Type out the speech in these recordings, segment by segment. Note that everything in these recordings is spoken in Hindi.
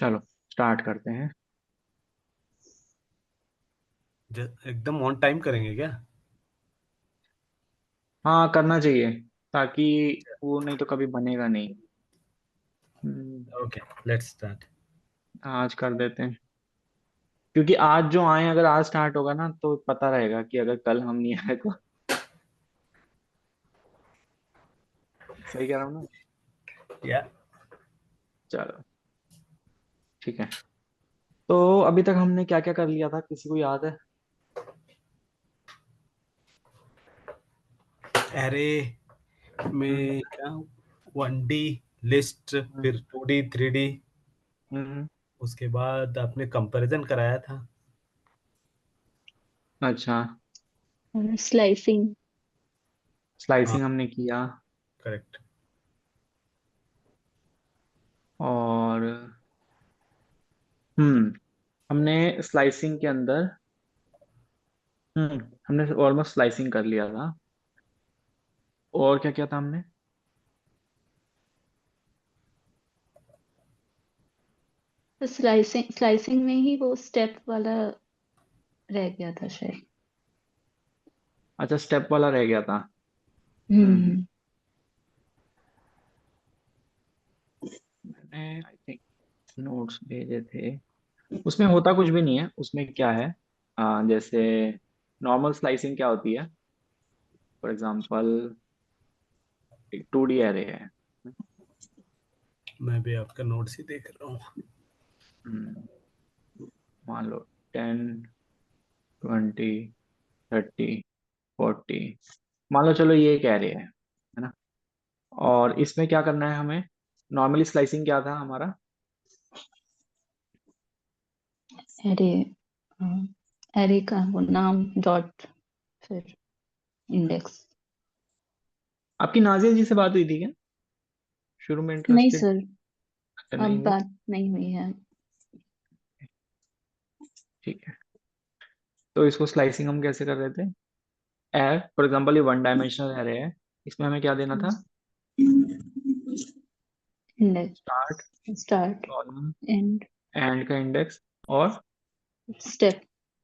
चलो स्टार्ट करते हैं। एकदम ऑन टाइम करेंगे क्या? हाँ करना चाहिए, ताकि वो नहीं तो कभी बनेगा नहीं। हम्म, ओके, लेट्स स्टार्ट। आज कर देते हैं, क्योंकि आज जो आए अगर आज स्टार्ट होगा ना तो पता रहेगा कि अगर कल हम नहीं आए तो। सही कह रहा हूँ ना? या चलो ठीक है। तो अभी तक हमने क्या क्या कर लिया था, किसी को याद है? अरे हम्म में क्या, 1D लिस्ट, हम्म फिर 2D 3D, हम्म, उसके बाद आपने कंपैरिजन कराया था। अच्छा। और स्लाइसिंग। हाँ, स्लाइसिंग हमने किया। करेक्ट। और हमने स्लाइसिंग के अंदर हमने ऑलमोस्ट स्लाइसिंग कर लिया था। और क्या क्या था हमने? तो स्लाइसिंग स्लाइसिंग में ही वो स्टेप वाला रह गया था शायद। अच्छा, स्टेप वाला रह गया था। हम्म हम्म। मैंने आई थिंक नोट्स भेजे थे। उसमें होता कुछ भी नहीं है, उसमें क्या है, जैसे नॉर्मल स्लाइसिंग क्या होती है। फॉर एग्जांपल एक 2D एरे है। मैं भी आपका नोट्स ही देख रहा हूँ। हम्म, मान लो 10, 20, 30, 40। मान लो चलो ये एक एरे है ना। और इसमें क्या करना है हमें? नॉर्मली स्लाइसिंग क्या था हमारा? एरे, एरे का वो नाम डॉट फिर इंडेक्स। आपकी नाजिया जी से बात हुई थी क्या शुरू में, नहीं इंटरेस्टेड? सर, अच्छा, अब नहीं हुई। बात नहीं हुई है। ठीक है। तो इसको स्लाइसिंग हम कैसे कर रहे थे? एर फॉर एग्जांपल ये वन डायमेंशनल एरे है। इसमें हमें क्या देना था? Index, start, start, column, and, and का इंडेक्स और स्टेप।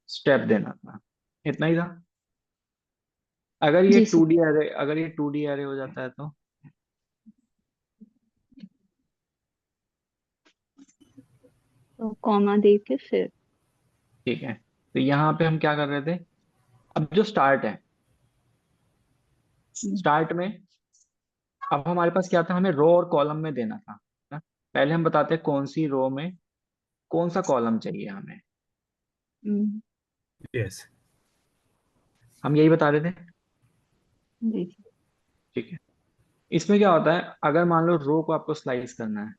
स्टेप देना था। इतना ही था। अगर ये जी टू सर। डी एरे अगर ये 2D एरे हो जाता है तो? तो कॉमा दे के फिर। ठीक है। तो यहाँ पे हम क्या कर रहे थे? अब जो स्टार्ट है, हम्म, स्टार्ट में अब हमारे पास क्या था, हमें रो और कॉलम में देना था ना। पहले हम बताते हैं कौन सी रो में कौन सा कॉलम चाहिए हमें। हम्म, यस। हम यही बता रहे थे। जी सर। ठीक है। इसमें क्या होता है, अगर मान लो रो को आपको स्लाइस करना है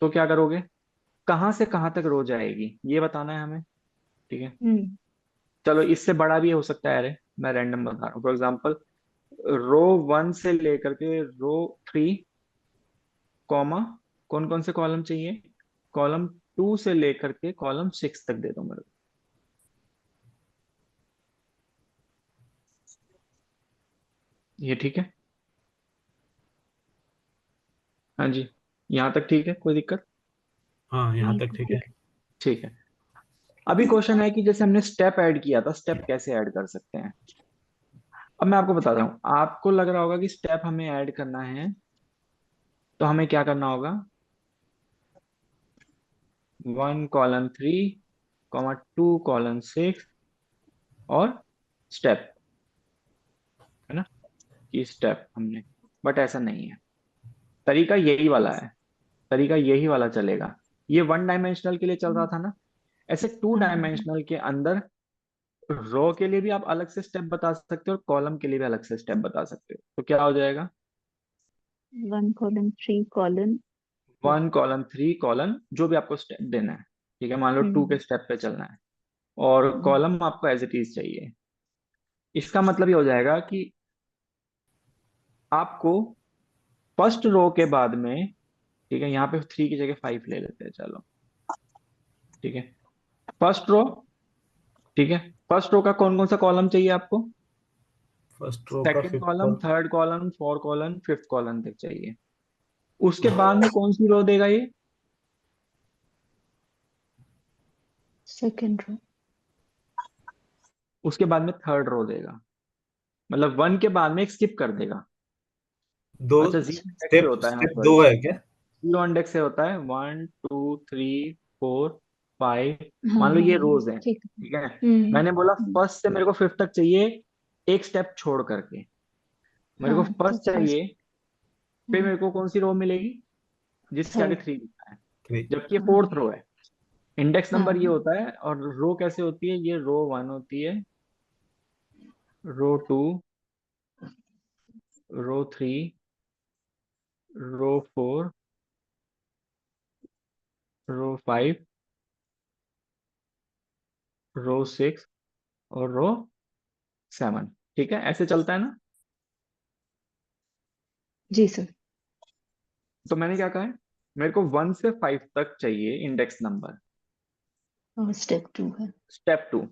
तो क्या करोगे? कहाँ से कहाँ तक रो जाएगी ये बताना है हमें। ठीक है। हम्म। चलो इससे बड़ा भी हो सकता है अरे, मैं रैंडम बता रहा हूँ। फॉर एग्जाम्पल रो 1 से लेकर के रो 3, कॉमा, कौन कौन से कॉलम चाहिए? कॉलम 2 से लेकर के कॉलम 6 तक दे दो मेरे को। ये ठीक है? हाँ जी, यहाँ तक ठीक है, कोई दिक्कत? हाँ, यहाँ हाँ तक सर ठीक है। ठीक ठीक है। अभी क्वेश्चन है कि जैसे हमने स्टेप ऐड किया था, स्टेप कैसे ऐड कर सकते हैं? अब मैं आपको बताता हूँ। आपको लग रहा होगा कि स्टेप हमें ऐड करना है तो हमें क्या करना होगा? 1 कॉलन 3, 2 कॉलन 6 और स्टेप, है ना? कि स्टेप हमने, बट ऐसा नहीं है। तरीका यही वाला है, तरीका यही वाला चलेगा। ये वन डायमेंशनल के लिए चल रहा है। था ना। ऐसे टू हाँ हाँ हाँ। डायमेंशनल के अंदर रो के लिए भी आप अलग से स्टेप बता सकते हो और कॉलम के लिए भी अलग से स्टेप बता सकते हो। तो क्या हो जाएगा? 1 कॉलन 3 कॉलन फिर। 1 कॉलन 3 कॉलन जो भी आपको स्टेप देना है। ठीक है, मान लो 2 के हम्म स्टेप पे चलना है और हम्म कॉलम आपको एज इट इज चाहिए। इसका मतलब ये हो जाएगा कि आपको फर्स्ट रो के बाद में, ठीक है, यहाँ पे 3 की जगह 5 ले लेते हैं, चलो। ठीक है, फर्स्ट रो। ठीक है, फर्स्ट रो का कौन कौन सा कॉलम चाहिए आपको? फर्स्ट रो का second fifth column, call. Third column, fourth column, fifth column तक चाहिए। उसके बाद में कौन सी रो देगा ये? Second row. उसके बाद में थर्ड रो देगा, मतलब 1 के बाद में एक स्किप कर देगा। दो अच्छा, जीरो अच्छा। इंडेक्स से स्टेप होता है, हाँ स्टेप सॉरी, दो है क्या? जीरो इंडेक्स से होता है 1 2 3 4 5। हाँ मान लो हाँ ये हाँ रोज है, ठीक है। ठीक है। हम्म मैंने बोला हम्म, फर्स्ट से मेरे को फिफ्थ तक चाहिए, एक स्टेप छोड़ करके। मेरे को हाँ तो फर्स्ट फर्स्ट। चाहिए, फिर मेरे को कौन सी रो मिलेगी जिसके आगे थर्ड। 3 लिखा है, थ्री। जबकि ये हाँ फोर्थ रो है। इंडेक्स नंबर ये हाँ होता है, और रो कैसे होती है, ये रो 1 होती है, रो 2, रो 3, रो 4, रो 5, रो 6 और रो 7। ठीक है, ऐसे चलता है ना। जी सर। तो मैंने क्या कहा है, मेरे को 1 से 5 तक चाहिए इंडेक्स नंबर, और स्टेप 2 है। स्टेप 2।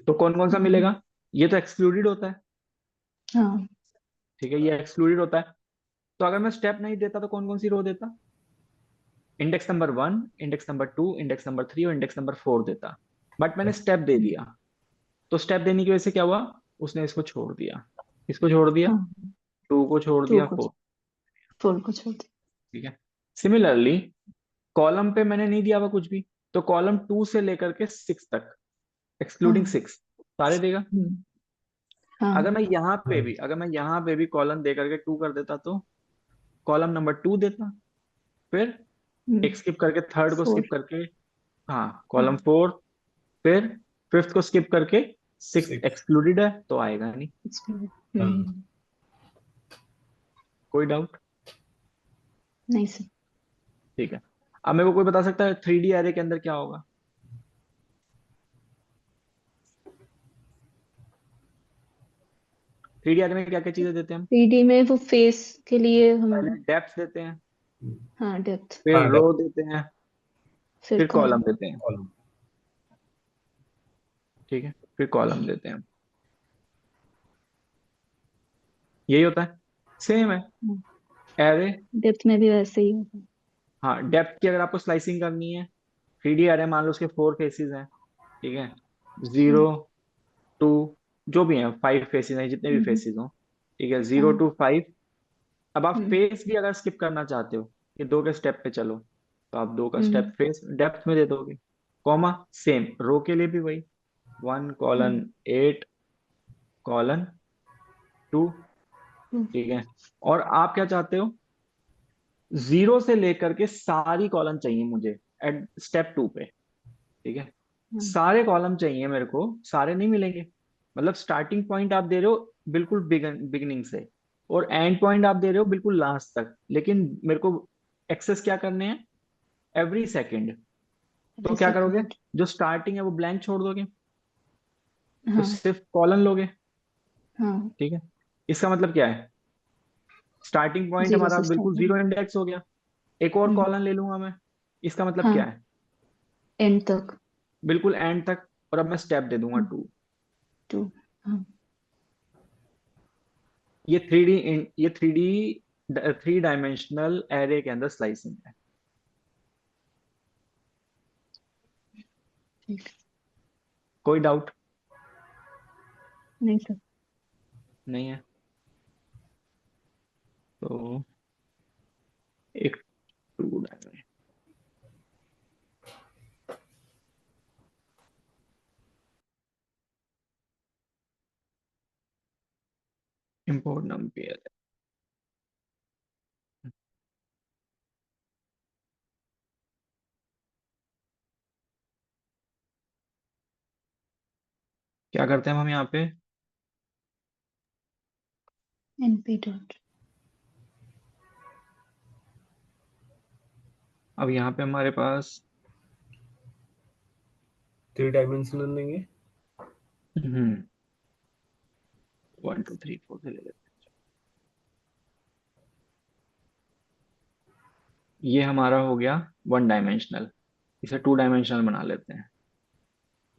तो कौन कौन सा हम्म, मिलेगा, ये तो एक्सक्लूडेड होता है, हाँ ठीक है, ये एक्सक्लूडेड होता है। तो अगर मैं स्टेप नहीं देता तो कौन कौन सी रो देता, index number 1, index number 2, index number 3 और इंडेक्स नंबर 4 देता। बट मैंने स्टेप दे दिया, तो स्टेप देने की वजह से क्या हुआ, उसने इसको छोड़ दिया, इसको छोड़ दिया, हाँ 2 को छोड़ 2 दिया, को 4। 4 को छोड़ दे। ठीक है। सिमिलरली कॉलम पे मैंने नहीं दिया हुआ कुछ भी, तो कॉलम 2 से लेकर के 6 तक, एक्सक्लूडिंग हाँ 6, सारे देगा। हम्म, हाँ अगर मैं यहाँ पे भी कॉलम दे करके 2 कर देता, तो कॉलम नंबर 2 देता, फिर एक स्किप करके थर्ड को 4। स्किप करके, हाँ कॉलम हाँ 4, फिर फिफ्थ को स्किप करके 6 सिक्स। एक्सक्लूडेड है तो आएगा नहीं। हाँ। कोई डाउट? नहीं सर। ठीक है। अब मेरे को कोई बता सकता है 3D एरे के अंदर क्या होगा, 3D एरे में क्या क्या चीजें देते हैं हम, 3D में वो फेस के लिए हम। पहले डेप्थ देते हैं, हाँ डेप्थ। फिर हाँ रो देते हैं, फिर फिर कॉलम कॉलम। देते हैं। कॉलम। ठीक है, फिर कॉलम देते हैं, यही होता है, सेम है एरे। डेप्थ में भी वैसे ही होगा। हाँ, डेप्थ की अगर आपको स्लाइसिंग करनी है, 3D एरे मान लो उसके 4 फेसेस हैं, ठीक है, 0 2, जो भी हैं 5 फेसेस हैं, जितने भी हम्म, फेसेस हों, ठीक है, 0 हाँ। to 5। अब आप हम्म फेस भी अगर स्किप करना चाहते हो कि 2 के स्टेप पे चलो, तो आप 2 का हम्म स्टेप फेस डेप्थ में दे दोगे, कॉमा सेम रो के लिए भी वही, 1 कॉलन हम्म 8 कॉलन 2। हम्म, ठीक है, और आप क्या चाहते हो, 0 से लेकर के सारी कॉलम चाहिए मुझे एट स्टेप 2 पे, ठीक है, हाँ, सारे कॉलम चाहिए मेरे को, सारे नहीं मिलेंगे, मतलब स्टार्टिंग पॉइंट आप दे रहे हो बिल्कुल बिगिनिंग से, और एंड पॉइंट आप दे रहे हो बिल्कुल लास्ट तक, लेकिन मेरे को एक्सेस क्या करने हैं, एवरी सेकंड। तो अभी क्या करोगे, सेकंड। जो स्टार्टिंग है वो ब्लैंक छोड़ दोगे, तो हाँ सिर्फ कॉलन लोगे। हाँ। ठीक है, इसका मतलब क्या है, स्टार्टिंग पॉइंट 0 हमारा से स्टार्ट बिल्कुल होगा। 0 इंडेक्स हो गया, एक और हम्म कॉलन ले लूंगा मैं, इसका मतलब क्या हाँ है, एंड तक। बिल्कुल एंड तक, और अब मैं स्टेप दे दूंगा 2। 2। हाँ ये 3D, ये 3 डायमेंशनल एरे के अंदर स्लाइसिंग है। ठीक। कोई डाउट नहीं सर। नहीं है? तो एक 2 डायमेंशन, इंपोर्ट नंबर, क्या करते हैं हम यहाँ पे, np डॉट। अब यहाँ पे हमारे पास 3 डायमेंशनल लेंगे। 1 2 3 4 से ले लेते हैं, ये हमारा हो गया 1 डायमेंशनल, इसे 2 डायमेंशनल बना लेते हैं।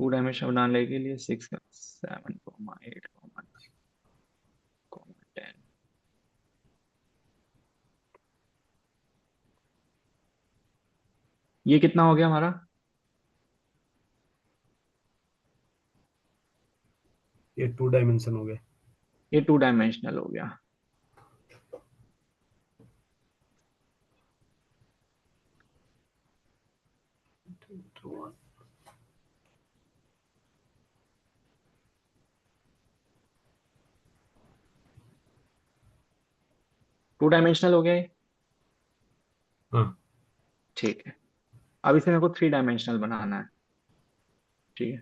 2 डायमेंशनल बनाने के लिए 6 7 8 10, ये कितना हो गया हमारा, ये 2 डायमेंशन हो गया। ये 2 डायमेंशनल हो गया। टू डायमेंशनल हो गया ये। हाँ ठीक है, अब इसे मेरे को 3 डायमेंशनल बनाना है। ठीक है,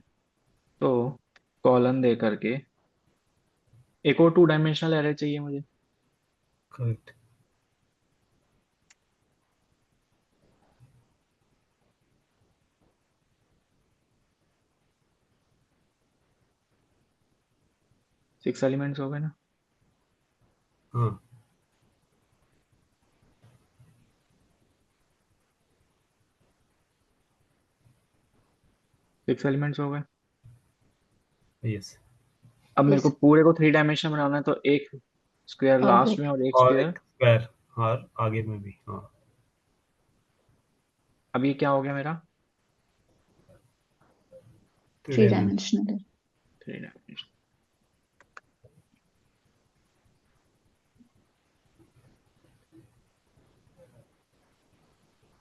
तो कॉलन दे करके एक और 2 डायमेंशनल एरे चाहिए मुझे। करेक्ट। 6 एलिमेंट्स हो गए ना। हाँ 6 एलिमेंट्स हो गए। यस। अब मेरे को यस, पूरे को 3 डायमेंशन बनाना है, तो एक स्क्वायर आगे लास्ट में और एक और स्क्वायर। एक स्क्वायर, और आगे में भी। हाँ अब ये क्या हो गया मेरा? 3 3 डायमेंशन। डायमेंशनल है। 3 डायमेंशन।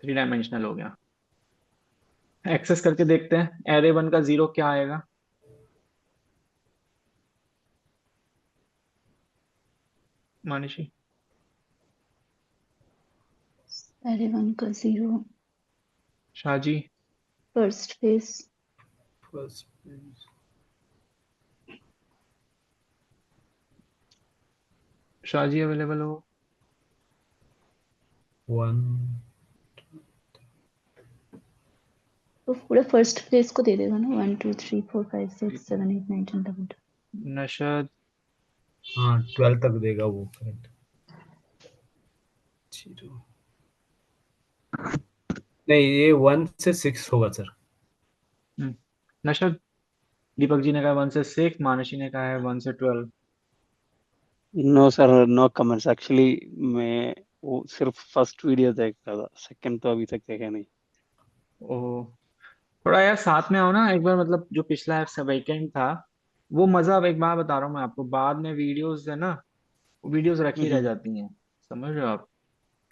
3 डायमेंशनल हो गया। एक्सेस करके देखते हैं एरे 1 का 0 क्या आएगा। मानिशी। एरे 1 का 0, Shahji. First phase. First page Shahji available हो? 1। तो पूरा फर्स्ट फेस को दे देगा ना, 1 2 3 4 5 6 7 8 9 10 11 12। नशद। हाँ 12 तक देगा वो। करेक्ट। 0 नहीं, ये 1 से 6 होगा सर। हम्म, नशद। दीपक जी ने कहा 1 से 6, मानसी ने कहा है 1 से 12। No sir, no comments actually. मैं वो सिर्फ फर्स्ट वीडियो देख रहा था, सेकंड तो अभी तक देखा नहीं। ओह, थोड़ा यार साथ में आओ ना एक बार, मतलब जो पिछला वीकेंड था वो मजा। अब एक बात बता रहा हूँ मैं आपको, बाद में वीडियोस है ना, वीडियोस रखी रह हम्म। जाती हैं। समझ रहे हो आप?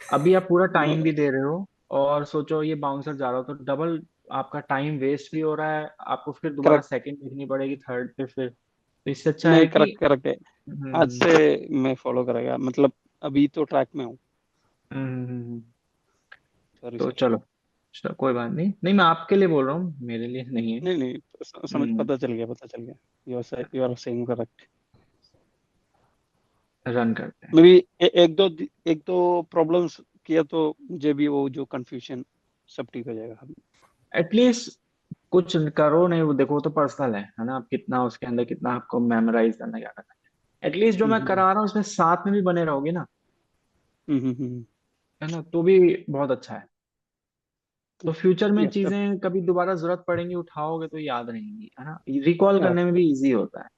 अभी आप पूरा नो। टाइम भी दे रहे हो, और सोचो ये बाउंसर जा रहा हो तो डबल आपका टाइम वेस्ट भी हो रहा है, आपको फिर दोबारा करेक्ट। सेकंड देखनी पड़ेगी, थर्ड पे फिर। तो इससे अच्छा है नहीं, कि करेक्ट करेक्ट है। आज हम्म, से मैं फॉलो करेगा, मतलब अभी तो ट्रैक में हूँ। हम्म, सॉरी तो सर। चलो, चलो कोई बात नहीं, नहीं मैं आपके लिए बोल रहा हूँ, मेरे लिए नहीं है। नहीं नहीं, समझ, हम्म, पता चल गया, पता चल गया। You are saying correct. Run करते हैं। मे बी एक दो प्रॉब्लम्स किया तो मुझे भी वो जो कंफ्यूजन सब ठीक हो जाएगा। एटलीस्ट कुछ करो नहीं, वो देखो वो तो पर्सनल है ना, आप कितना उसके अंदर कितना आपको मेमोराइज करना, क्या करना है। एटलीस्ट जो मैं हम्म करा रहा हूँ उसमें साथ में भी बने रहोगे ना, हम्म। है ना, तो भी बहुत अच्छा है। तो फ्यूचर में यस सर। चीजें कभी दोबारा जरूरत पड़ेंगी, उठाओगे तो याद रहेंगी, है ना, रिकॉल या करने में भी इजी होता है।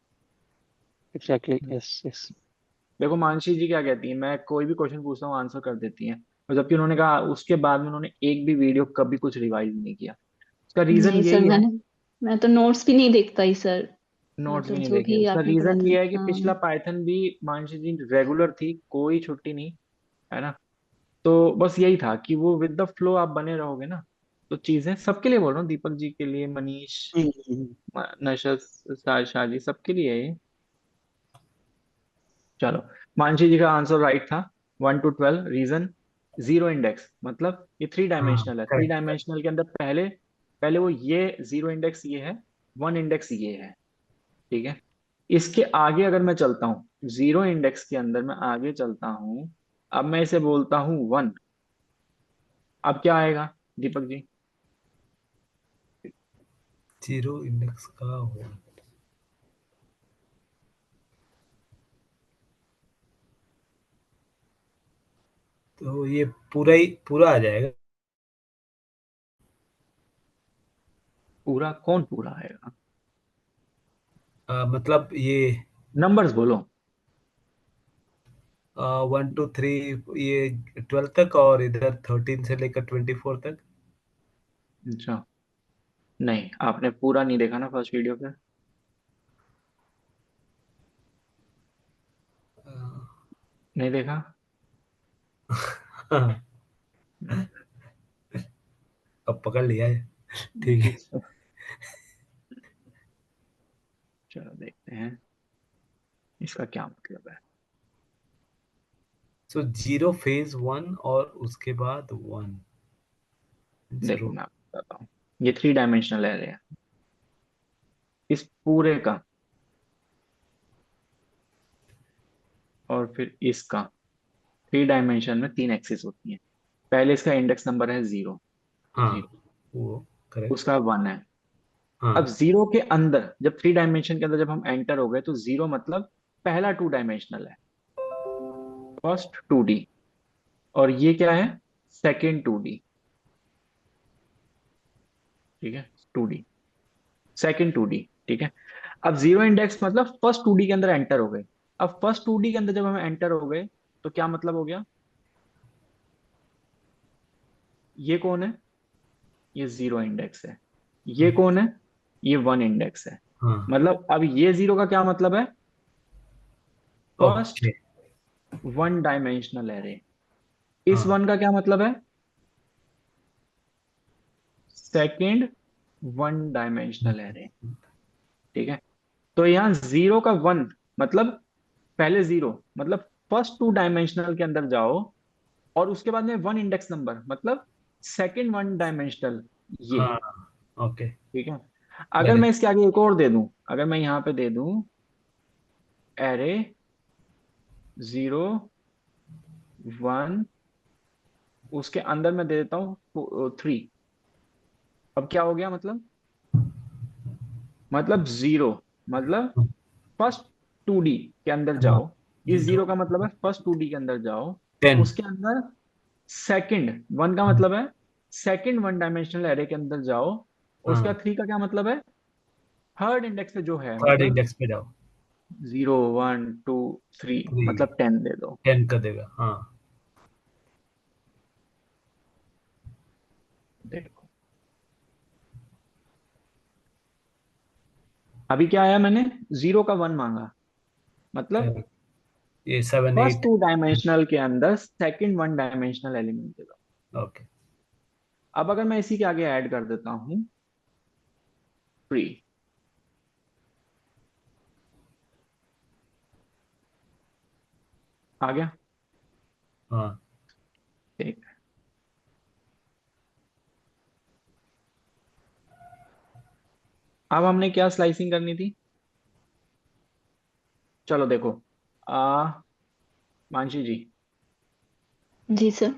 Exactly, yes yes. देखो मानसी जी क्या कहती है, मैं कोई भी क्वेश्चन पूछता हूँ आंसर कर देती हैं, और जबकि उन्होंने कहा उसके बाद में उन्होंने एक भी वीडियो कभी कुछ रिवाइज नहीं किया। उसका रीजन नहीं सर, यही है। मैं तो नोट्स भी नहीं देख पाई सर। नोट्स भी मतलब नहीं जो देखे, भी उसका आपने रीजन पढ़ाया। ये है कि हाँ। पिछला पाइथन भी मानसी जी रेगुलर थी, कोई छुट्टी नहीं, है ना। तो बस यही था कि वो विद द फ्लो आप बने रहोगे ना, तो चीजें सबके लिए बोल रहा हूँ, दीपक जी के लिए, मनीष, हम्म। नशद, शाजी, सबके लिए है ये। चलो, मानसी जी का आंसर राइट था। 1 to 12 रीजन, 0 इंडेक्स, मतलब ये 3 हाँ डायमेंशनल है। Three correct. डायमेंशनल के अंदर पहले पहले वो ये 0 इंडेक्स ये है, 1 इंडेक्स ये है। ठीक है, इसके आगे अगर मैं चलता हूँ, 0 इंडेक्स के अंदर मैं आगे चलता हूँ, अब मैं इसे बोलता हूँ 1। अब क्या आएगा दीपक जी? 0 इंडेक्स का हो तो ये पूरा आ जाएगा। पूरा कौन पूरा आएगा? मतलब ये नंबर्स बोलो। 1 2 3, ये 12 तक, और इधर 13 से लेकर 24 तक। अच्छा, नहीं आपने पूरा नहीं देखा ना फर्स्ट वीडियो पे। नहीं देखा। हाँ, अब पकड़ लिया है। ठीक है। चलो देखते हैं इसका क्या मतलब है। सो 0 फेज 1 और उसके बाद 1 देखो 0। मैं आपको बताता हूँ, ये 3 डायमेंशनल एरे है। इस पूरे का और फिर इसका 3 डायमेंशन में 3 एक्सिस होती हैं। पहले इसका इंडेक्स नंबर है 0, हाँ, 0, वो करेक्ट। उसका 1 है। अब हाँ 0 के अंदर जब 3 डायमेंशन के अंदर जब हम एंटर हो गए तो 0 मतलब पहला 2 डायमेंशनल है, फर्स्ट 2D। और ये क्या है, सेकेंड 2D। ठीक है, 2D, सेकेंड 2D। ठीक है। अब 0 इंडेक्स मतलब फर्स्ट 2D के अंदर एंटर हो गए। अब फर्स्ट 2D के अंदर जब हम एंटर हो गए तो क्या मतलब हो गया, ये कौन है, ये 0 इंडेक्स है। ये कौन है, ये 1 इंडेक्स है। हाँ। मतलब अब ये 0 का क्या मतलब है, फर्स्ट ओके। 1 dimensional array. इस हाँ 1 का क्या मतलब है, सेकेंड 1 डायमेंशनल एरे। ठीक है। तो यहाँ 0 का 1 मतलब पहले 0 मतलब फर्स्ट 2 डायमेंशनल के अंदर जाओ, और उसके बाद में 1 इंडेक्स नंबर मतलब सेकेंड 1 डायमेंशनल, ये। हाँ। ओके। ठीक है। अगर गॉट मैं इट। इसके आगे एक और दे दूं, अगर मैं यहाँ पे दे दूं एरे 0 1, उसके अंदर मैं दे देता हूँ 3। अब क्या हो गया, मतलब 0 मतलब फर्स्ट 2D के अंदर हाँ जाओ। इस 0 0 का मतलब है फर्स्ट 2D के अंदर जाओ, 10। उसके अंदर सेकंड 1 का मतलब है सेकंड 1 डायमेंशनल एरे के अंदर जाओ। उसका हाँ 3 का क्या मतलब है, थर्ड इंडेक्स पे जो है, थर्ड मतलब इंडेक्स पे जाओ। 0 1 2 3 3 मतलब 10 दे दो। 10 कर देगा। हाँ देखो अभी क्या आया, मैंने 0 का 1 मांगा, मतलब करेक्ट। ये 7 फर्स्ट 8। 2 डायमेंशनल के अंदर सेकंड 1 डायमेंशनल एलिमेंट दे दो। ओके। अब अगर मैं इसी के आगे ऐड कर देता हूँ 3, आ गया। हाँ ठीक। अब हमने क्या स्लाइसिंग करनी थी, चलो देखो, मानसी जी, जी सर।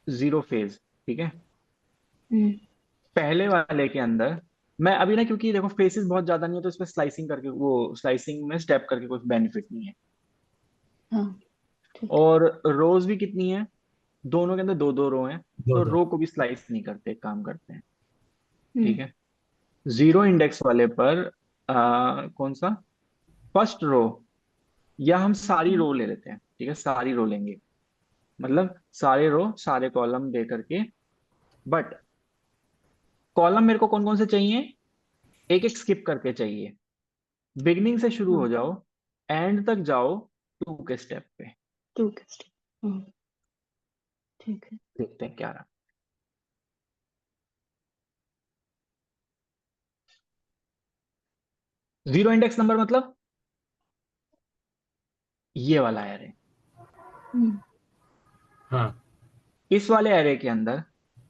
0 फेज। ठीक है। हम्म। पहले वाले के अंदर मैं अभी ना, क्योंकि देखो फेसेस बहुत ज्यादा नहीं है तो इस पे स्लाइसिंग करके, वो स्लाइसिंग में स्टेप करके कोई बेनिफिट नहीं है। हाँ ठीक है। और रोज भी कितनी है, दोनों के अंदर दो दो रो हैं, दो तो दो। रो को भी स्लाइस नहीं करते, एक काम करते हैं। हम्म। ठीक है। 0 इंडेक्स वाले पर कौन सा, फर्स्ट रो, या हम सारी रो ले लेते हैं। ठीक है, सारी रो लेंगे, मतलब सारे रो सारे कॉलम दे करके। बट कॉलम मेरे को कौन कौन से चाहिए, एक एक स्किप करके चाहिए। बिगनिंग से शुरू हाँ हो जाओ, एंड तक जाओ 2 के स्टेप पे। टू के स्टेप। हाँ ठीक है। देखते हैं क्या रहा। 0 इंडेक्स नंबर मतलब ये वाला एरे। हम्म। हाँ इस वाले एरे के अंदर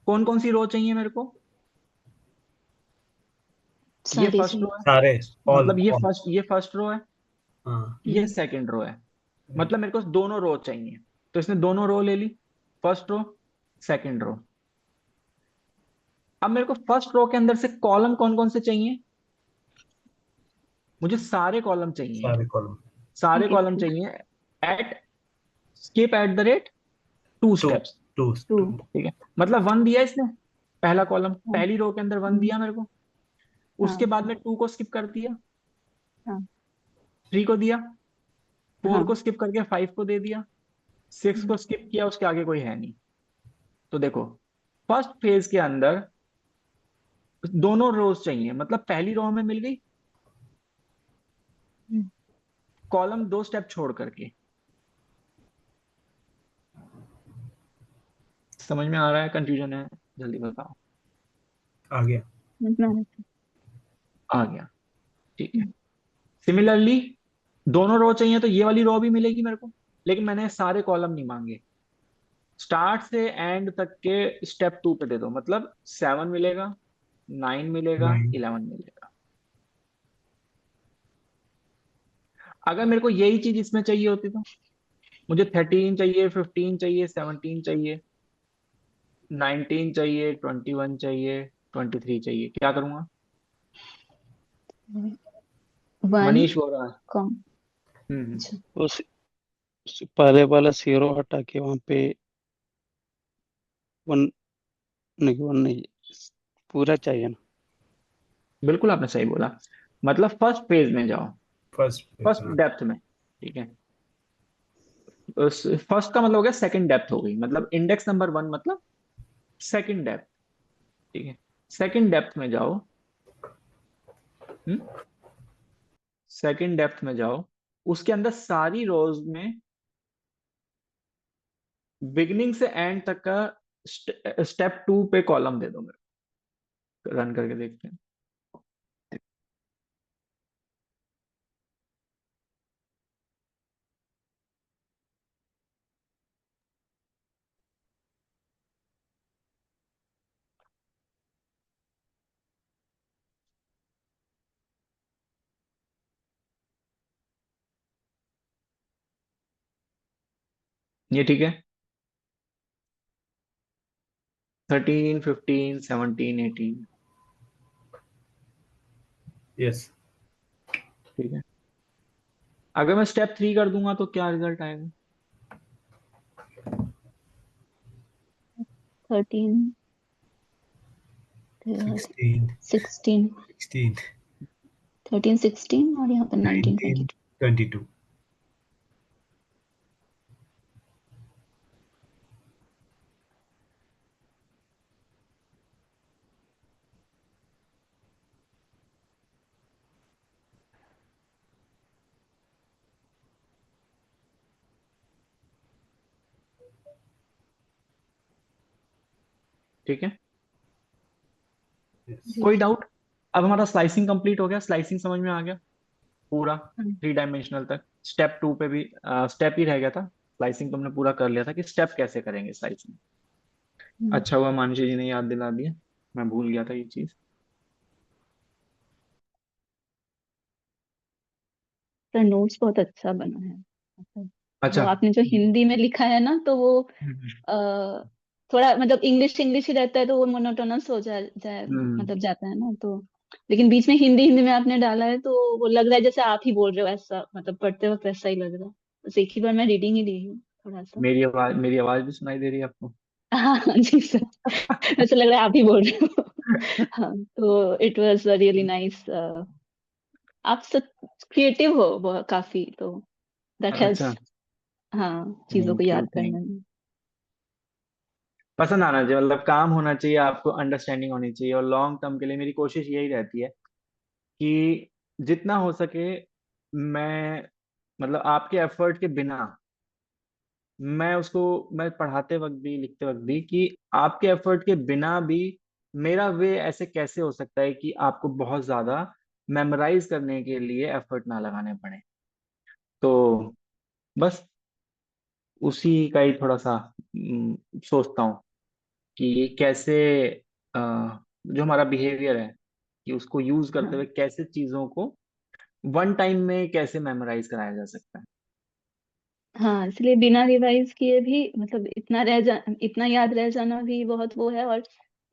कौन कौन सी रो चाहिए मेरे को, ये सारी फर्स्ट सही। रो है, सारे। ऑल मतलब ये ऑल। फर्स्ट, ये फर्स्ट रो है, हाँ ये सेकंड रो है। मतलब मेरे को दोनों रो चाहिए, तो इसने दोनों रो ले ली, फर्स्ट रो सेकंड रो। अब मेरे को फर्स्ट रो के अंदर से कॉलम कौन कौन से चाहिए, मुझे सारे कॉलम चाहिए, सारे कॉलम। सारे ठीक है। कॉलम चाहिए at skip at the rate 2 two steps. Two two. Two. ठीक है, मतलब 1 दिया इसने, पहला कॉलम हाँ। पहली रो के अंदर 1 हम्म। दिया मेरे को। उसके हाँ। बाद में 2 को स्किप कर दिया, हाँ। 3 को दिया, 4 हाँ। को स्किप करके 5 को दे दिया, 6 हम्म। को स्किप किया, उसके आगे कोई है नहीं। तो देखो फर्स्ट फेज के अंदर दोनों रोज चाहिए, मतलब पहली रो हमें मिल गई, हम्म। कॉलम 2 स्टेप छोड़ करके। समझ में आ रहा है, कंफ्यूजन है? जल्दी बताओ। आ गया। समझ में आ रहा आ गया, ठीक है। है। सिमिलरली दोनों रो चाहिए तो ये वाली रो भी मिलेगी मेरे को, लेकिन मैंने सारे कॉलम नहीं मांगे। स्टार्ट से एंड तक के स्टेप 2 पे दे दो, मतलब 7 मिलेगा, 9 मिलेगा, 9 11 मिलेगा। अगर मेरे को यही चीज इसमें चाहिए होती तो मुझे 13 चाहिए, 15 चाहिए, 17 चाहिए, 19 चाहिए, 21 चाहिए, 23 चाहिए, क्या करूंगा? वन मनीष बोल रहा है। कॉम। हम्म। अच्छा, उस पहले वाला 0 हटा के वहां पे 1, नहीं 1 नहीं, पूरा चाहिए ना। बिल्कुल आपने सही बोला, मतलब फर्स्ट फेज में जाओ, फर्स्ट पे, फर्स्ट हाँ। डेप्थ में, ठीक है। फर्स्ट का मतलब हो गया सेकंड डेप्थ हो गई, मतलब इंडेक्स नंबर 1 मतलब सेकंड डेप्थ, ठीक है। सेकंड डेप्थ में जाओ। हम्म। सेकंड डेप्थ में जाओ, उसके अंदर सारी रोज में बिगिनिंग से एंड तक का स्टेप 2 पे कॉलम दे दो मेरे को, रन करके देखते हैं। ये ठीक है। 13, 15, 17, 18, यस। ठीक है। अगर मैं स्टेप 3 कर दूंगा तो क्या रिजल्ट आएगा? 13, 16, 16, 16, 13, 16 और यहाँ पर 19, 19, 22। 22। ठीक है, यस। जी। कोई डाउट? अब हमारा स्लाइसिंग कंप्लीट हो गया, स्लाइसिंग समझ में आ गया पूरा, हाँ, 3 डायमेंशनल तक। स्टेप 2 पे भी स्टेप ही रह गया था, स्लाइसिंग तुमने पूरा कर लिया था कि स्टेप कैसे करेंगे स्लाइसिंग। हम्म, अच्छा हुआ मानुषी जी ने याद दिला दिया, मैं भूल गया था ये चीज। तो नोट्स बहुत अच्छा बना है, मतलब वो अच्छा। आपने जो हिंदी में लिखा है ना, तो वो हम्म। अ, थोड़ा मतलब इंग्लिश इंग्लिश ही रहता है, तो वो मोनोटोनस हो जाए हम्म। मतलब जाता है ना, तो लेकिन बीच में हिंदी हिंदी में आपने डाला है, तो वो लग रहा है जैसे आप ही बोल रहे हो, ऐसा मतलब पढ़ते वक्त वैसा ही लग रहा है। बस एक ही बार मैं रीडिंग ही ली हूँ थोड़ा सा। मेरी आवाज भी सुनाई दे रही है आपको? हाँ हाँ, जी सर, ऐसा लग रहा है आप ही बोल रहे हो। हाँ, तो इट वाज रियली नाइस। आप सब क्रिएटिव हो काफी, तो दैट हेल्प्स, अच्छा। हाँ, चीजों को थैंक यू, याद थैंक। करने में। पसंद आना चाहिए, मतलब काम होना चाहिए, आपको अंडरस्टैंडिंग होनी चाहिए, और लॉन्ग टर्म के लिए मेरी कोशिश यही रहती है कि जितना हो सके मैं, मतलब आपके एफर्ट के बिना, मैं पढ़ाते वक्त भी लिखते वक्त भी, कि आपके एफर्ट के बिना भी मेरा वे ऐसे कैसे हो सकता है कि आपको बहुत ज्यादा मेमोराइज करने के लिए एफर्ट ना लगाने पड़े। तो बस उसी का ही थोड़ा सा सोचता हूँ कि ये कैसे अ, जो हमारा बिहेवियर है, कि उसको यूज करते हुए हाँ कैसे चीजों को वन टाइम में कैसे मेमोराइज कराया जा सकता है। हाँ, इसलिए बिना रिवाइज किए भी मतलब इतना याद रह जाना भी बहुत वो है। और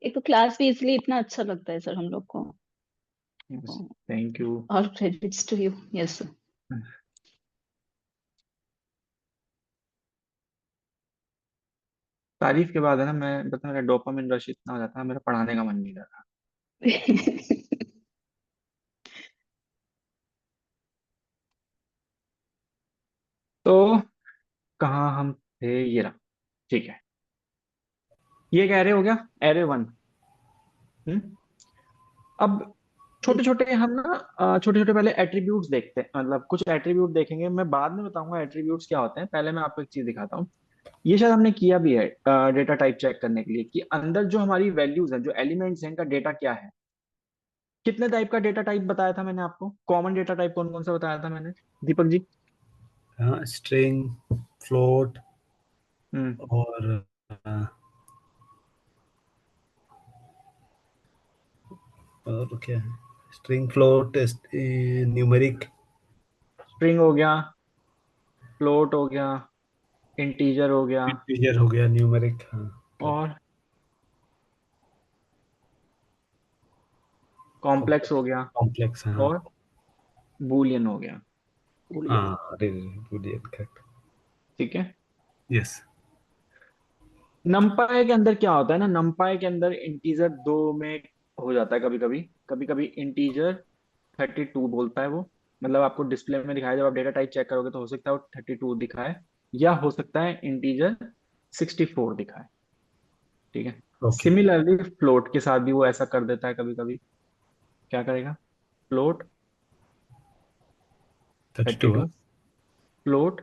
एक तो क्लास भी इसलिए इतना अच्छा लगता है सर हम लोग को। Thank you. और credits to you. Yes sir. तारीफ के बाद है ना, मैं बता, मेरा डोपामिन रश इतना हो जाता है, मेरा पढ़ाने का मन नहीं कर रहा। तो कहाँ हम थे, ये रहा, ठीक है। ये एक एरे हो गया, एरे 1। अब छोटे छोटे हम ना छोटे छोटे पहले एट्रीब्यूट्स देखते हैं, मतलब कुछ एट्रीब्यूट देखेंगे, मैं बाद में बताऊंगा एट्रीब्यूट्स क्या होते हैं, पहले मैं आपको एक चीज दिखाता हूँ। ये शायद हमने किया भी है डेटा टाइप चेक करने के लिए कि अंदर जो हमारी वैल्यूज हैं, जो एलिमेंट्स हैं, इनका डेटा क्या है। कितने टाइप का डेटा टाइप बताया था मैंने आपको, कॉमन डेटा टाइप कौन कौन सा बताया था मैंने, दीपक जी? हाँ, स्ट्रिंग, फ्लोट हम्म। और और क्या है, स्ट्रिंग, फ्लोट, न्यूमेरिक। स्ट्रिंग हो गया, फ्लोट हो गया, इंटीजर हो गया, इंटीजर हो गया, न्यूमेरिक, हाँ करेक्ट। और कॉम्प्लेक्स हो गया, कॉम्प्लेक्स, हाँ और बूलियन हो गया। boolean. हाँ, अरे बूलियन, करेक्ट। ठीक है। यस। नमपाई के अंदर क्या होता है ना, नमपाई के अंदर इंटीजर दो में हो जाता है कभी कभी, कभी कभी इंटीजर 32 बोलता है वो, मतलब आपको डिस्प्ले में दिखाया, जब आप डेटा टाइप चेक करोगे तो हो सकता है वो 32 दिखाए, या हो सकता है इंटीजर 64 दिखाए। ठीक है। ओके। सिमिलरली फ्लोट के साथ भी वो ऐसा कर देता है कभी कभी। क्या करेगा? Float 32 32, float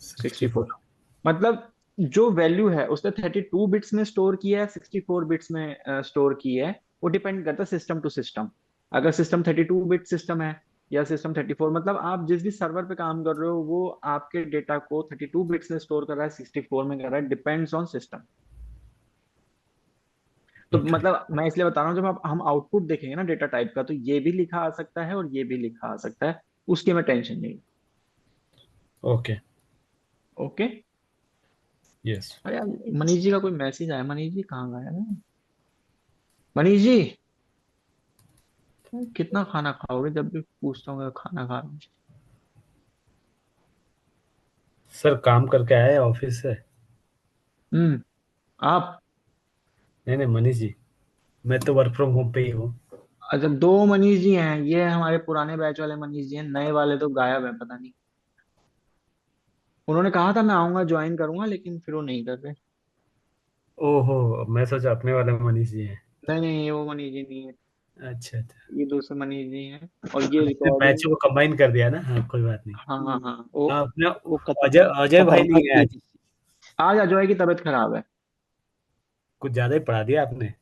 64। 64। मतलब जो वैल्यू है उसने 32 बिट्स में स्टोर किया है, 64 बिट्स में स्टोर की है, वो डिपेंड करता है सिस्टम टू सिस्टम। अगर सिस्टम 32 बिट सिस्टम है या सिस्टम 34, मतलब आप जिस भी सर्वर पे काम कर रहे हो वो आपके डेटा को 32 बिट्स में स्टोर कर रहा है, 64 में कर रहा है, डिपेंड्स ऑन सिस्टम। तो ओके। मतलब मैं इसलिए बता रहा हूँ, जब हम आउटपुट देखेंगे ना डेटा टाइप का, तो ये भी लिखा आ सकता है और ये भी लिखा आ सकता है, उसकी मैं टेंशन नहीं। ओके। ओके। यस। अरे यार, मनीष जी का कोई मैसेज आया, मनीष जी कहाँ गए हैं? मनीष जी, कितना खाना खाओगे, जब भी पूछता हूँ खाना खा रहे हो। सर काम करके आए ऑफिस से। हम्म। आप? नहीं नहीं, मनीष जी, मैं तो वर्क फ्रॉम होम पे ही हूँ। अच्छा, दो मनीष जी हैं, ये हमारे पुराने बैच वाले मनीष जी हैं, नए वाले तो गायब है, पता नहीं। उन्होंने कहा था मैं आऊंगा ज्वाइन करूंगा, लेकिन फिर वो नहीं कर रहे। ओहो, मैं सोचा अपने वाले मनीष जी हैं। नहीं नहीं, ये वो मनीष जी नहीं है, अच्छा अच्छा। ये दूसरे मनीष जी हैं, और ये आपने रिकॉर्डिंग। बैच को कंबाइन कर दिया ना, हाँ कोई बात नहीं। हाँ हाँ हाँ, वो हाँ, अपना वो अजय अजय भाई नहीं खतरनाक है चीज। आज। आज अजय की तबीयत खराब है। कुछ ज्यादा ही पढ़ा दिया आपने।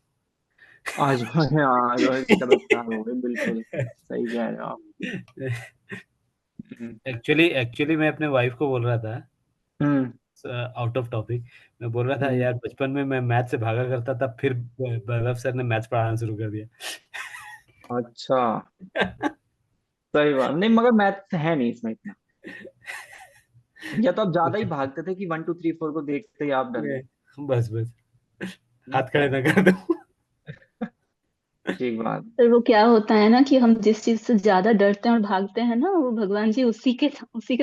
आज हाँ, अजय की तबीयत खराब हो गई, बिल्कुल सही कह रहे हो आप। हम्म। एक्चुअली एक्चुअली मैं अपने वाइफ को बोल रहा था, हम्म। आउट ऑफ टॉपिक, मैं बोल रहा था हम्म। यार बचपन में मैं मैथ से भागा करता था, फिर वैभव सर ने मैथ्स पढ़ाना शुरू कर दिया। अच्छा, सही बात नहीं, मगर मैथ है नहीं इसमें इतना, या तो आप ज्यादा ही कुछ भागते थे कि 1 2 3 4 को देखते ही आप डर गए। बस बस, हम्म, हाथ खड़े ना कर दो। ठीक बात। पर वो क्या होता है ना कि हम जिस चीज से ज्यादा डरते हैं और भागते हैं ना, वो भगवान जी उसी के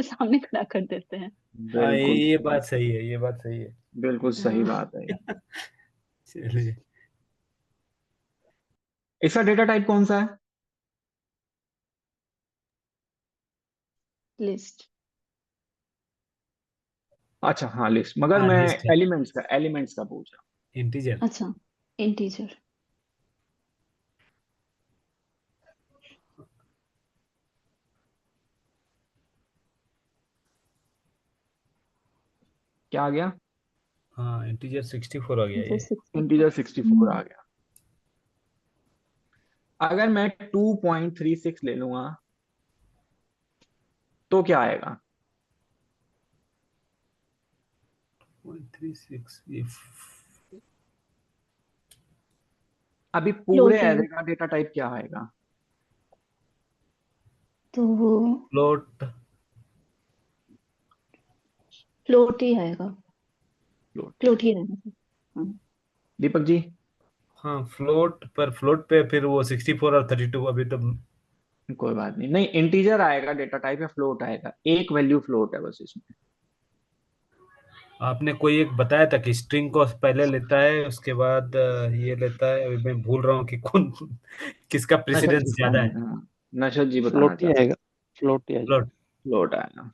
सामने खड़ा कर देते हैं। हाँ, बिल्कुल ये बात सही है, ये बात सही है। बिल्कुल सही हाँ। बात है। चलिए। इसका डेटा टाइप कौन सा है? लिस्ट। अच्छा हाँ, लिस्ट, मगर हाँ, मैं लिस्ट है। एलिमेंट्स का पूछ रहा हूँ। इंटीजर। अच्छा, इंटीजर। क्या आ गया? हाँ, इंटीजर 64 आ गया इंटीजर ये। 64। इंटीजर 64 आ गया। अगर मैं 2.36 ले लूंगा तो क्या आएगा? 36 अभी पूरे फ्लोटिंग। एरे का डेटा टाइप क्या आएगा? तो वो फ्लोट। फ्लोट ही आएगा। फ्लोट। फ्लोट ही रहेगा। हाँ। दीपक जी? हाँ, फ्लोट पर, फ्लोट पे फिर वो 64 और 32 अभी तो। कोई बात नहीं, नहीं इंटीजर आएगा डेटा टाइप, या फ्लोट आएगा, एक वैल्यू फ्लोट है बस इसमें। आपने कोई एक बताया था कि स्ट्रिंग को पहले लेता है, उसके बाद ये लेता है, अभी मैं भूल रहा हूँ कि कौन किसका नशद प्रेसिडेंस जी ज्यादा है। बताएंगे, हाँ, नशद जी बताना फ्लोट ही चाहते हैं। आएगा, फ्लोट ही आ फ्लोट। जाएगा। फ्लोट आएगा।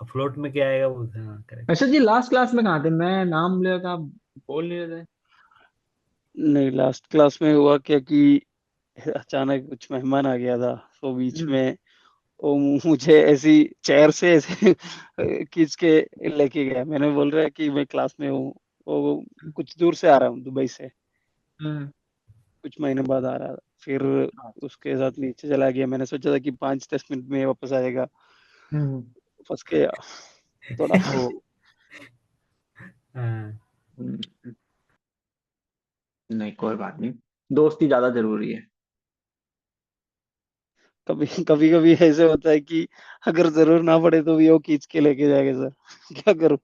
फ्लोट में क्या आएगा वो, हाँ करेक्ट। नशद जी लास्ट क्लास में कहाँ थे, मैं नाम लिया था, आप बोल नहीं रहे थे। नहीं, लास्ट क्लास में हुआ क्या कि अचानक कुछ मेहमान आ गया था, तो बीच हम्म, में वो मुझे ऐसी चेयर से ऐसे खींच के लेके गया। मैंने बोल रहा है कि मैं क्लास में हूँ, वो कुछ दूर से आ रहा हूँ, दुबई से हम्म, कुछ महीने बाद आ रहा था। फिर हाँ, उसके साथ नीचे चला गया। मैंने सोचा था कि 5-10 मिनट में वापस आएगा, हम्म, फंस गया थोड़ा। ओ, हाँ, हम्म, नहीं कोई बात नहीं, दोस्ती ज्यादा जरूरी है। कभी कभी कभी ऐसे होता है कि अगर जरूर ना पड़े तो भी वो खींच के लेके जाएगा सर। क्या करूं?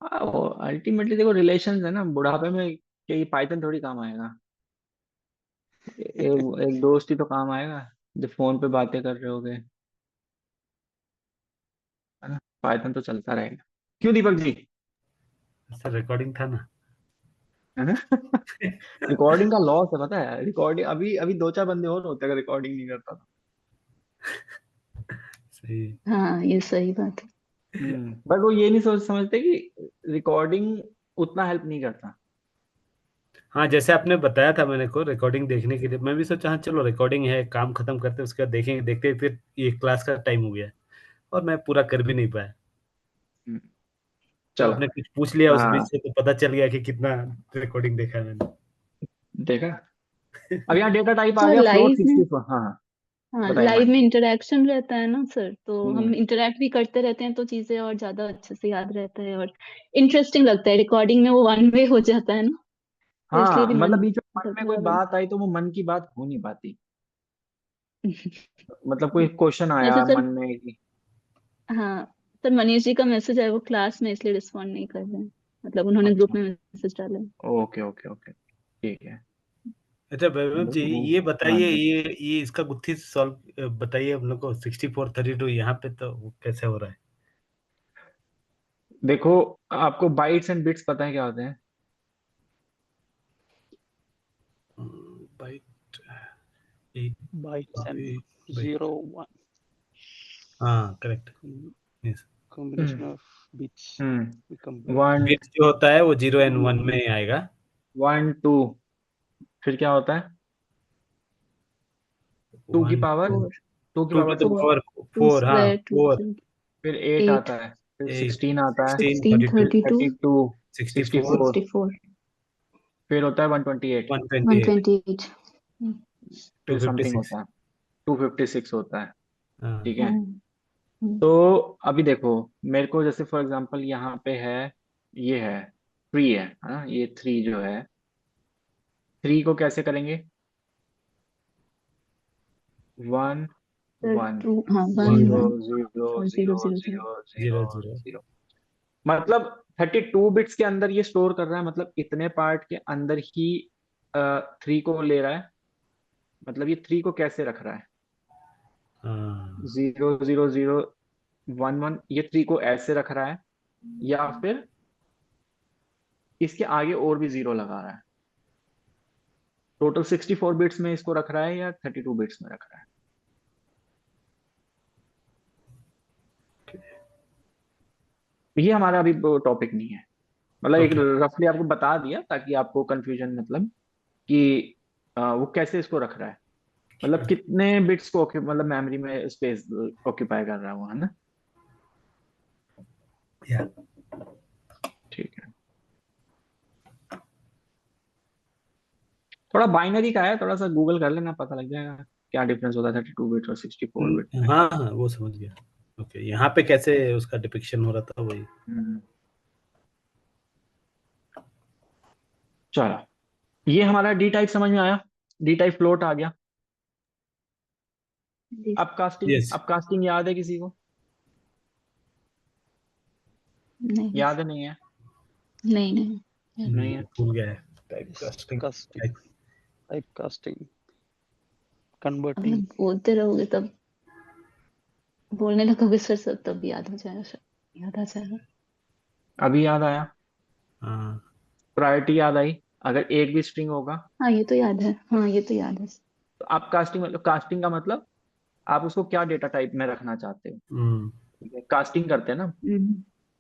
हाँ, वो अल्टीमेटली देखो रिलेशन है ना, बुढ़ापे में क्या ये पाइथन थोड़ी काम आएगा। एक दोस्त ही तो काम आएगा, जब फोन पे बातें कर रहे होगे, है ना। पाइथन तो चलता रहेगा। क्यों दीपक जी? सर रिकॉर्डिंग था ना। है ना। रिकॉर्डिंग का लॉस है, पता है। रिकॉर्डिंग अभी अभी दो चार बंदे और होते अगर रिकॉर्डिंग नहीं करता तो। सही। हाँ, ये सही बात है। बट वो ये नहीं सोच समझते कि रिकॉर्डिंग उतना हेल्प नहीं करता। हाँ, जैसे आपने बताया था मेरे को रिकॉर्डिंग देखने के लिए, मैं भी सोचा हाँ चलो रिकॉर्डिंग है, काम खत्म करते हैं, उसके बाद देखेंगे। देखते फिर ये क्लास का टाइम हो गया और मैं पूरा कर भी नहीं पाया। हम्म, तो चलो। आपने कुछ पूछ लिया उस बीच हाँ, से, तो पता चल गया कि कितना रिकॉर्डिंग देखा है मैंने। देखा। अब यहाँ डेटा टाइप आ तो गया फ्लोट लाइव में, 64। हाँ हाँ, हाँ बताइए लाइव मैम। में इंटरेक्शन रहता है ना सर, तो हम हम्म, इंटरेक्ट भी करते रहते हैं, तो चीजें और ज्यादा अच्छे से याद रहता है और इंटरेस्टिंग लगता है। रिकॉर्डिंग में वो वन वे हो जाता है ना, तो इसलिए हाँ मतलब रिमेम्बर बीच में मन में कोई थोड़ा बहुत। बात आई तो वो मन की बात हो नहीं पाती। मतलब कोई क्वेश्चन वैसे आया सर, मन में कि। हाँ सर, मनीष जी का मैसेज है, वो क्लास में इसलिए रिस्पॉन्ड नहीं कर रहे हैं, मतलब उन्होंने ग्रुप अच्छा, में मैसेज डाला है। ओके ओके ओके, ठीक है। अच्छा वैभव जी, ये हाँ बताइए, जी। ये इसका गुत्थी सॉल्व बताइए हम लोग को। 6432 यहाँ पे तो वो कैसे हो रहा है? देखो, आपको बाइट्स एंड बिट्स पता है क्या होते हैं? Bite, 8 bytes and byte. 0-1 हाँ correct. Yes. Combination of bits become byte. One, bit जो होता है वो 0 एंड 1 में आएगा। वन टू, फिर क्या होता है? टू की 1 पावर, 4, टू की 2 टू पावर द 2। 4, पावर 2 4। हाँ स्क्वायर, 2 4, फिर एट 8, आता है, फिर 8, 16 आता है, 16, 16, 32, फिर 32, 32, 64, 64, 64, फिर होता है 128, 128, 128। फिर समथिंग 256। होता है, 256 होता है। हाँ। ठीक है। हाँ, तो अभी देखो, मेरे को जैसे फॉर एग्जांपल यहाँ पे है, ये है, थ्री है ना, ये थ्री जो है, थ्री को कैसे करेंगे? वन, सर वन, 2, हाँ 1 1 जीरो 1 जीरो और 0 जीरो 0 0। Zero 0 zero 0। जीरो, मतलब 32 बिट्स के अंदर ये स्टोर कर रहा है, मतलब इतने पार्ट के अंदर ही थ्री को ले रहा है। मतलब ये थ्री को कैसे रख रहा है? हाँ। 0 0 0 1 1, ये थ्री को ऐसे रख रहा है, या फिर इसके आगे और भी जीरो लगा रहा है। टोटल 64 बिट्स में इसको रख रहा है या 32 बिट्स में रख रहा है? ये हमारा अभी टॉपिक नहीं है। मतलब एक ओके। रफली आपको बता दिया ताकि आपको कंफ्यूजन, मतलब कि वो कैसे इसको रख रहा है, मतलब कितने बिट्स को मतलब मेमोरी में स्पेस ऑक्यूपाई कर रहा है वो, है ना। या ठीक है। थोड़ा बाइनरी का है, थोड़ा सा गूगल कर लेना, पता लग जाएगा क्या डिफरेंस होता है 32 बिट और 64 बिट में। हाँ हाँ वो समझ गया। ओके, यहाँ पे कैसे उसका डिपिक्शन हो रहा था वही। हम्म, चलो, ये हमारा डी टाइप समझ में आया। डी टाइप फ्लोट आ गया। जी। यस। अब कास्टिंग याद है किसी को? नहीं, याद है, नहीं है? नहीं, नहीं। नहीं है। भूल गया है। Type casting. Casting, type casting, converting. अगर बोलते रहोगे तब, बोलने लगोगे सर सब, तब याद हो जाएगा, सर याद आ जाएगा। अभी याद आया। हाँ। प्रायोरिटी याद आई। अगर एक भी स्ट्रिंग होगा हाँ ये तो याद है, हाँ ये तो याद है। तो आप कास्टिंग, मतलब कास्टिंग का मतलब आप उसको क्या डेटा टाइप में रखना चाहते हो। हम्म। ठीक है, कास्टिंग करते हैं ना।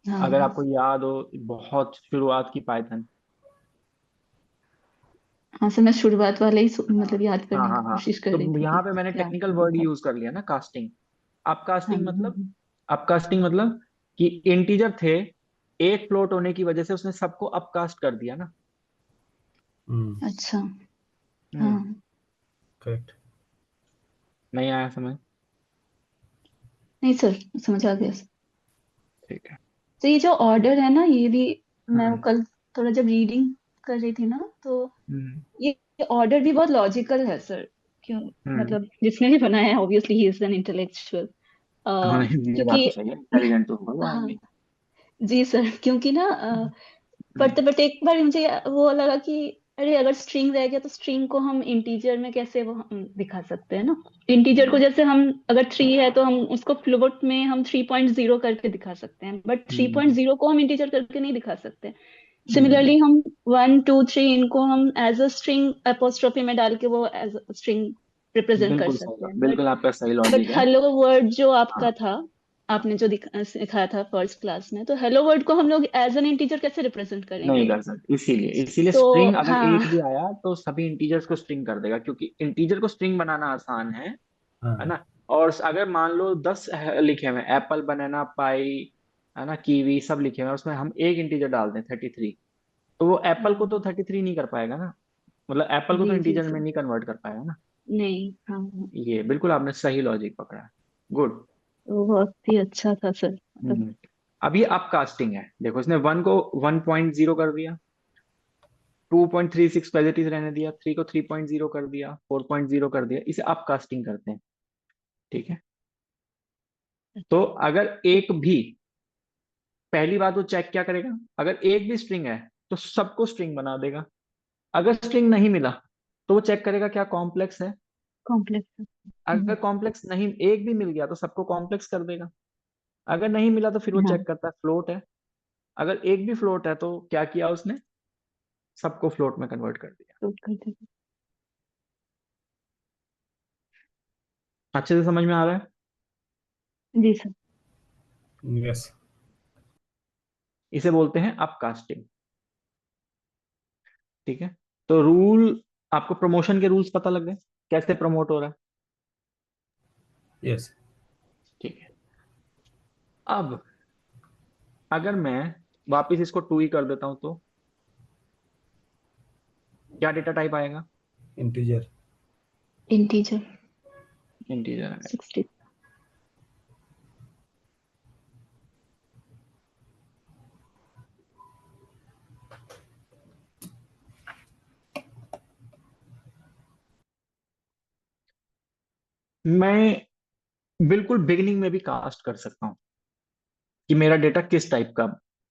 हाँ अगर हाँ आपको याद हो, बहुत शुरुआत की पाइथन, हाँ सर, मैं शुरुआत वाले ही मतलब याद हाँ करने हाँ की हाँ। कोशिश कर रही तो थी कि यहाँ पे मैंने क्या टेक्निकल करना वर्ड था। यूज कर लिया ना, कास्टिंग। हाँ अपकास्टिंग हाँ, मतलब, हाँ। अपकास्टिंग मतलब कि इंटीजर थे, एक फ्लोट होने की वजह से उसने सबको अपकास्ट कर दिया ना। अच्छा। हम्म। हाँ। करेक्ट। नहीं आया समझ? नहीं सर, समझ आ गया। ठीक है। तो ये जो ऑर्डर है ना, ये भी मैं हम्म कल थोड़ा जब रीडिंग कर रही थी ना, तो हम्म ये ऑर्डर भी बहुत लॉजिकल है सर। क्यों? हम्म। मतलब जिसने भी बनाया है, obviously he is an intellectual. हाँ नहीं, ये बात क्योंकि तो सही है, इंटेलिजेंट तो होगा वो हाँ आदमी। जी सर, क्योंकि ना हम्म, पढ़ते पढ़ते एक बार मुझे वो लगा कि अरे अगर स्ट्रिंग रह गया तो स्ट्रिंग को हम इंटीजर में कैसे वो हम दिखा सकते हैं ना। इंटीजर को हम्म, जैसे हम अगर 3 है तो हम उसको फ्लोट में हम 3.0 करके दिखा सकते हैं, बट हम्म, 3.0 को हम इंटीजर करके नहीं दिखा सकते। हम्म। सिमिलरली हम 1 2 3 इनको हम एज अ स्ट्रिंग अपोस्ट्रोफी में डाल के वो एज अ स्ट्रिंग रिप्रेजेंट कर बिल्कुल सकते सही, हैं। बिल्कुल आपका सही बट लॉजिक है। हेलो वर्ड जो हाँ, आपका था, आपने जो सिखाया था फर्स्ट क्लास में, तो हेलो वर्ड को हम लोग एज एन इंटीजर कैसे रिप्रेजेंट नहीं करेंगे? कर सकते, इसीलिए इसीलिए तो स्ट्रिंग अगर हाँ। एक भी आया तो सभी इंटीजर्स को स्ट्रिंग कर देगा, क्योंकि इंटीजर को स्ट्रिंग बनाना आसान है हाँ। ना। और अगर मान लो 10 लिखे हुए एप्पल, बनाना, पाई, है ना, कीवी सब लिखे हुए हैं, उसमें हम एक इंटीजर डाल दें 33, तो वो एप्पल को तो हाँ 33 नहीं कर पाएगा ना। मतलब एप्पल को तो जी जी इंटीजर में सर। नहीं कन्वर्ट कर पाएगा ना। नहीं, हाँ हाँ। ये बिल्कुल आपने सही लॉजिक पकड़ा है। गुड। तो बहुत ही अच्छा था सर, मतलब। हम्म। अब ये अपकास्टिंग है, देखो इसने 1 को 1.0 कर दिया, 2.36 पॉजिटिव रहने दिया, 3 को 3.0 कर दिया, 4.0 कर दिया, इसे अपकास्टिंग करते हैं। ठीक है। तो अगर एक भी, पहली बात वो चेक क्या करेगा, अगर एक भी स्ट्रिंग है तो सबको स्ट्रिंग बना देगा। अगर स्ट्रिंग नहीं मिला तो वो चेक करेगा क्या कॉम्प्लेक्स है। कॉम्प्लेक्स। अगर कॉम्प्लेक्स नहीं, एक भी मिल गया तो सबको कॉम्प्लेक्स कर देगा। अगर नहीं मिला तो फिर वो हाँ, चेक करता है फ्लोट है। अगर एक भी फ्लोट है तो क्या किया उसने, सबको फ्लोट में कन्वर्ट कर दिया। तो कर देगा। अच्छे से समझ में आ रहा है? जी सर। यस। इसे बोलते हैं अपकास्टिंग। ठीक है। तो रूल, आपको प्रमोशन के रूल्स पता लग गए, कैसे प्रमोट हो रहा है। यस। ठीक है। अब अगर मैं वापिस इसको 2 ही कर देता हूं तो क्या डेटा टाइप आएगा? इंटीजर। इंटीजर इंटीजर आएगा। 60। मैं बिल्कुल बिगिनिंग में भी कास्ट कर सकता हूँ कि मेरा डेटा किस टाइप का,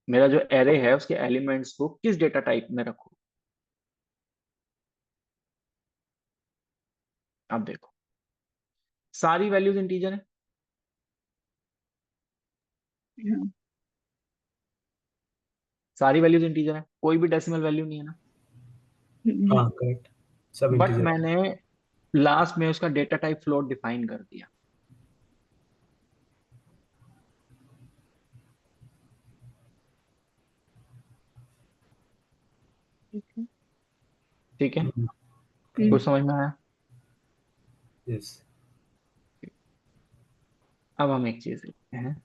मेरा जो एरे है उसके एलिमेंट्स को किस डेटा टाइप में रखूं। अब देखो, सारी वैल्यूज इंटीजर है, हाँ। सारी वैल्यूज इंटीजर है, कोई भी डेसिमल वैल्यू नहीं है ना। नहीं। हाँ करेक्ट। सब बट इंटीजर। मैंने लास्ट में उसका डेटा टाइप फ्लोट डिफाइन कर दिया। ठीक है। ठीक है। हम्म। कुछ समझ में आया? यस। अब हम एक चीज देखते हैं।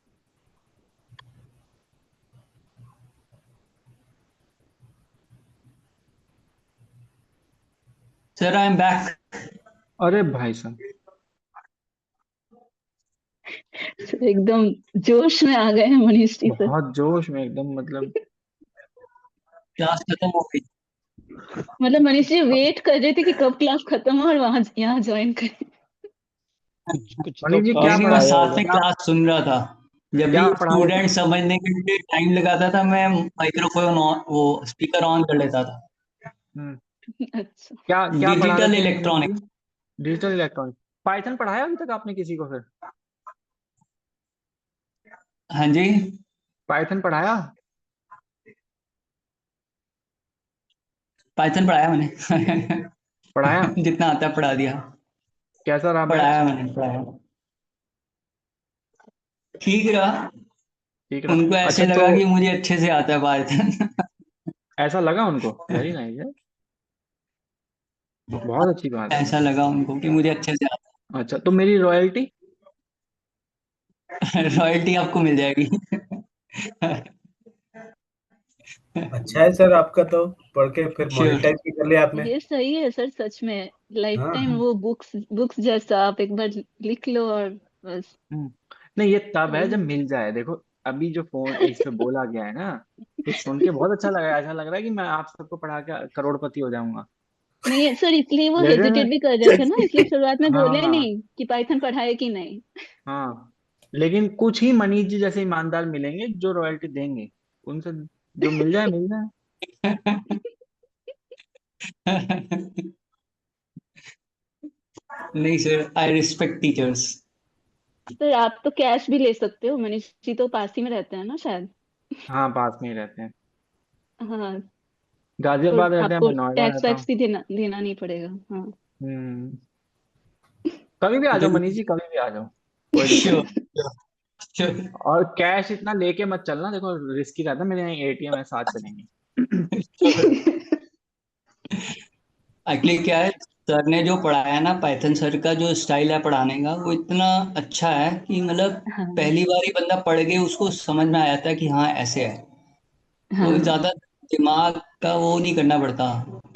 Sir, I am back. अरे भाई साहब, सर एकदम जोश में आ गए हैं मनीष जी सर। बहुत जोश में एकदम, मतलब क्लास खत्म हो गई। मतलब मनीष जी वेट कर रहे थे कि कब क्लास खत्म हो और वहां यहाँ ज्वाइन करें। कुछ तो मनीष जी क्या नहीं कास्ट नहीं, मैं पढ़ा, आया साथ होगा। में क्या क्लास सुन रहा था। जब भी क्या पढ़ाया स्टूडेंट था? समझने के लिए टाइम लगाता था, मैं माइक्रोफोन वो स्पीकर ऑन कर लेता था। हम्म। अच्छा। क्या क्या पढ़ा रहे डिजिटल थे Manish ji? Electronics. Digital electronic. Python पढ़ाया अभी तक आपने किसी को फिर? हाँ जी। पाइथन पढ़ाया? पाइथन पढ़ाया मैंने। पढ़ाया? जितना आता है पढ़ा दिया। कैसा रहा बैच? पढ़ाया मैंने, पढ़ाया। ठीक रहा। ठीक रहा? उनको अच्छा ऐसे तो लगा कि मुझे अच्छे से आता है पाइथन। ऐसा लगा उनको, वेरी नाइस है। बहुत अच्छी बात है। ऐसा लगा उनको कि मुझे अच्छे से अच्छा, तो मेरी रॉयल्टी? आता। रॉयल्टी आपको मिल जाएगी। अच्छा है सर आपका, तो पढ़ के फिर श्योर। मोनेटाइज भी कर लिया आपने। ये सही है सर, सच में लाइफ हाँ टाइम वो बुक्स बुक्स जैसा आप एक बार लिख लो और बस। हम्म, नहीं ये तब है सही जब है। मिल जाए। देखो अभी जो फोन इस पे बोला गया है ना, ये सुन के बहुत अच्छा लगा। ऐसा लग रहा है कि मैं आप सबको पढ़ा के करोड़पति हो जाऊंगा। नहीं सर, इसलिए वो लेकिन हेजिटेट भी कर रहे थे ना, इसलिए शुरुआत में बोले हाँ नहीं कि पाइथन पढ़ाए कि नहीं। हाँ, लेकिन कुछ ही मनीष जी जैसे ईमानदार मिलेंगे जो रॉयल्टी देंगे। उनसे जो मिल जाए मिल जाए। नहीं sir, I respect teachers. Sir आप तो कैश भी ले सकते हो, मनीष जी तो पास ही में रहते हैं ना शायद। हाँ पास में ही रहते हैं। हाँ, तो गाजियाबाद रहते हैं, आपको मैं नोएडा टैक्स रहता वैक्स हूँ। भी देना नहीं पड़ेगा। हाँ। हम्म, कभी भी आ जाओ मनीष जी, कभी भी आ जाओ, कोई दिक्कत श्योर नहीं। श्योर। और कैश इतना लेके मत चलना, देखो रिस्की रहता है। मेरे यहाँ एटीएम है, साथ चलेंगे। एक्चुअली क्या है, सर ने जो पढ़ाया ना, पाइथन सर का जो स्टाइल है पढ़ाने का, वो इतना अच्छा है कि मतलब हाँ पहली बार ही बंदा पढ़ के उसको समझ में आ जाता है कि हाँ ऐसे है। तो हाँ। ज्यादा दिमाग का वो नहीं करना पड़ता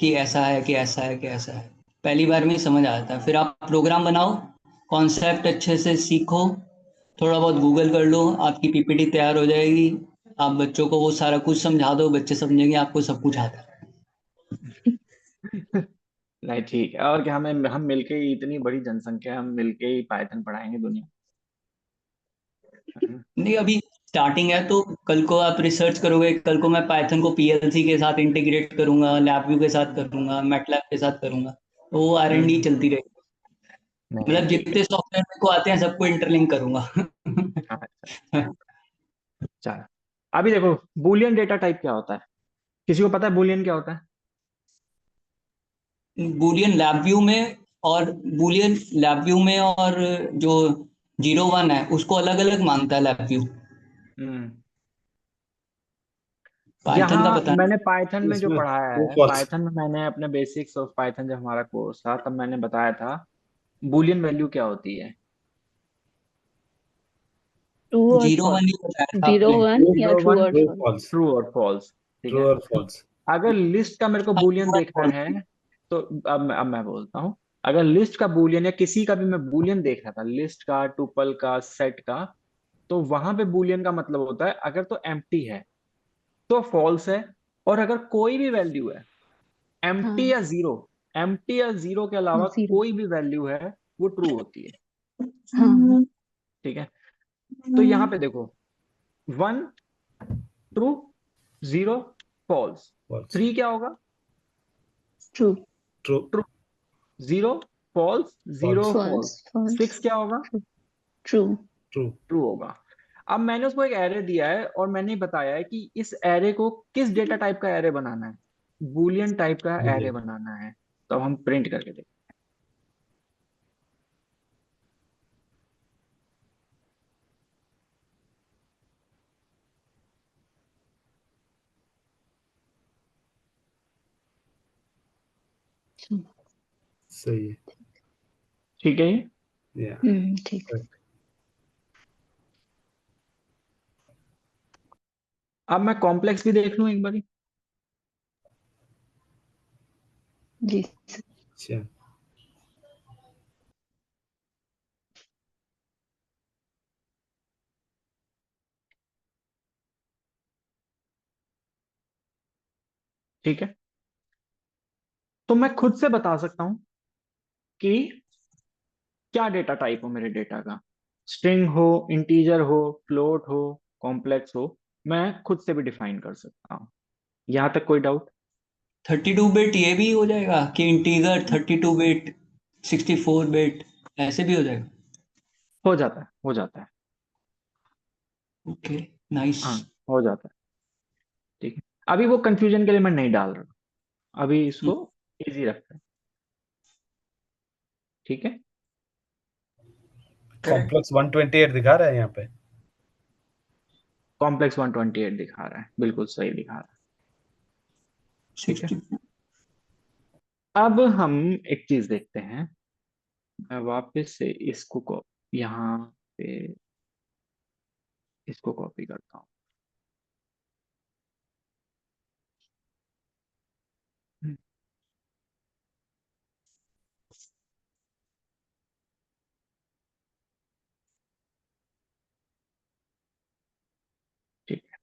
कि ऐसा है कि ऐसा है कि ऐसा है। पहली बार में ही समझ आ जाता है। फिर आप प्रोग्राम बनाओ, कॉन्सेप्ट अच्छे से सीखो, थोड़ा बहुत गूगल कर लो, आपकी पीपीटी तैयार हो जाएगी। आप बच्चों को वो सारा कुछ समझा दो, बच्चे समझेंगे आपको सब कुछ आता है। नहीं ठीक है, और क्या, हमें हम मिलके ही, इतनी बड़ी जनसंख्या है, हम मिलके ही पाइथन पढ़ाएंगे दुनिया को। नहीं, अभी स्टार्टिंग है तो कल को आप रिसर्च करोगे, कल को मैं पाइथन को पीएलसी के साथ इंटीग्रेट करूंगा, लैबव्यू के साथ करूंगा, मैटलैब के साथ करूंगा, तो वो आर&डी हम्म, चलती रहेगी। नहीं नहीं मतलब ठीक जितने सॉफ्टवेयर मेरे को आते हैं सबको इंटरलिंक करूंगा। है। अच्छा चलो, अभी देखो बुलियन डेटा टाइप क्या होता है? किसी को पता है बुलियन क्या होता है? बूलियन लैबव्यू में और बूलियन लैबव्यू में और जो 0 1 है उसको अलग अलग मानता है लैबव्यू। हम्म, पाइथन का यहाँ पता नहीं। मैंने पाइथन में जो इसमें पढ़ाया ट्रू है, फॉल्स। पाइथन में मैंने अपने बेसिक्स ऑफ पाइथन, जब हमारा कोर्स था तब मैंने बताया था बुलियन वैल्यू क्या होती है। ट्रू और 0 1 फॉल्स। ही बताया था जीरो आपने। वन ट्रू या जीरो ट्रू वन, और ट्रू फॉल्स। फॉल्स। ट्रू और फॉल्स, ठीक ट्रू है। और फॉल्स। अगर लिस्ट का मेरे को बुलियन देखना है, तो अब मैं बोलता हूँ। अगर लिस्ट का बुलियन या किसी का भी मैं बुलियन देख रहा था, लिस्ट का, टुपल का, सेट का, तो वहां पे बुलियन का मतलब होता है अगर तो एम्प्टी है तो फॉल्स है, और अगर कोई भी वैल्यू है, एम्प्टी हाँ या जीरो, एम्प्टी या जीरो के अलावा जीरो। कोई भी वैल्यू है, वो ट्रू होती है। हाँ ठीक है, तो यहाँ पे देखो, one true, zero false, false. Three क्या होगा? True. True. True, zero false, zero false. False false, false. Six क्या होगा? ट्रू। ट्रू। ट्रू होगा। अब मैंने उसको एक एरे दिया है और मैंने बताया है कि इस एरे को किस डेटा टाइप का एरे बनाना है, बूलियन टाइप का एरे बुलियन। बनाना है। तो अब हम प्रिंट करके देखते सही है। हैं। ठीक है ये। या। ठीक। अब मैं कॉम्प्लेक्स भी देख लूं एक बारी। जी। अच्छा। ठीक है, तो मैं खुद से बता सकता हूं कि क्या डेटा टाइप हो मेरे डेटा का। स्ट्रिंग हो, इंटीजर हो, फ्लोट हो, कॉम्प्लेक्स हो, मैं खुद से भी डिफाइन कर सकता हूं। यहां तक कोई डाउट? 32 बिट ये भी हो जाएगा कि इंटीजर 32 बिट, 64 बिट ऐसे भी हो जाएगा? हो जाता है, हो जाता है। Okay, nice. हाँ, हो जाता है। ठीक है, अभी वो कंफ्यूजन के लिए मैं नहीं डाल रहा, अभी इसको इजी रखते हैं। ठीक है, कॉम्प्लेक्स 128 दिखा रहा है यहाँ पे। कॉम्प्लेक्स 128 दिखा रहा है, बिल्कुल सही दिखा रहा है। ठीक है, 64। अब हम एक चीज देखते हैं। मैं वापस से इसको यहाँ पे इसको कॉपी करता हूँ। ठीक है।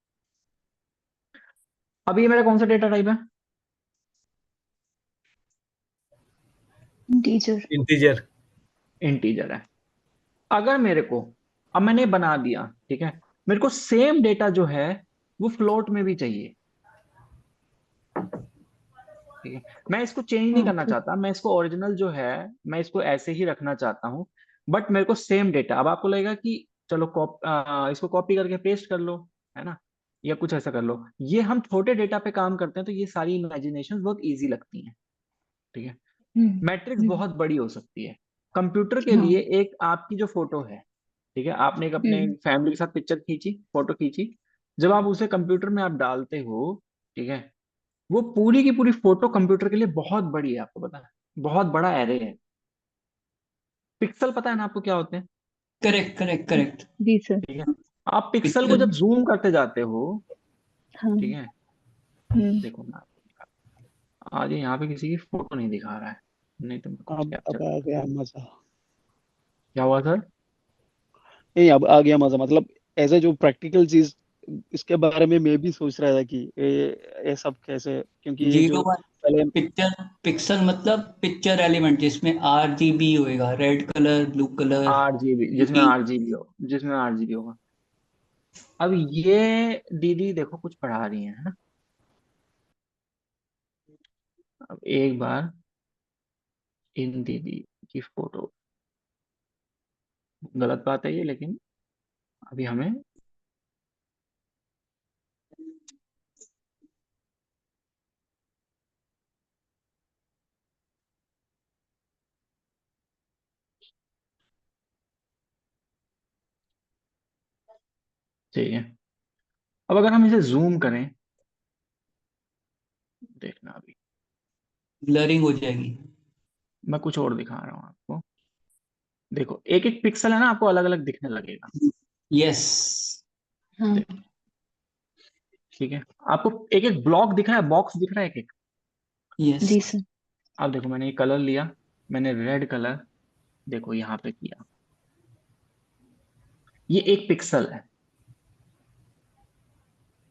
अब ये मेरा कौन सा डेटा टाइप है? टीचर। इंटीजर। इंटीजर है। अगर मेरे को, अब मैंने बना दिया, ठीक है, मेरे को सेम डेटा जो है वो फ्लोट में भी चाहिए। ठीक है, मैं इसको चेंज नहीं करना ओके। चाहता, मैं इसको ओरिजिनल जो है मैं इसको ऐसे ही रखना चाहता हूँ। बट मेरे को सेम डेटा, अब आपको लगेगा कि चलो इसको कॉपी करके पेस्ट कर लो, है ना, या कुछ ऐसा कर लो। ये हम छोटे डेटा पे काम करते हैं तो ये सारी इमेजिनेशन बहुत इजी लगती हैं। ठीक है। मैट्रिक्स हम्म। बहुत बड़ी हो सकती है। कंप्यूटर के हाँ। लिए एक आपकी जो फोटो है, ठीक है, आपने एक अपने हम्म। फैमिली के साथ पिक्चर खींची, फोटो खींची, जब आप उसे कंप्यूटर में आप डालते हो, ठीक है, वो पूरी की पूरी फोटो कंप्यूटर के लिए बहुत बड़ी है, आपको पता है, बहुत बड़ा एरे है। पिक्सल पता है ना आपको क्या होते हैं? Correct correct correct. जी सर। ठीक है। आप पिक्सल को पिक्सल। जब जूम करते जाते हो, हाँ। ठीक है, हम्म। देखो मैं आज यहाँ पे किसी की फोटो नहीं दिखा रहा है, नहीं तो मैं कुछ कैप्चर अब आ करता। गया मजा। क्या हुआ सर? नहीं, अब आ गया मजा, मतलब ऐसे जो प्रैक्टिकल चीज, इसके बारे में मैं भी सोच रहा था कि ये सब कैसे, क्योंकि ये जीरो जो वन पहले। पिक्चर। पिक्सल मतलब पिक्चर एलिमेंट जिसमें RGB होएगा, red colour, blue colour, RGB, जिसमें ग्रीन। RGB हो, जिसमें RGB होगा। अब ये दीदी देखो कुछ पढ़ा रही है ना। अब एक बार इन दीदी की फोटो, गलत बात है ये, लेकिन अभी हमें चाहिए। अब अगर हम इसे जूम करें, देखना अभी ब्लरिंग हो जाएगी। मैं कुछ और दिखा रहा हूँ आपको। देखो एक एक पिक्सल है ना, आपको अलग अलग दिखने लगेगा। यस। हाँ। देखो, ठीक है, आपको एक एक ब्लॉक दिख रहा है, बॉक्स दिख रहा है एक एक। यस। जी सर। अब देखो मैंने ये कलर लिया, मैंने रेड कलर देखो यहाँ पे किया, ये एक पिक्सल है।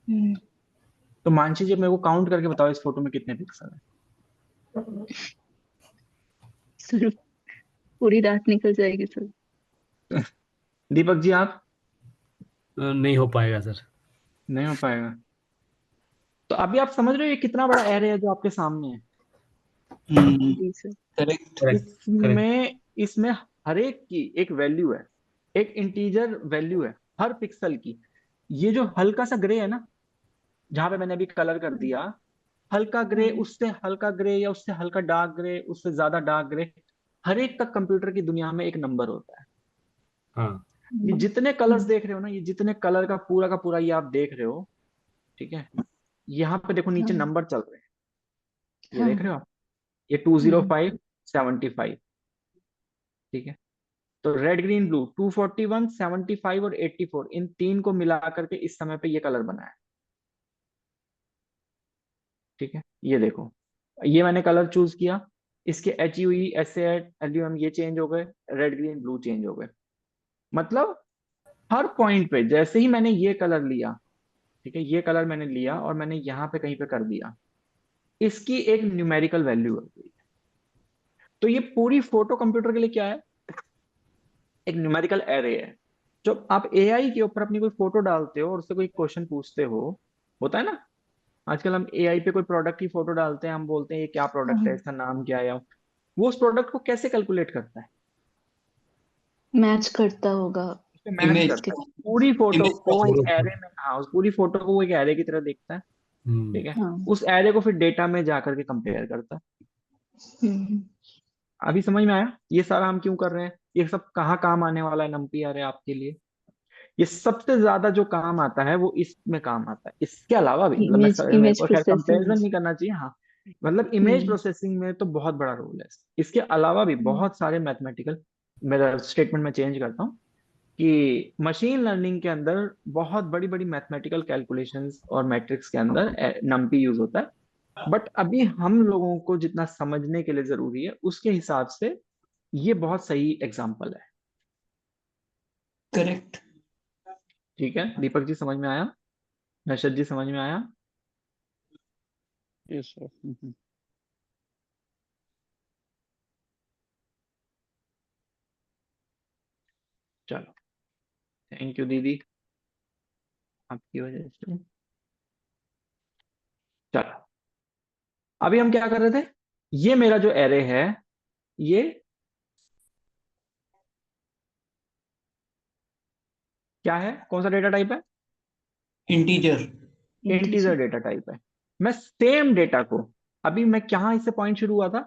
हम्म। तो मानसी जी मेरे को काउंट करके बताओ इस फोटो में कितने पिक्सल सर पूरी रात निकल जाएगी सर। है? दीपक जी आप? नहीं हो पाएगा सर। नहीं हो पाएगा। तो अभी आप समझ रहे हो ये कितना बड़ा एरे है जो आपके सामने है। जी सर। करेक्ट। करेक्ट। करेक्ट। इसमें इसमें हर एक की एक वैल्यू है, एक इंटीजर वैल्यू है हर पिक्सल की। ये जो हल्का सा ग्रे है ना, जहां पे मैंने अभी कलर कर दिया, हल्का ग्रे, हाँ। उससे हल्का ग्रे, या उससे हल्का डार्क ग्रे, उससे ज्यादा डार्क ग्रे, हर एक का कंप्यूटर की दुनिया में एक नंबर होता है। हाँ। ये हम्म। जितने कलर्स देख रहे हो ना, ये जितने कलर का पूरा ये आप देख रहे हो, ठीक है, यहाँ पे देखो नीचे हाँ। नंबर चल रहे हैं, ये देख हाँ। रहे हो आप, ये टू जीरो हम्म। फाइव 75, ठीक है। तो रेड ग्रीन ब्लू 241 75 और 84, इन तीन को मिला करके इस समय पे ये कलर बना है। ठीक है, ये देखो, ये मैंने कलर चूज किया, इसके H U E S L U M ये चेंज हो गए, रेड ग्रीन ब्लू चेंज हो गए। मतलब हर पॉइंट पे जैसे ही मैंने ये कलर लिया, ठीक है, ये कलर मैंने लिया और मैंने यहाँ पे कहीं पे कर दिया, इसकी एक न्यूमेरिकल वैल्यू है। तो ये पूरी फोटो कंप्यूटर के लिए क्या है? एक न्यूमेरिकल एरे है। जब आप एआई के ऊपर अपनी कोई फोटो डालते हो और उससे कोई क्वेश्चन पूछते हो, होता है ना, आजकल हम एआई पे कोई प्रोडक्ट की फोटो डालते हैं, हम बोलते हैं ये क्या प्रोडक्ट है, हाँ। इसका नाम क्या है, वो उस प्रोडक्ट को कैसे कैलकुलेट करता है? मैच करता होगा उससे मैच इमेज। उसके। करता है, पूरी फोटो इमेज को एक पूरा। एरे में, हाँ, उस पूरी फोटो को वो एक एरे की तरह देखता है। हम्म। ठीक है, हाँ। उस एरे को फिर डेटा में जाकर के कंपेयर करता है। हम्म। अभी समझ में आया ये सारा हम क्यों कर रहे हैं? ये सब कहाँ काम आने वाला है नंपी अरे आपके लिए? ये सबसे ज्यादा जो काम आता है वो इसमें काम आता है, इसके अलावा भी, मतलब इमेज मेरे इमेज को खैर प्रोसेसिंग में। कंपैरिजन नहीं करना चाहिए, हाँ, मतलब इमेज प्रोसेसिंग में तो बहुत बड़ा रोल है। इसके अलावा भी बहुत सारे मैथमेटिकल, मेरा स्टेटमेंट में चेंज करता हूँ कि मशीन लर्निंग के अंदर बहुत बड़ी बड़ी मैथमेटिकल कैलकुलेशंस और मैट्रिक्स के अंदर नम्पी यूज होता है। बट अभी हम लोगों को जितना समझने के लिए जरूरी है उसके हिसाब से ये बहुत सही एग्जाम्पल है। करेक्ट। ठीक है दीपक जी, समझ में आया? नशद जी, समझ में आया? Yes sir. चलो, थैंक यू दीदी, आपकी वजह से। चलो, अभी हम क्या कर रहे थे? ये मेरा जो एरे है, ये क्या है? कौन सा डेटा टाइप है? इंटीजर। इंटीजर डेटा टाइप है। मैं सेम डेटा को, अभी मैं कहाँ इससे पॉइंट शुरू हुआ था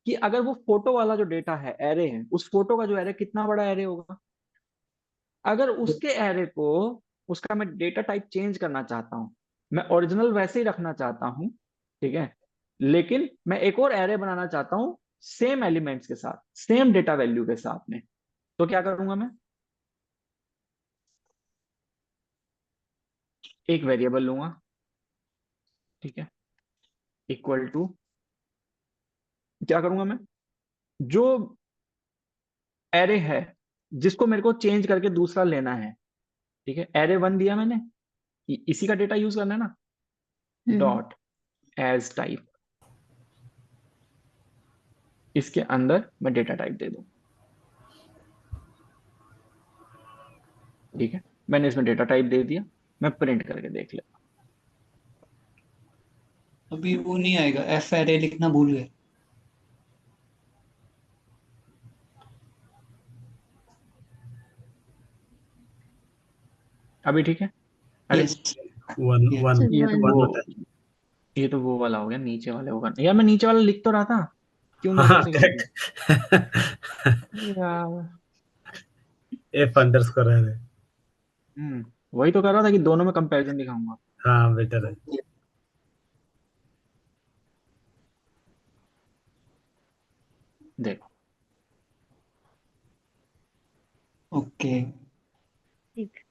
कि अगर वो फोटो वाला जो डेटा है, एरे है, उस फोटो का जो एरे कितना बड़ा एरे होगा, अगर उसके एरे को, उसका मैं डेटा टाइप चेंज करना चाहता हूं, मैं ओरिजिनल वैसे ही रखना चाहता हूं, ठीक है, लेकिन मैं एक और एरे बनाना चाहता हूं सेम एलिमेंट्स के साथ, सेम डेटा वैल्यू के साथ में, तो क्या करूंगा मैं? एक वेरिएबल लूंगा, ठीक है, इक्वल टू, क्या करूंगा मैं? जो एरे है जिसको मेरे को चेंज करके दूसरा लेना है, ठीक है, एरे वन दिया मैंने, इसी का डेटा यूज करना है ना, डॉट एज टाइप, इसके अंदर मैं डेटा टाइप दे दूं, ठीक है, मैंने इसमें डेटा टाइप दे दिया, मैं प्रिंट करके देख ले। अभी वो नहीं आएगा, एफ एरे लिखना भूल गए। अभी ठीक है? अरे यस। वन वन ये तो वन वो, होता है। ये तो वो वाला हो गया, नीचे वाले होगा यार, मैं नीचे वाला लिख तो रहा था, क्यों मैं हाँ उधर से कर करेक्ट। दिया यार? एफ अंडरस्कोर है। वही तो कर रहा था कि दोनों में कंपैरिजन दिखाऊंगा। हाँ बेटर है। देखो, ओके। ठीक।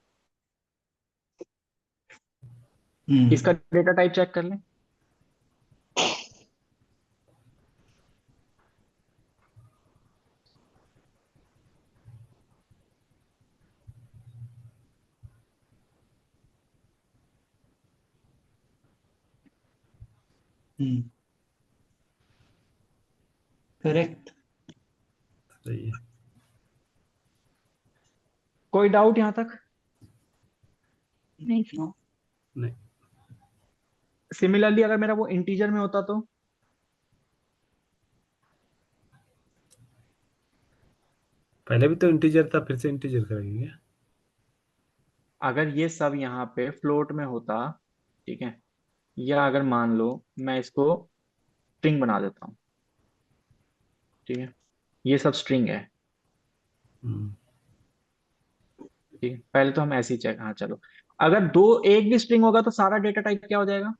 इसका डेटा टाइप चेक कर ले। करेक्ट। सही है। कोई डाउट यहां तक? नहीं। नहीं, सिमिलरली अगर मेरा वो इंटीजर में होता तो, पहले भी तो इंटीजर था, फिर से इंटीजर करेंगे क्या? अगर ये सब यहाँ पे फ्लोट में होता, ठीक है, या अगर मान लो मैं इसको स्ट्रिंग बना देता हूँ, ठीक है, ये सब स्ट्रिंग है, हम्म, ठीक है, पहले तो हम ऐसे ही चेक, हाँ चलो, अगर दो, एक भी स्ट्रिंग होगा तो सारा डेटा टाइप क्या हो जाएगा?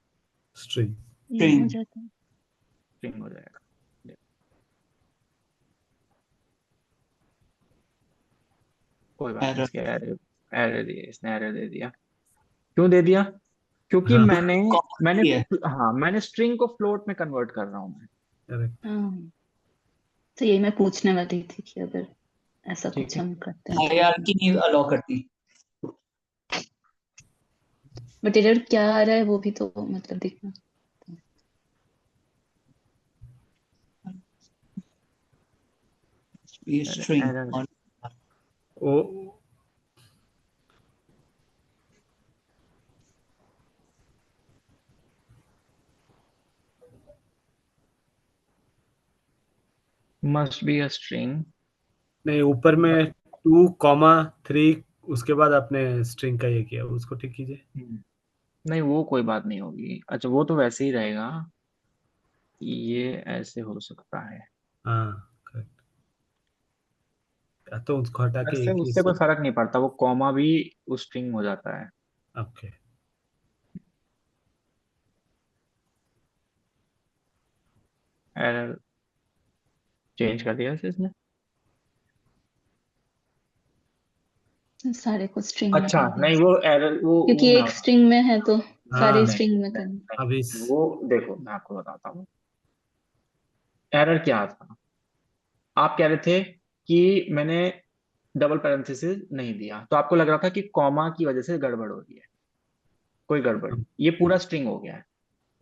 स्ट्रिंग। ये हो जाता है। स्ट्रिंग हो जाएगा। देखो, कोई बात नहीं, एरर। इसके एरे, एरे दिए, इसने एरे दे दिया। क्यों दे दिया? क्योंकि हाँ मैंने मैंने कॉमन है। हाँ, मैंने स्ट्रिंग को फ्लोट में कन्वर्ट कर रहा हूँ मैं, करेक्ट। हाँ, तो यही मैं पूछने वाली थी कि अगर ऐसा ठीक कुछ है, हम करते हैं तो। हायरार्की नहीं अलाउ करती। बट एरर क्या आ रहा है वो भी तो मतलब देखना। ये स्ट्रिंग एरर और ओ, मस्ट बी अ स्ट्रिंग। नहीं ऊपर में 2, 3 उसके बाद आपने स्ट्रिंग का ये किया, उसको ठीक कीजिए। नहीं वो कोई बात नहीं होगी, अच्छा वो तो वैसे ही रहेगा, ये ऐसे हो सकता है, हाँ करेक्ट। या तो उसको हटा के वैसे एक ही उससे कोई फर्क नहीं पड़ता, वो कॉमा भी उस स्ट्रिंग हो जाता है। ओके। एरर चेंज कर दिया इसे इसने। सारे को स्ट्रिंग में अच्छा कर दिया नहीं, वो एरर क्योंकि वो एक स्ट्रिंग में है तो हाँ सारे नहीं स्ट्रिंग में नहीं करना। अभी नहीं, वो देखो मैं आपको बताता हूँ एरर क्या था। आप कह रहे थे कि मैंने डबल पैरेंथेसिस नहीं दिया, तो आपको लग रहा था कि कॉमा की वजह से गड़बड़ हो रही है। कोई गड़बड़ नहीं, ये पूरा स्ट्रिंग हो गया है।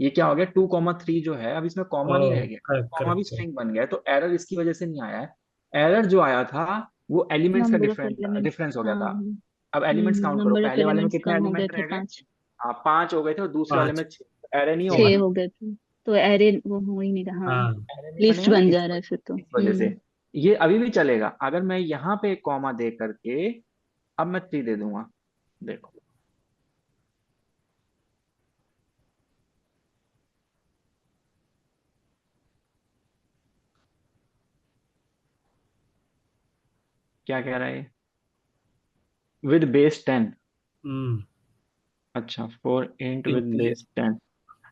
ये क्या हो गया, 2,3 जो है अब इसमें कॉमा नहीं रह गया, करेक्ट कॉमा भी करेक्ट स्ट्रिंग बन गया है, तो एरर इसकी वजह से नहीं आया है। एरर जो आया था वो एलिमेंट्स का number of different elements, difference हो गया हाँ। था। अब एलिमेंट्स काउंट करो, नंबर ऑफ पहले वाले में एलिमेंट्स कितने कम हो गए एलिमेंट थे, रह गए? 5 हाँ 5 हो गए थे, और दूसरे वाले 5 में 6। एरर नहीं होगा 6 ना? हो गए थे, तो एरे वो हो ही नहीं रहा। हाँ, हाँ एरर नहीं लिस्ट बनेगा ना बन जा रहा है फिर तो। इस वजह से। ये अभी भी चलेगा अगर मैं यहाँ पे एक कॉमा दे करके अब मैं 3 दे दूंगा। देखो क्या कह रहा है ये, विद बेस 10। हम्म अच्छा for int with integer base 10।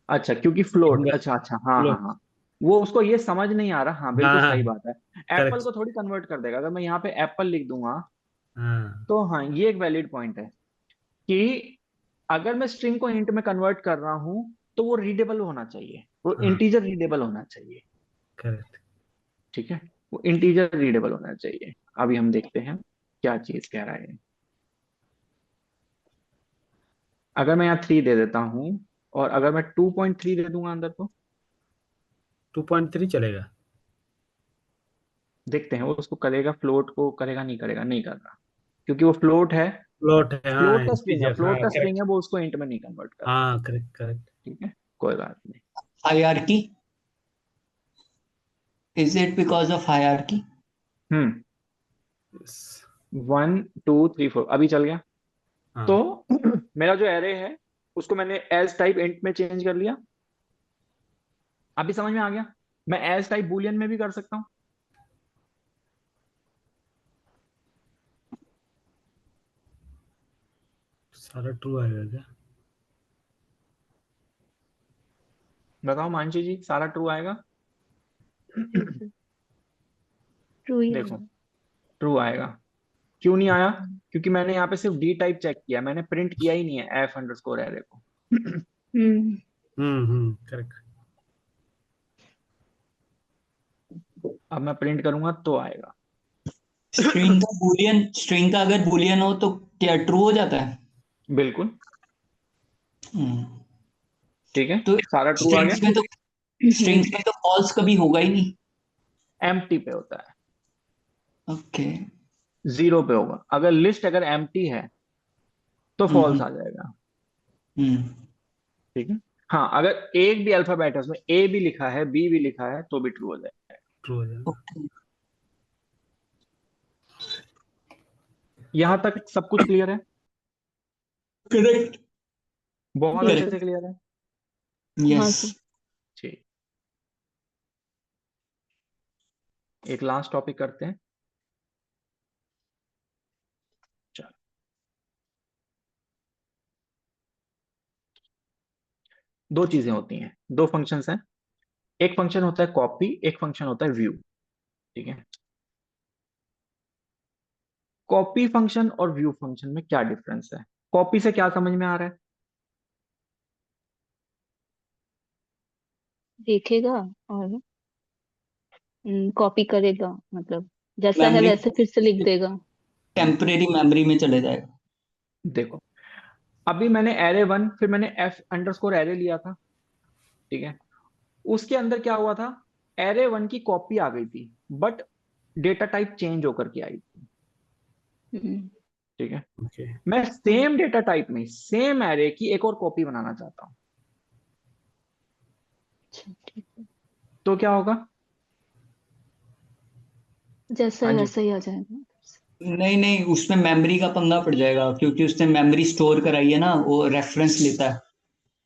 अच्छा क्योंकि फ्लोट, अच्छा अच्छा, हाँ हाँ हाँ, वो उसको ये समझ नहीं आ रहा, हाँ हाँ बिल्कुल हाँ सही बात है। एप्पल करेक्ट को थोड़ी कन्वर्ट कर देगा, अगर मैं यहाँ पे एप्पल लिख दूंगा हाँ तो हाँ ये एक वैलिड पॉइंट है कि अगर मैं स्ट्रिंग को इंट में कन्वर्ट कर रहा हूं तो वो रीडेबल होना चाहिए, वो हाँ इंटीजर रीडेबल होना चाहिए। करेक्ट ठीक है, वो इंटीजर रीडेबल होना चाहिए। अभी हम देखते हैं क्या चीज कह रहा है। अगर मैं यहाँ 3 दे देता हूँ और अगर मैं 2.3 दे दूंगा अंदर, तो 2.3 चलेगा देखते हैं वो उसको करेगा, फ्लोट को करेगा नहीं करेगा, नहीं कर रहा क्योंकि वो फ्लोट है। फ्लोट है हाँ फ्लोट का स्ट्रिंग है, इंटीजर हाँ फ्लोट का स्ट्रिंग करेक्ट है, वो उसको इंट में नहीं कन्वर्ट कर रहा। हाँ करेक्ट करेक्ट ठीक है, कोई बात नहीं। Hierarchy, is it because of hierarchy? हम्म 1 2 3 4 अभी चल गया। तो हाँ मेरा जो एरे है उसको मैंने एज टाइप इंट में चेंज कर लिया। अभी समझ में आ गया, मैं एज टाइप बूलियन में भी कर सकता हूँ। सारा ट्रू आएगा क्या बताओ मानसी जी, सारा ट्रू आएगा? ट्रू ही देखो आएगा। ट्रू आएगा। क्यों नहीं आया? क्योंकि मैंने यहाँ पे सिर्फ डी टाइप चेक किया, मैंने प्रिंट किया ही नहीं है एफ अंडरस्कोर एरे को। करेक्ट अब मैं प्रिंट करूंगा तो आएगा। स्ट्रिंग का अगर बूलियन हो तो क्या ट्रू हो जाता है? बिल्कुल हम्म, ठीक है, तो सारा ट्रू आ गया। स्ट्रिंग्स में तो फॉल्स कभी होगा ही नहीं। एम्प्टी पे होता है, ओके। 0 पे होगा। अगर लिस्ट अगर एम्प्टी है तो फॉल्स हम्म आ जाएगा। हम्म ठीक है, हाँ अगर एक भी अल्फाबेट है उसमें ए भी लिखा है बी भी लिखा है तो भी ट्रू हो जाएगा। ट्रू हो जाएगा ओके। यहां तक सब कुछ क्लियर है? करेक्ट। बहुत अच्छे करेक्ट। से क्लियर है। हाँ यस। सर। ठीक, एक लास्ट टॉपिक करते हैं। चलो, दो चीजें होती हैं, दो फंक्शंस हैं। एक फंक्शन होता है कॉपी, एक फंक्शन होता है व्यू। ठीक है, कॉपी फंक्शन और व्यू फंक्शन में क्या डिफरेंस है? कॉपी से क्या समझ में आ रहा है? देखेगा और कॉपी करेगा, मतलब जैसा है मेमोरी, वैसे फिर से लिख देगा। टेम्परेरी मेमोरी में चले जाएगा। देखो अभी मैंने एरे 1 फिर मैंने एफ अंडरस्कोर एरे लिया था। ठीक है, उसके अंदर क्या हुआ था, एरे 1 की कॉपी आ गई थी बट डेटा टाइप चेंज होकर के आई थी। हम्म, ठीक है, ओके मैं हाँ। सेम डेटा टाइप में सेम एरे की एक और कॉपी बनाना चाहता हूं, अच्छा ठीक है, तो क्या होगा? जैसा हाँ है जी, वैसा ही आ जाएगा। नहीं नहीं, उसमें मेमोरी का पंगा पड़ जाएगा क्योंकि उसने मेमोरी स्टोर कराई है ना, वो रेफरेंस लेता है।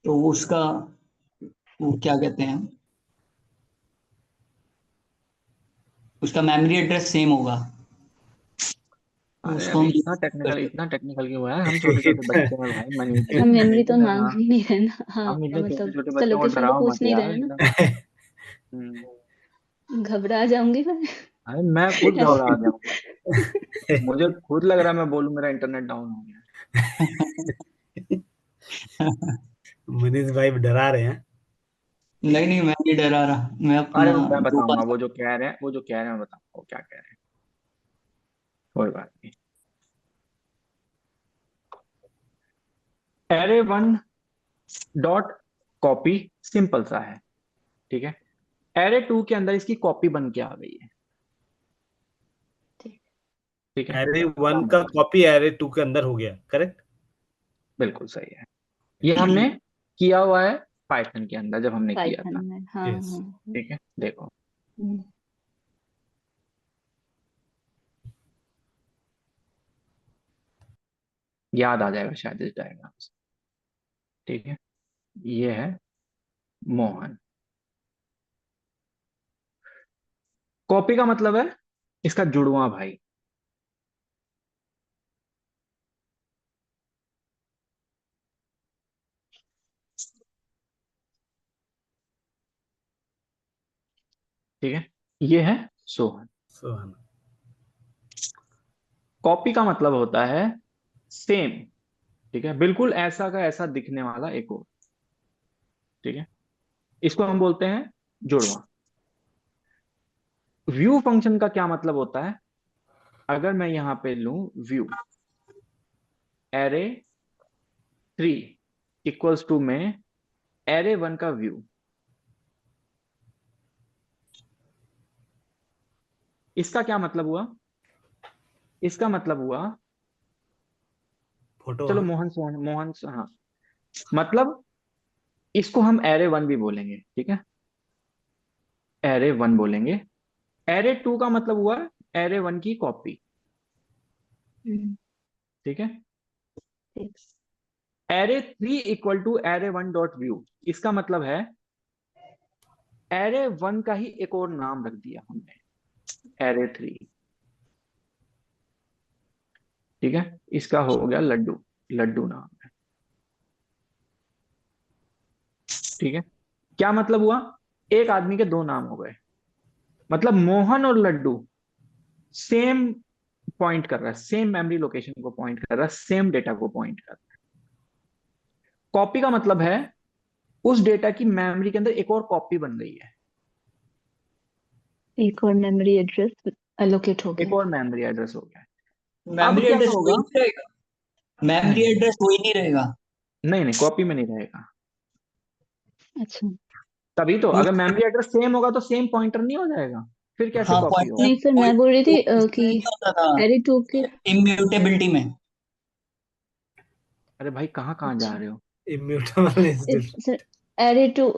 तो वो उसका, वो क्या कहते हैं, उसका मेमोरी एड्रेस सेम होगा। तो अरे उसको अभी हम इतना टेक्निकल क्यों है? हम छोटे छोटे बच्चे हैं भाई, मनीष हम मेमोरी तो लेकिन मांग हाँ, ही नहीं रहे ना। हाँ हम इतने छोटे मतलब छोटे ऐसा बच्चों को लोकेशन तो डराओ मत पूछ नहीं यार रहे हैं ना। एकदम। हम्म, घबरा जाऊंगी मैं। अरे मैं खुद घबरा गया, मुझे खुद लग रहा है मैं बोलूं मेरा इंटरनेट डाउन हो गया। मनीष भाई डरा रहे हैं। नहीं नहीं, मैं नहीं डरा रहा, मैं अरे अपना मैं जो बताऊंगा, बात। वो जो कह रहे हैं, वो जो कह रहे हैं मैं बताऊंगा वो क्या कह रहे हैं, कोई बात नहीं। Array one dot copy simple सा है, ठीक है। एरे टू के अंदर इसकी कॉपी बन के आ गई है, ठीक। ठीक है। एरे क्या 1 का मतलब? कॉपी एरे 2 के अंदर हो गया, करेक्ट। बिल्कुल सही है, ये हमने किया हुआ है पाइथन के अंदर जब हमने किया पाइथन था, में, हाँ यस। हाँ। ठीक है। देखो हम्म, याद आ जाएगा शायद इस डायग्राम से, ठीक है। ये है मोहन। कॉपी का मतलब है इसका जुड़वा भाई, ठीक है। ये है सोहन। सोहन। कॉपी का मतलब होता है सेम, ठीक है, बिल्कुल ऐसा का ऐसा दिखने वाला एक और, ठीक है। इसको हम बोलते हैं जुड़वा। व्यू फंक्शन का क्या मतलब होता है? अगर मैं यहां पे लूं view array three equals to में एरे वन का व्यू, इसका क्या मतलब हुआ? इसका मतलब हुआ, फोटो। चलो हाँ। हाँ, मतलब इसको हम एरे वन भी बोलेंगे, ठीक है, एरे वन बोलेंगे। एरे टू का मतलब हुआ एरे वन की कॉपी, हम्म, ठीक है। ठीक। Array three equal to array one dot view, इसका मतलब है एरे वन का ही एक और नाम रख दिया हमने, एरे थ्री, ठीक है। इसका हो गया लड्डू, लड्डू नाम है, ठीक है। क्या मतलब हुआ? एक आदमी के दो नाम हो गए, मतलब मोहन और लड्डू सेम पॉइंट कर रहा है, सेम मेमोरी लोकेशन को पॉइंट कर रहा है, सेम डेटा को पॉइंट कर रहा है। कॉपी का मतलब है उस डेटा की मेमोरी के अंदर एक और कॉपी बन गई है, एक और मेमोरी एड्रेस एलोकेट हो एक गया। और मेमोरी एड्रेस हो गया है। अब मेमोरी क्या एड्रेस वही होगा? नहीं रहेगा, मेमोरी नहीं एड्रेस वही नहीं रहेगा। नहीं नहीं, कॉपी में नहीं रहेगा। अच्छा। तभी तो, अगर पूरा। मेमोरी एड्रेस सेम होगा तो सेम पॉइंटर नहीं हो जाएगा, फिर कैसे हाँ, कॉपी पॉइंटर होगा? नहीं सर, वही, मैं बोल रही वो थी इसमें कि नहीं होता था, एरे टू के। इम्यूटेबिलिटी में। अरे भाई कहाँ कहाँ जा अच्छा। रहे हो? Immutable is sir, array two,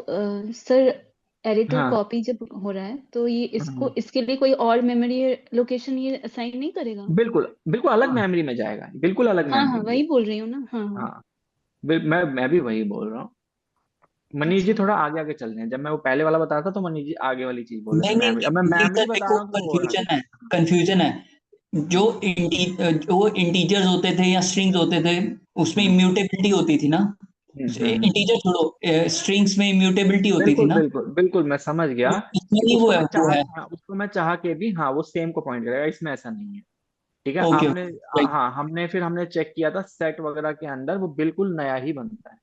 sir array two हाँ कॉपी जब हो रहा है तो ये इसको, हाँ, इसके लिए कोई और मेमोरी लोकेशन ये असाइन नहीं करेगा? बिल्कुल बिल्कुल अलग हाँ। मेमोरी में जाएगा, बिल्कुल अलग हाँ हाँ, मेमोरी में वही जाएगा। बोल रही हूँ ना, हाँ हाँ। हाँ, मैं भी वही बोल रहा हूँ। मनीष जी अच्छा। थोड़ा आगे आगे चल रहे हैं, जब मैं वो पहले वाला बता रहा था तो मनीष जी आगे वाली चीज बोल रहे नहीं थे नहीं मेमोरी, अब मैं नहीं मेमोरी सर, बता देखो रहा हूँ तो वो बोल रहा कंफ्यूजन है, था। कंफ्यूजन है। जो जो इंटीजर्स होते थे या स्ट्रिंग्स होते थे, उसमें हम्म इम्यूटेबिलिटी होती थी ना। हम्म। इंटीजर छोड़ो, स्ट्रिंग्स में इम्यूटेबिलिटी होती थी बिल्कुल ना। बिल्कुल बिल्कुल मैं समझ गया इसमें कि भी उसको मैं वो चाह, है। हाँ, उसको मैं चाह के भी, हाँ वो सेम को पॉइंट करेगा, इसमें ऐसा नहीं है, ठीक है। ओके आपने, ओके। हाँ हमने चेक किया था सेट वगैरह के अंदर वो बिल्कुल नया ही बनता है।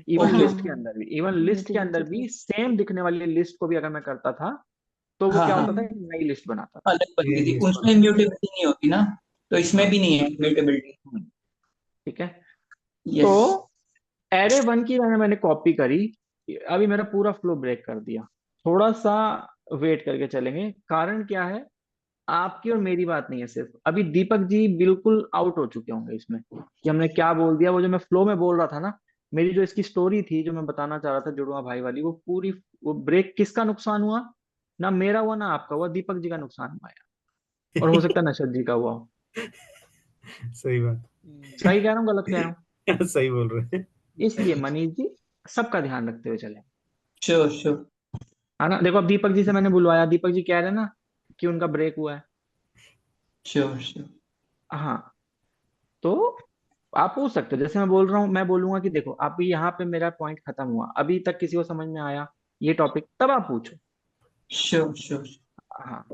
Even okay list okay. के हाँ, अंदर भी, इवन लिस्ट के अंदर मुझे भी सेम दिखने वाली लिस्ट को भी अगर मैं करता था तो वो हाँ क्या हाँ, होता था, हम्म, एक नई लिस्ट बनाता था। अलग बनती थी, लिस्ट उसमें बनती है। इम्यूटेबिलिटी नहीं होती ना, तो इसमें हाँ भी नहीं है इम्यूटेबिलिटी। हम्म, ठीक है। तो यस। एरे वन की मैंने कॉपी करी, अभी मेरा पूरा फ्लो ब्रेक कर दिया। थोड़ा सा वेट करके चलेंगे, कारण क्या है, आपकी और मेरी बात नहीं है सिर्फ, अभी दीपक जी बिल्कुल आउट हो चुके होंगे इसमें कि हमने क्या बोल दिया। वो जो मैं फ्लो में बोल रहा था ना, मेरी जो इसकी स्टोरी थी जो मैं बताना चाह रहा था जुड़वा भाई वाली, वो पूरी, वो ब्रेक किसका नुकसान हुआ? ना मेरा हुआ ना आपका हुआ, दीपक जी का नुकसान हुआ है। और हो सकता है नशद जी का हुआ हो। सही बात। सही कह रहा हूँ गलत कह रहा हूँ? सही बोल रहे हैं। इसलिए मनीष जी सबका ध्यान रखते हुए चले, श्योर श्योर। है ना। देखो अब दीपक जी से मैंने बुलवाया, दीपक जी कह रहे हैं ना कि उनका ब्रेक हुआ है। Sure sure. हाँ, तो आप पूछ सकते हो, जैसे मैं बोल रहा हूँ, मैं बोलूंगा कि देखो अभी यहाँ पे मेरा पॉइंट खत्म हुआ, अभी तक किसी को समझ में आया ये टॉपिक, तब आप पूछो। Sure sure. हाँ,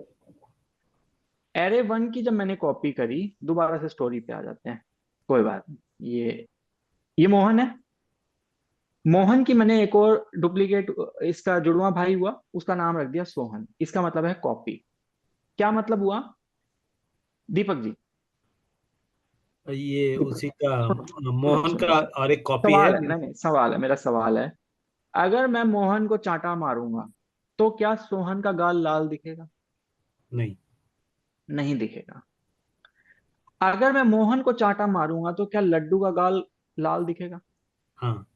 एरे वन की जब मैंने कॉपी करी, दोबारा से स्टोरी पे आ जाते हैं, कोई बात नहीं। ये मोहन है। मोहन की मैंने एक और डुप्लीकेट, इसका जुड़वा भाई हुआ, उसका नाम रख दिया सोहन। इसका मतलब है कॉपी। क्या मतलब हुआ दीपक जी? ये दीपक, उसी का सुनो मोहन सुनो का सुनो, और एक कॉपी है। सवाल है, नहीं नहीं सवाल है, मेरा सवाल है। अगर मैं मोहन को चांटा मारूंगा तो क्या सोहन का गाल लाल दिखेगा? नहीं। नहीं दिखेगा। अगर मैं मोहन को चांटा मारूंगा तो क्या लड्डू का गाल लाल दिखेगा? हाँ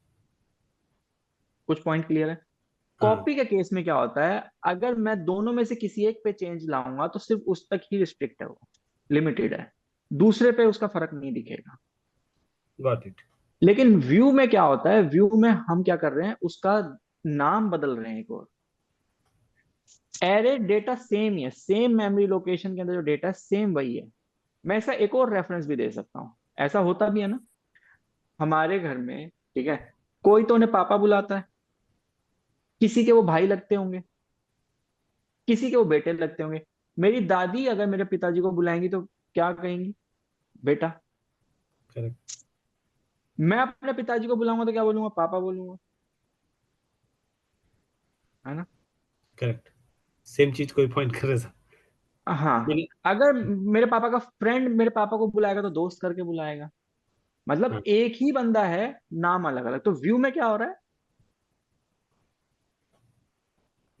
कुछ पॉइंट क्लियर है? हाँ कॉपी के केस में क्या होता है, अगर मैं दोनों में से किसी एक पे चेंज लाऊंगा तो सिर्फ उस तक ही रिस्ट्रिक्ट है, वो लिमिटेड है, दूसरे पे उसका फर्क नहीं दिखेगा। Got it. लेकिन व्यू में क्या होता है, व्यू में हम क्या कर रहे हैं, उसका नाम बदल रहे हैं एक और। एरे डेटा सेम ही है, सेम मेमोरी लोकेशन के अंदर जो डेटा है सेम वही है। मैं इसका एक और रेफरेंस भी दे सकता हूँ। ऐसा होता भी है ना हमारे घर में, ठीक है, कोई तो उन्हें पापा बुलाता है, किसी के वो भाई लगते होंगे, किसी के वो बेटे लगते होंगे। मेरी दादी अगर मेरे पिताजी को बुलाएंगी तो क्या कहेंगी? बेटा। करेक्ट। मैं अपने पिताजी को बुलाऊंगा तो क्या बोलूंगा? पापा बोलूंगा, है ना? करेक्ट। सेम चीज कोई पॉइंट कर रहा था हाँ। मैंने। अगर मेरे पापा का फ्रेंड मेरे पापा को बुलाएगा तो दोस्त करके बुलाएगा। हाँ, मतलब एक ही बंदा है, नाम अलग अलग। तो व्यू में क्या हो रहा है,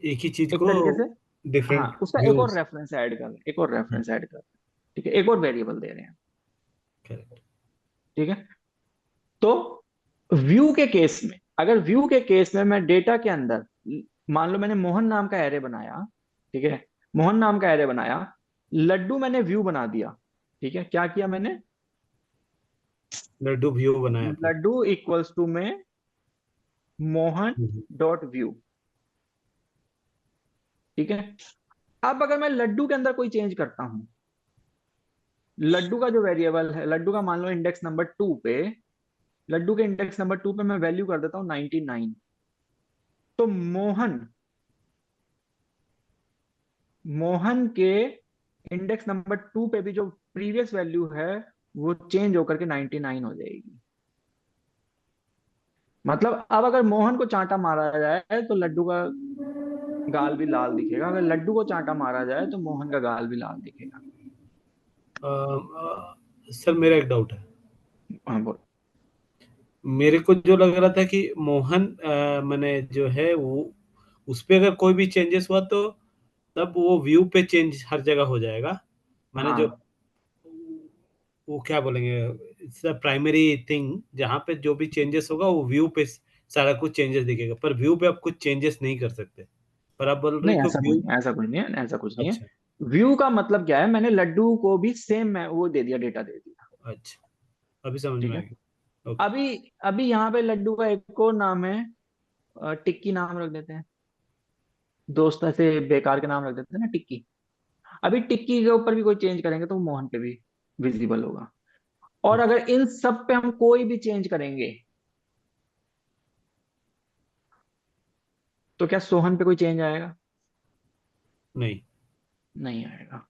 एक ही चीज एक को तरीके से, हाँ, डिफरेंट उसका एक और व्यूज। रेफरेंस ऐड कर, एक और रेफरेंस ऐड कर, ठीक है, एक और वेरिएबल दे रहे हैं, करेक्ट। ठीक है। तो व्यू के केस में, अगर व्यू के केस में मैं डेटा के अंदर, मान लो मैंने मोहन नाम का एरे बनाया, ठीक है, मोहन नाम का एरे बनाया, लड्डू मैंने व्यू बना दिया, ठीक है। क्या किया मैंने? लड्डू व्यू बनाया आपने। लड्डू इक्वल्स टू में मोहन हम्म। डॉट व्यू, ठीक है। अब अगर मैं लड्डू के अंदर कोई चेंज करता हूं, लड्डू का जो वेरिएबल है, लड्डू का मान लो इंडेक्स नंबर 2 पे, लड्डू के इंडेक्स नंबर 2 पे मैं वैल्यू कर देता हूं 99। तो मोहन, मोहन के इंडेक्स नंबर 2 पे भी जो प्रीवियस वैल्यू है वो चेंज होकर के 99 हो जाएगी। मतलब अब अगर मोहन को चांटा मारा जाए तो लड्डू का गाल भी लाल दिखेगा, अगर लड्डू को चांटा मारा जाए तो मोहन का गाल भी लाल दिखेगा। सर मेरा एक डाउट है। हाँ बोल। मेरे को जो लग रहा था कि मोहन मैंने जो है वो उस पे अगर कोई भी चेंजेस हुआ तो तब वो व्यू पे चेंज हर जगह हो जाएगा। मैंने जो हाँ वो क्या बोलेंगे, इट्स द प्राइमरी थिंग जहाँ पे जो भी चेंजेस होगा वो व्यू पे सारा कुछ चेंजेस दिखेगा, पर व्यू पे आप कुछ चेंजेस नहीं कर सकते। पर आप बोल रहे नहीं, हैं कि ऐसा कुछ व्यू। नहीं, ऐसा कुछ नहीं है, ऐसा कुछ नहीं है। अच्छा। व्यू का मतलब क्या है, मैंने लड्डू को भी सेम मैं वो दे दिया, डेटा दे दिया, अच्छा, अभी समझ ठीक में आ है। गया। ओके। अभी अभी यहाँ पे लड्डू का एक और नाम है, टिक्की नाम रख देते हैं, दोस्त ऐसे बेकार के नाम रख देते हैं ना, टिक्की। अभी टिक्की के ऊपर भी कोई चेंज करेंगे तो वो मोहन पे भी विजिबल होगा। और अगर इन सब पे हम कोई भी चेंज करेंगे तो क्या सोहन पे कोई चेंज आएगा? नहीं। नहीं आएगा।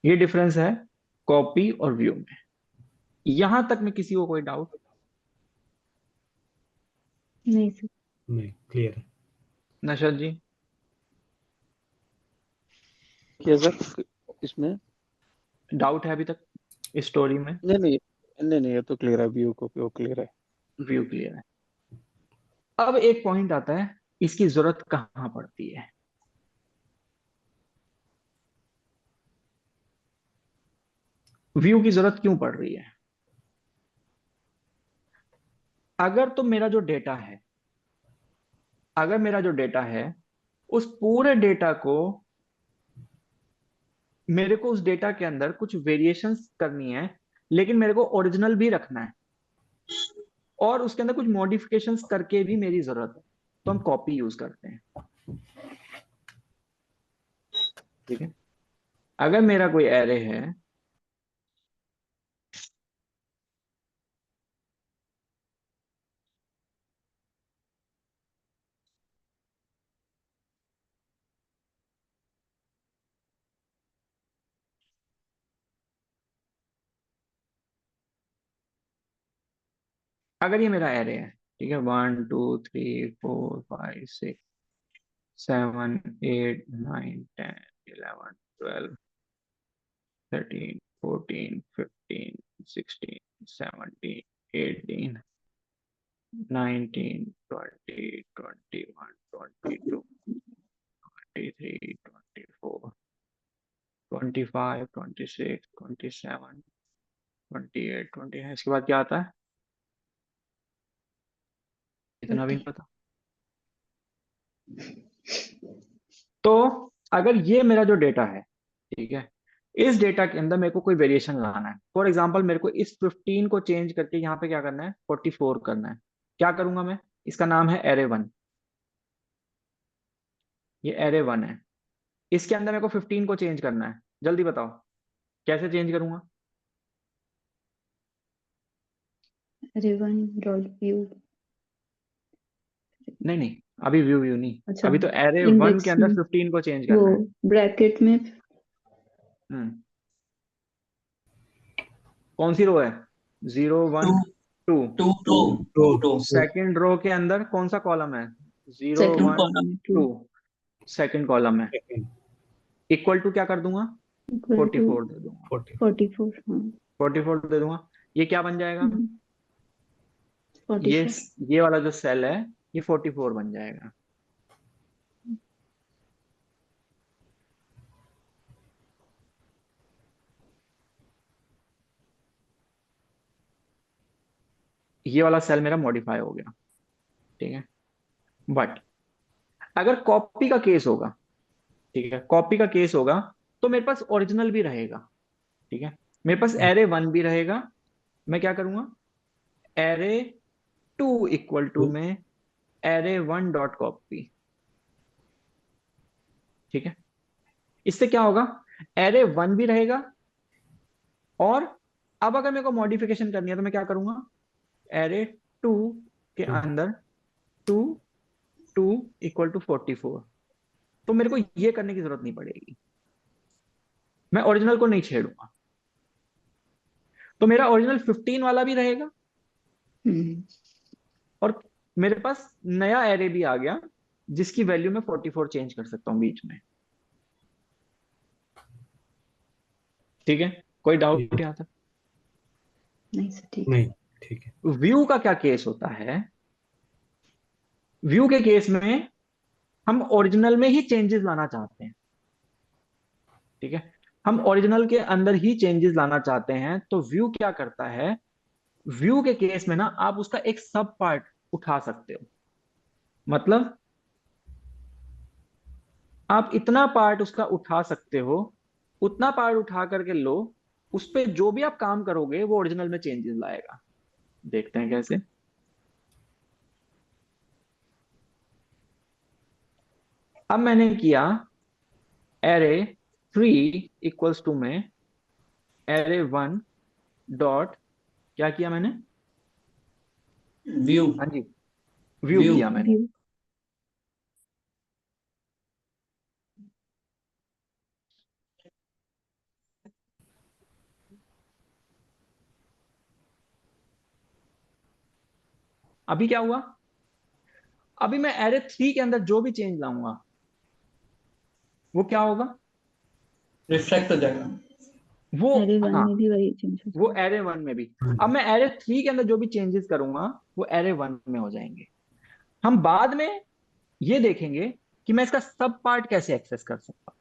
ये डिफरेंस है कॉपी और व्यू में। यहां तक में किसी को कोई डाउट? नहीं सर। नहीं, क्लियर है। नशद जी? क्या सर इसमें? डाउट है अभी तक इस स्टोरी में? नहीं नहीं, नहीं नहीं, ये तो क्लियर है, व्यू को व्यू क्लियर है। व्यू क्लियर है। अब एक पॉइंट आता है, इसकी जरूरत कहां पड़ती है? व्यू की जरूरत क्यों पड़ रही है? अगर तो मेरा जो डेटा है, अगर मेरा जो डेटा है, उस पूरे डेटा को, मेरे को उस डेटा के अंदर कुछ वेरिएशंस करनी है, लेकिन मेरे को ओरिजिनल भी रखना है, और उसके अंदर कुछ मॉडिफिकेशंस करके भी मेरी जरूरत है, तो हम कॉपी यूज करते हैं, ठीक है। अगर मेरा कोई एरे है, अगर ये मेरा एरे है, ठीक है, 1 2 3 4 5 6 7 8 9 10 11 12 13 14 15 16 17 18 19 20 21 22 23 24 25 26 27 28 29, इसके बाद क्या आता है, इतना भी नहीं 30। पता। तो अगर ये मेरा जो डेटा है, ठीक है, इस डेटा के अंदर मेरे को कोई वेरिएशन लाना है, फॉर एग्जांपल मेरे को इस 15 को चेंज करके यहाँ पे क्या करना है, 44 करना है, क्या करूंगा मैं, इसका नाम है एरे वन, ये एरे वन है, इसके अंदर मेरे को 15 को चेंज करना है, जल्दी बताओ कैसे चेंज करूंगा। अरे वन डॉट व्यू। नहीं नहीं, अभी व्यू व्यू नहीं, अच्छा, अभी तो एरे वन के इंडेक्स अंदर में 15 को चेंज वो करना है। ब्रैकेट में। हम्म, कौन सी रो है, 0 टू 1 2, टू टू तो टू टू सेकेंड रो के अंदर कौन सा कॉलम है, 0 सेकंड 1 कॉलम 2 2, सेकेंड कॉलम है, सेकंड इक्वल टू क्या कर दूंगा, इक्वल टू 44 दे दूंगा, 40 44। हाँ। 44 दे दूंगा, ये क्या बन जाएगा, ये 44। ये वाला जो सेल है ये 44 बन जाएगा। ये वाला सेल मेरा मॉडिफाई हो गया, ठीक है। बट अगर कॉपी का केस होगा, ठीक है, कॉपी का केस होगा, तो मेरे पास ओरिजिनल भी रहेगा, ठीक है, मेरे पास एरे वन भी रहेगा, मैं क्या करूंगा, एरे टू इक्वल टू में एरे वन डॉट कॉपी, ठीक है, इससे क्या होगा, एरे वन भी रहेगा, और अब अगर मेरे को मॉडिफिकेशन करनी है तो मैं क्या करूंगा, एरे टू के अंदर टू टू इक्वल टू 44, तो मेरे को ये करने की जरूरत नहीं पड़ेगी, मैं ओरिजिनल को नहीं छेड़ूंगा, तो मेरा ओरिजिनल 15 वाला भी रहेगा, हम्म। और मेरे पास नया एरे भी आ गया जिसकी वैल्यू में 44 चेंज कर सकता हूं बीच में, ठीक है, कोई डाउट यहां तक। नहीं सर, ठीक है। नहीं, ठीक है। व्यू का क्या केस होता है, व्यू के केस में हम ओरिजिनल में ही चेंजेस लाना चाहते हैं, ठीक है, हम ओरिजिनल के अंदर ही चेंजेस लाना चाहते हैं, तो व्यू क्या करता है, व्यू के केस में ना आप उसका एक सब पार्ट उठा सकते हो, मतलब आप इतना पार्ट उसका उठा सकते हो, उतना पार्ट उठा करके लो, उस पे जो भी आप काम करोगे वो ओरिजिनल में चेंजेस लाएगा, देखते हैं कैसे। अब मैंने किया एरे थ्री इक्वल्स टू में एरे वन डॉट, क्या किया मैंने, व्यू हाँ जी, व्यू व्यू किया मैंने, व्यू। अभी क्या हुआ, अभी मैं एरे थ्री के अंदर जो भी चेंज लाऊंगा वो क्या होगा, रिफ्लेक्ट हो जाएगा। वो, एरे वन हाँ, में भी वही चेंज हो वो जाएगा। एरे वन में भी, अब मैं एरे थ्री के अंदर जो भी चेंजेस करूंगा वो एरे वन में हो जाएंगे, हम बाद में ये देखेंगे कि मैं इसका सब पार्ट कैसे एक्सेस कर सकता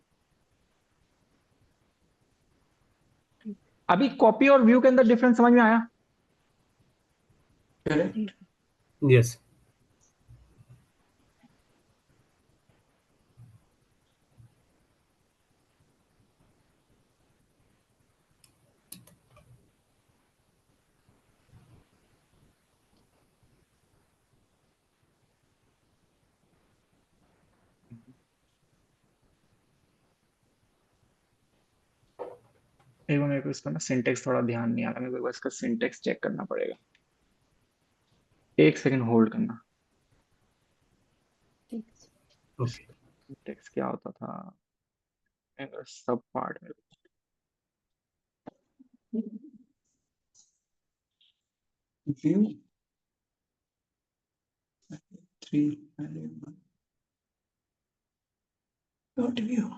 हूं। अभी कॉपी और व्यू के अंदर डिफरेंस समझ में आया, करेक्ट। यस। एक बार मेरे को इसका ना सिंटेक्स थोड़ा ध्यान नहीं आ रहा, मेरे को एक बार इसका सिंटेक्स चेक करना पड़ेगा, एक सेकंड होल्ड करना, ठीक ओके। सिंटेक्स क्या होता था, सब पार्ट में, है। View 3 dot view.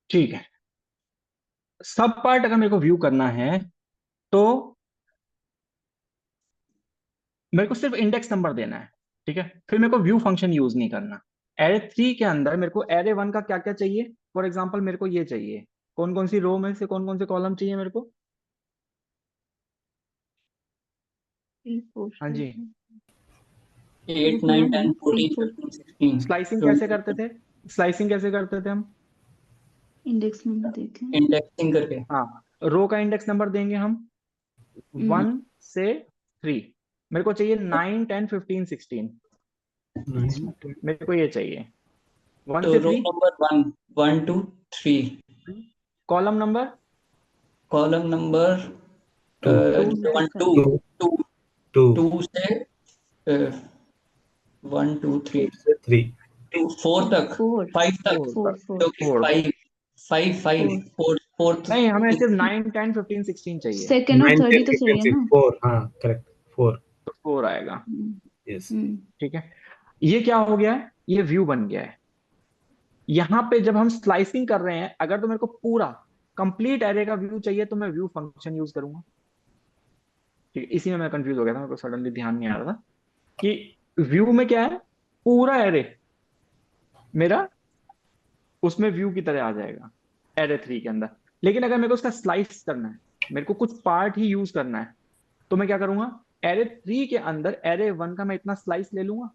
ठीक है, सब पार्ट अगर मेरे को व्यू करना है तो मेरे को सिर्फ इंडेक्स नंबर देना है। ठीक है, फिर मेरे को व्यू फंक्शन यूज नहीं करना। एरे 3 के अंदर मेरे को एरे 1 का क्या क्या चाहिए, फॉर एग्जांपल मेरे को ये चाहिए, कौन कौन सी रो में से कौन कौन से कॉलम चाहिए मेरे को। 3 4 हाँ जी, 8 9 10 14 15 16 स्लाइसिंग कैसे करते थे, स्लाइसिंग कैसे करते थे हम। इंडेक्स नंबर देखें। इंडेक्सिंग करके। हाँ, रो का इंडेक्स नंबर देंगे हम 1 से 3। मेरे को चाहिए 9 10 15 16, मेरे को ये चाहिए 1 तो से रो 3। Number 1 1 2 3, column number column number 2 से 1 2 5 2 2 2 से 1 2 3 से 3 2 4 तक 4 5 तक, 4 4 क्योंकि 4। 5 5 5 4 4 नहीं, हमें सिर्फ 9 10 15 16 चाहिए, सेकंड और 9 थर्ड ही 10 तो चाहिए 15 ना। 4 हाँ करेक्ट 4 तो 4 आएगा। यस ठीक है, ये क्या हो गया है, ये व्यू बन गया है। यहां पे जब हम स्लाइसिंग कर रहे हैं, अगर तो मेरे को पूरा कंप्लीट एरे का व्यू चाहिए तो मैं व्यू फंक्शन यूज करूंगा। ठीक है, इसी में मैं कंफ्यूज हो गया था, मेरे को सडनली ध्यान नहीं आ रहा था कि व्यू में क्या है, पूरा एरे मेरा उसमें व्यू की तरह आ जाएगा एरे 3 के अंदर। लेकिन अगर मेरे को उसका स्लाइस करना है, मेरे को कुछ पार्ट ही यूज करना है, तो मैं क्या करूंगा, एरे 3 के अंदर एरे 1 का मैं इतना स्लाइस ले लूंगा।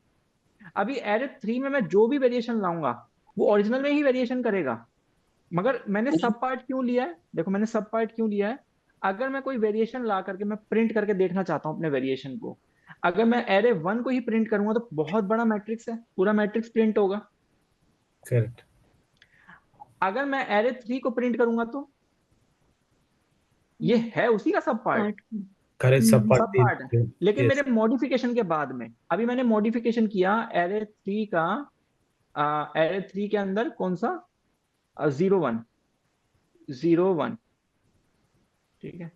अभी एरे 3 में मैं जो भी वेरिएशन लाऊंगा वो ओरिजिनल में ही वेरिएशन करेगा, मगर मैंने सब पार्ट क्यों लिया है, देखो मैंने सब पार्ट क्यों लिया है। अगर मैं कोई वेरिएशन ला करके मैं प्रिंट करके देखना चाहता हूं अपने वेरिएशन को, अगर मैं एरे 1 को ही प्रिंट करूंगा तो बहुत बड़ा मैट्रिक्स है, पूरा मैट्रिक्स प्रिंट होगा। करेक्ट अगर मैं एरे 3 को प्रिंट करूंगा तो ये है उसी का सब पार्ट, पार्ट करेक्ट सब सब पार्ट है। लेकिन यस मेरे मॉडिफिकेशन के बाद में, अभी मैंने मॉडिफिकेशन किया एरे 3 का, एरे 3 के अंदर कौन सा, 0 1 0 1। ठीक है,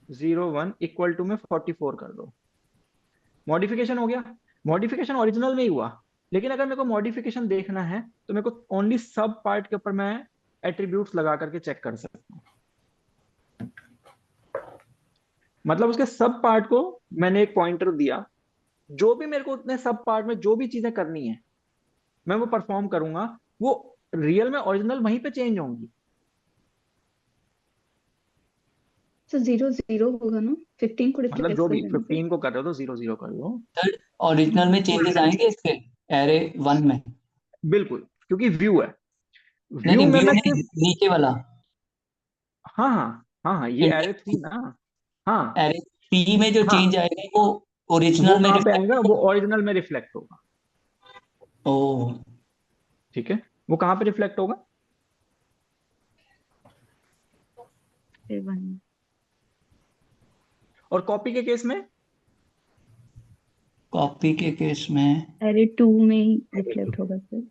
0 1 इक्वल टू में 44 कर दो, मॉडिफिकेशन हो गया। मॉडिफिकेशन ओरिजिनल में ही हुआ, लेकिन अगर मेरे को मॉडिफिकेशन देखना है तो मेरे को ओनली सब पार्ट के ऊपर मैं एट्रीब्यूट्स लगा करके चेक कर सकता हूँ। मतलब उसके सब पार्ट को मैंने एक पॉइंटर दिया, जो भी मेरे को उतने सब पार्ट में जो भी चीजें करनी है मैं वो परफॉर्म करूंगा, वो रियल में ओरिजिनल वहीं पे चेंज होंगी। तो 0 0 होगा ना, 15 को मतलब रिप्लेस जो कर भी देंगे। 15 को कर रहे हो तो 0 0 कर दो। सर ओरिजिनल में चेंजेस आएंगे इसके एरे 1 में? बिल्कुल, क्योंकि व्यू है, नहीं व्यू नहीं, में व्यू मैं नहीं, सिर्फ, नीचे वाला हाँ हाँ हाँ हाँ, ये एरे 3 इंडेक्स ना। हाँ एरे 3 में जो हाँ, चेंज आएंगे वो वो ओरिजिनल में कहाँ पे रिफ्लेक्ट आएगा, वो होगा। ओरिजिनल में रिफ्लेक्ट होगा। ओ ठीक है, वो कहाँ पे रिफ्लेक्ट होगा, फिर 1 और कॉपी के केस में कॉपी के केस में एरे 2 में ही रिफ्लेक्ट होगा सर।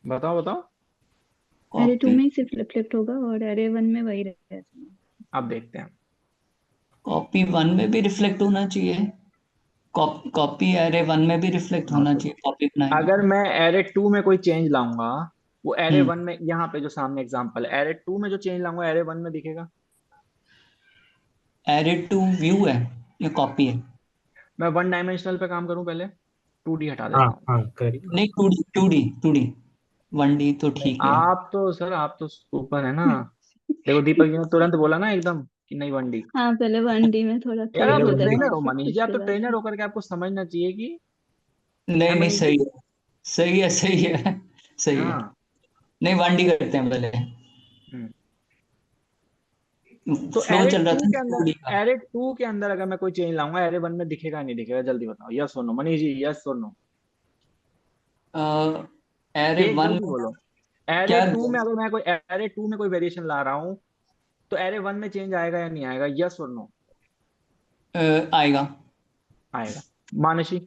बताओ बताओ। एरे 2 कॉपी में ही सिर्फ रिफ्लेक्ट होगा और एरे 1 में वही रहेगा। अब देखते हैं। कॉपी 1 में भी रिफ्लेक्ट होना चाहिए, कॉपी एरे 1 में भी रिफ्लेक्ट हाँ होना तो चाहिए, कॉपी बनाएंगे। अगर मैं एरे 2 में कोई चेंज लाऊंगा, वो एरे हम्म 1 में, यहाँ पे जो सामने एग्जांपल, एरे 2 में जो चेंज लाऊंगा एरे 1 में दिखेगा। एरे 2 व्यू है या कॉपी है? मैं वन डायमेंशनल पे काम करूं पहले, 2D हटा हाँ देता हूँ। हाँ ठीक करेक्ट। है। नहीं, 2D 1D तो नहीं, ठीक है। आप तो सर, आप तो ऊपर है ना। देखो दीपक जी ने तुरंत बोला ना एकदम कि नहीं 1D। हाँ, पहले 1D में थोड़ा यार क्लिक आप हो तो जाता ट्रेनर है हो फिर मनीष जी, आप उसके तो बाद। ट्रेनर होकर के आपको समझना चाहिए कि, है नहीं नहीं, मनीष जी। सही है, सही है, सही है, सही है। हाँ। नहीं, 1D करते हैं पहले, हम्म। तो फ्लो एरे चल रहा टू था के अंदर, 2D का। एरे टू के अंदर अगर मैं कोई चेंज लाऊंगा एरे 1 में दिखेगा नहीं दिखेगा, जल्दी बताओ, यस और नो मनीष जी, यस और नो। एरे तेज 1 जल्दी बोलो। एरे क्या? टू में अगर मैं कोई एरे 2 में कोई वेरिएशन ला रहा हूँ, तो एरे 1 में चेंज आएगा या नहीं आएगा, यस और नो। आएगा। आएगा। मानसी।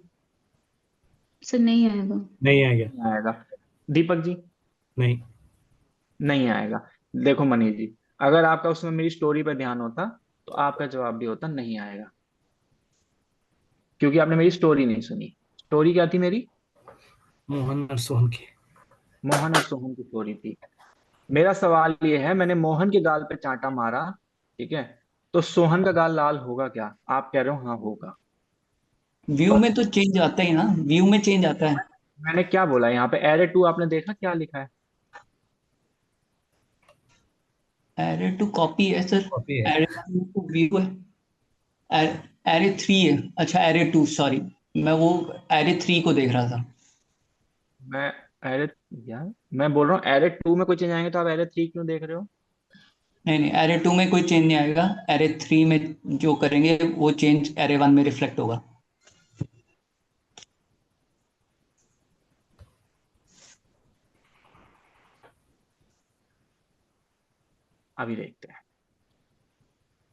सर नहीं आएगा। नहीं आएगा। नहीं आएगा। दीपक जी। नहीं। नहीं आएगा। देखो मनीष जी, अगर आपका उसमें मेरी स्टोरी पे ध्यान होता, तो आपका जवाब भी होता नहीं आएगा, क्योंकि आपने मेरी स्टोरी नहीं सुनी। स्टोरी क्या थी मेरी? मोहन और सोहन की। मोहन और सोहन की स्टोरी थी। मेरा सवाल ये है, मैंने मोहन के गाल पे चांटा मारा, ठीक है, तो सोहन का गाल लाल होगा क्या? आप कह रहे हो हाँ होगा। व्यू में तो चेंज आता ही ना, व्यू में चेंज आता है। मैंने क्या बोला यहाँ पे, एरे 2 आपने देखा क्या लिखा है? एरे 2 कॉपी है सर, कॉपी है। एरे 1 तो व्यू है, एरे 3 है। अच्छा, एरे 2, सॉरी, मैं वो एरे 3 को देख रहा था। मैं एरे, यार मैं बोल रहा हूँ एरे 2 में कोई चेंज आएंगे, तो आप एरे 3 क्यों देख रहे हो? नहीं नहीं, एरे 2 में कोई चेंज नहीं आएगा, एरे 3 में जो करेंगे वो चेंज एरे 1 में रिफ्लेक्ट होगा। अभी देखते हैं।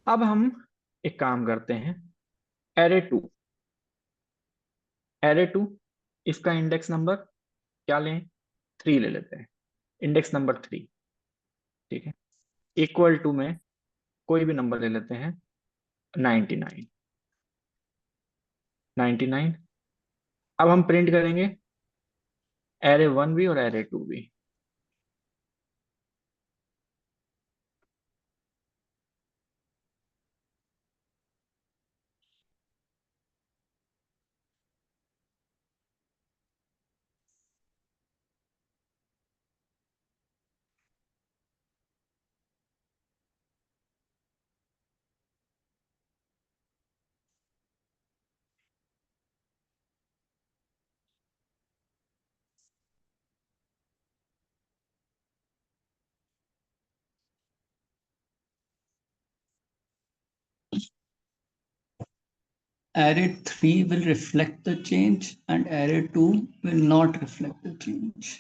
अब हम एक काम करते हैं। एरे 2, एरे 2, इसका इंडेक्स नंबर क्या लें? 3 ले लेते हैं, इंडेक्स नंबर 3। ठीक है। इक्वल टू में कोई भी नंबर ले लेते हैं, 99। 99। अब हम प्रिंट करेंगे एरे 1 भी और एरे 2 भी। Array 3 will reflect the change and array 2 will not reflect the change.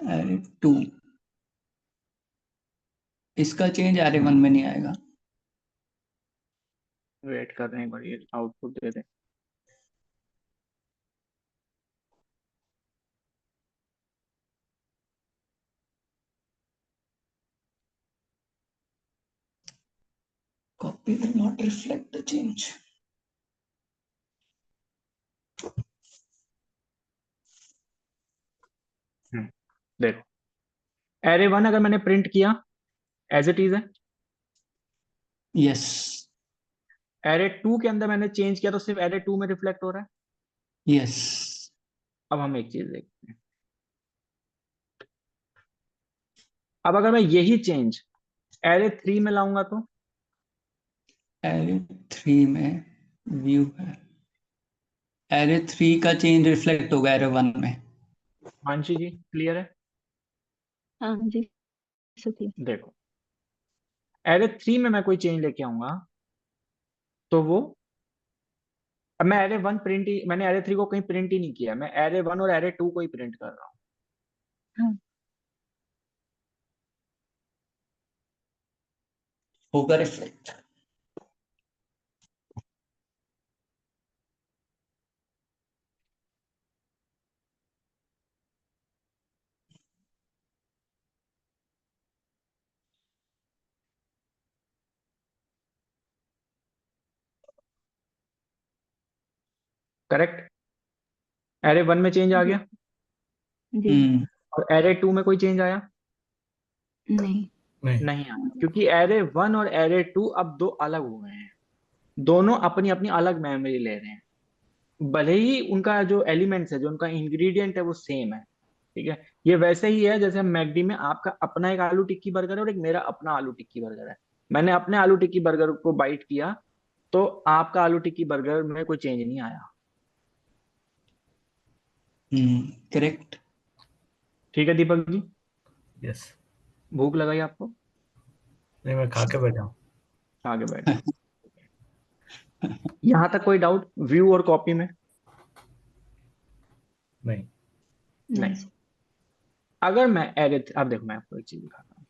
Array 2, इसका चेंज array 1 में नहीं आएगा। वेट कर रहे हैं, बड़ी आउटपुट दे दें। Copy will not reflect the change. देखो, एरे 1 अगर मैंने प्रिंट किया एज इट इज है। Yes, एरे 2 के अंदर मैंने चेंज किया तो सिर्फ एरे 2 में रिफ्लेक्ट हो रहा है। yes. अब हम एक चीज देखते हैं। अब अगर मैं यही चेंज एरे 3 में लाऊंगा तो? Array 3 में view है, array 3 का चेंज रिफ्लेक्ट होगा array 1 में। मानसी जी क्लियर है? हाँ जी सर। देखो, एरे 3 में मैं कोई चेंज लेके आऊंगा, तो वो, अब मैं एरे 1 प्रिंट ही, मैंने एरे 3 को कहीं प्रिंट ही नहीं किया, मैं एरे 1 और एरे 2 को ही प्रिंट कर रहा हूँ। हाँ होगा रिफ्लेक्ट। करेक्ट। एरे 1 में चेंज आ गया जी और एरे 2 में कोई चेंज आया? नहीं। नहीं। नहीं आया, क्योंकि एरे 1 और एरे 2 अब दो अलग हो गए हैं, दोनों अपनी अपनी अलग मेमोरी ले रहे हैं। भले ही उनका जो एलिमेंट्स है, जो उनका इंग्रेडिएंट है वो सेम है, ठीक है। ये वैसे ही है जैसे हम मैकडी में आपका अपना एक आलू टिक्की बर्गर है और एक मेरा अपना आलू टिक्की बर्गर है। मैंने अपने आलू टिक्की बर्गर को बाइट किया तो आपका आलू टिक्की बर्गर में कोई चेंज नहीं आया। करेक्ट। ठीक है दीपक जी, यस। भूख लगाई आपको? नहीं, मैं खा के बैठा हूँ। आगे बैठे। यहां तक कोई डाउट व्यू और कॉपी में? नहीं। नहीं। अगर मैं एरे, अब देखो मैं आपको एक चीज दिखाता हूँ।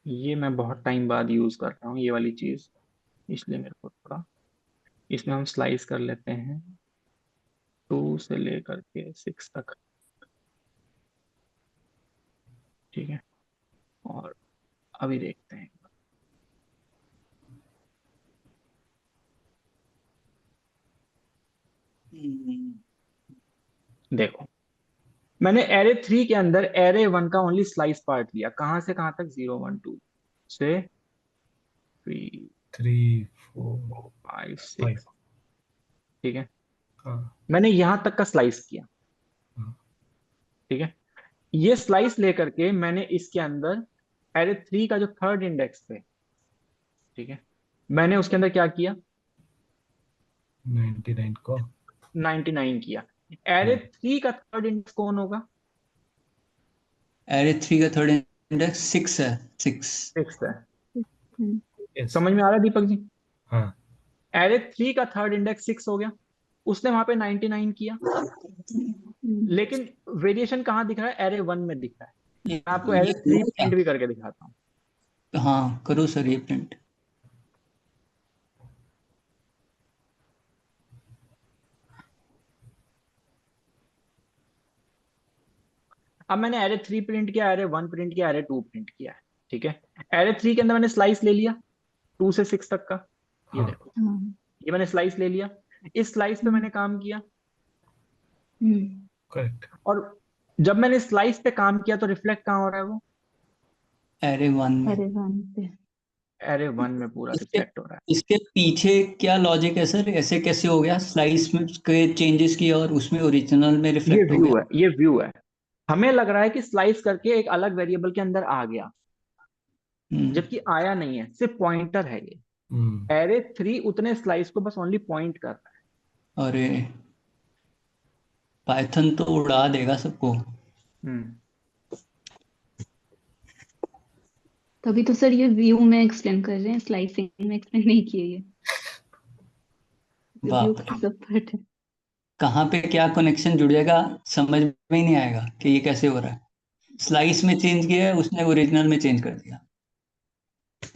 ये मैं बहुत टाइम बाद यूज कर रहा हूँ ये वाली चीज, इसलिए मेरे को थोड़ा, इसमें हम स्लाइस कर लेते हैं 2 से लेकर के 6 तक, ठीक है। और अभी देखते हैं, देखो मैंने एरे 3 के अंदर एरे 1 का ओनली स्लाइस पार्ट लिया, कहां से कहां तक, 0 1 2 से 3 3 4 5 5। 6, ठीक है। हाँ। मैंने यहां तक का स्लाइस किया, हाँ। ठीक है। ये स्लाइस लेकर के मैंने इसके अंदर एरे 3 का जो थर्ड इंडेक्स पे, ठीक है, मैंने उसके अंदर क्या किया, 99 को 99 किया। एरे 3 का थर्ड इंडेक्स कौन होगा? एरे 3 का थर्ड इंडेक्स 6 है। 6। 6 है। यस। समझ में आ रहा है दीपक जी? हाँ। एरे 3 का थर्ड इंडेक्स 6 हो गया, उसने वहां पे 99 किया, लेकिन वेरिएशन कहाँ दिख रहा है, एरे 1 में दिख रहा है। ये मैं आपको एरे 3 हुआ क्या? प्रिंट भी करके दिखाता हूँ। हाँ करो सर ये प्रिंट। अब मैंने एरे 3 प्रिंट किया, एरे 1 प्रिंट किया, एरे 2 प्रिंट किया है, ठीक है। एरे 3 के अंदर मैंने स्लाइस ले लिया 2 से 6 तक का, ये हाँ। देखो, ये मैंने स्लाइस ले लिया, इस स्लाइस पे मैंने काम किया, करेक्ट। और जब मैंने स्लाइस पे काम किया तो रिफ्लेक्ट कहाँ हो रहा है वो, एरे 1 में। एरे 1 पे। एरे 1 में पूरा इसके रिफ्लेक्ट हो रहा इसके पीछे क्या लॉजिक है सर? ऐसे कैसे हो गया? स्लाइस में के चेंजेस किया और उसमें ओरिजिनल में है। ये रिफ्लेक्ट हो व्यू गया। है, ये व्यू है। हमें लग रहा है कि स्लाइस करके एक अलग वेरिएबल के अंदर आ गया, जबकि आया नहीं है, सिर्फ पॉइंटर है ये। एरे 3 उतने स्लाइस को बस ओनली पॉइंट कर रहा अरे पाइथन तो उड़ा देगा सबको। है। तभी तो सर ये व्यू में एक्सप्लेन कर रहे हैं, स्लाइसिंग में एक्सप्लेन नहीं किए ये। व्यू बाप रे, का सब पार्ट है। कहाँ पे क्या कनेक्शन जुड़ जाएगा समझ में ही नहीं आएगा कि ये कैसे हो रहा है। स्लाइस में चेंज किया है उसने, ओरिजिनल में चेंज कर दिया।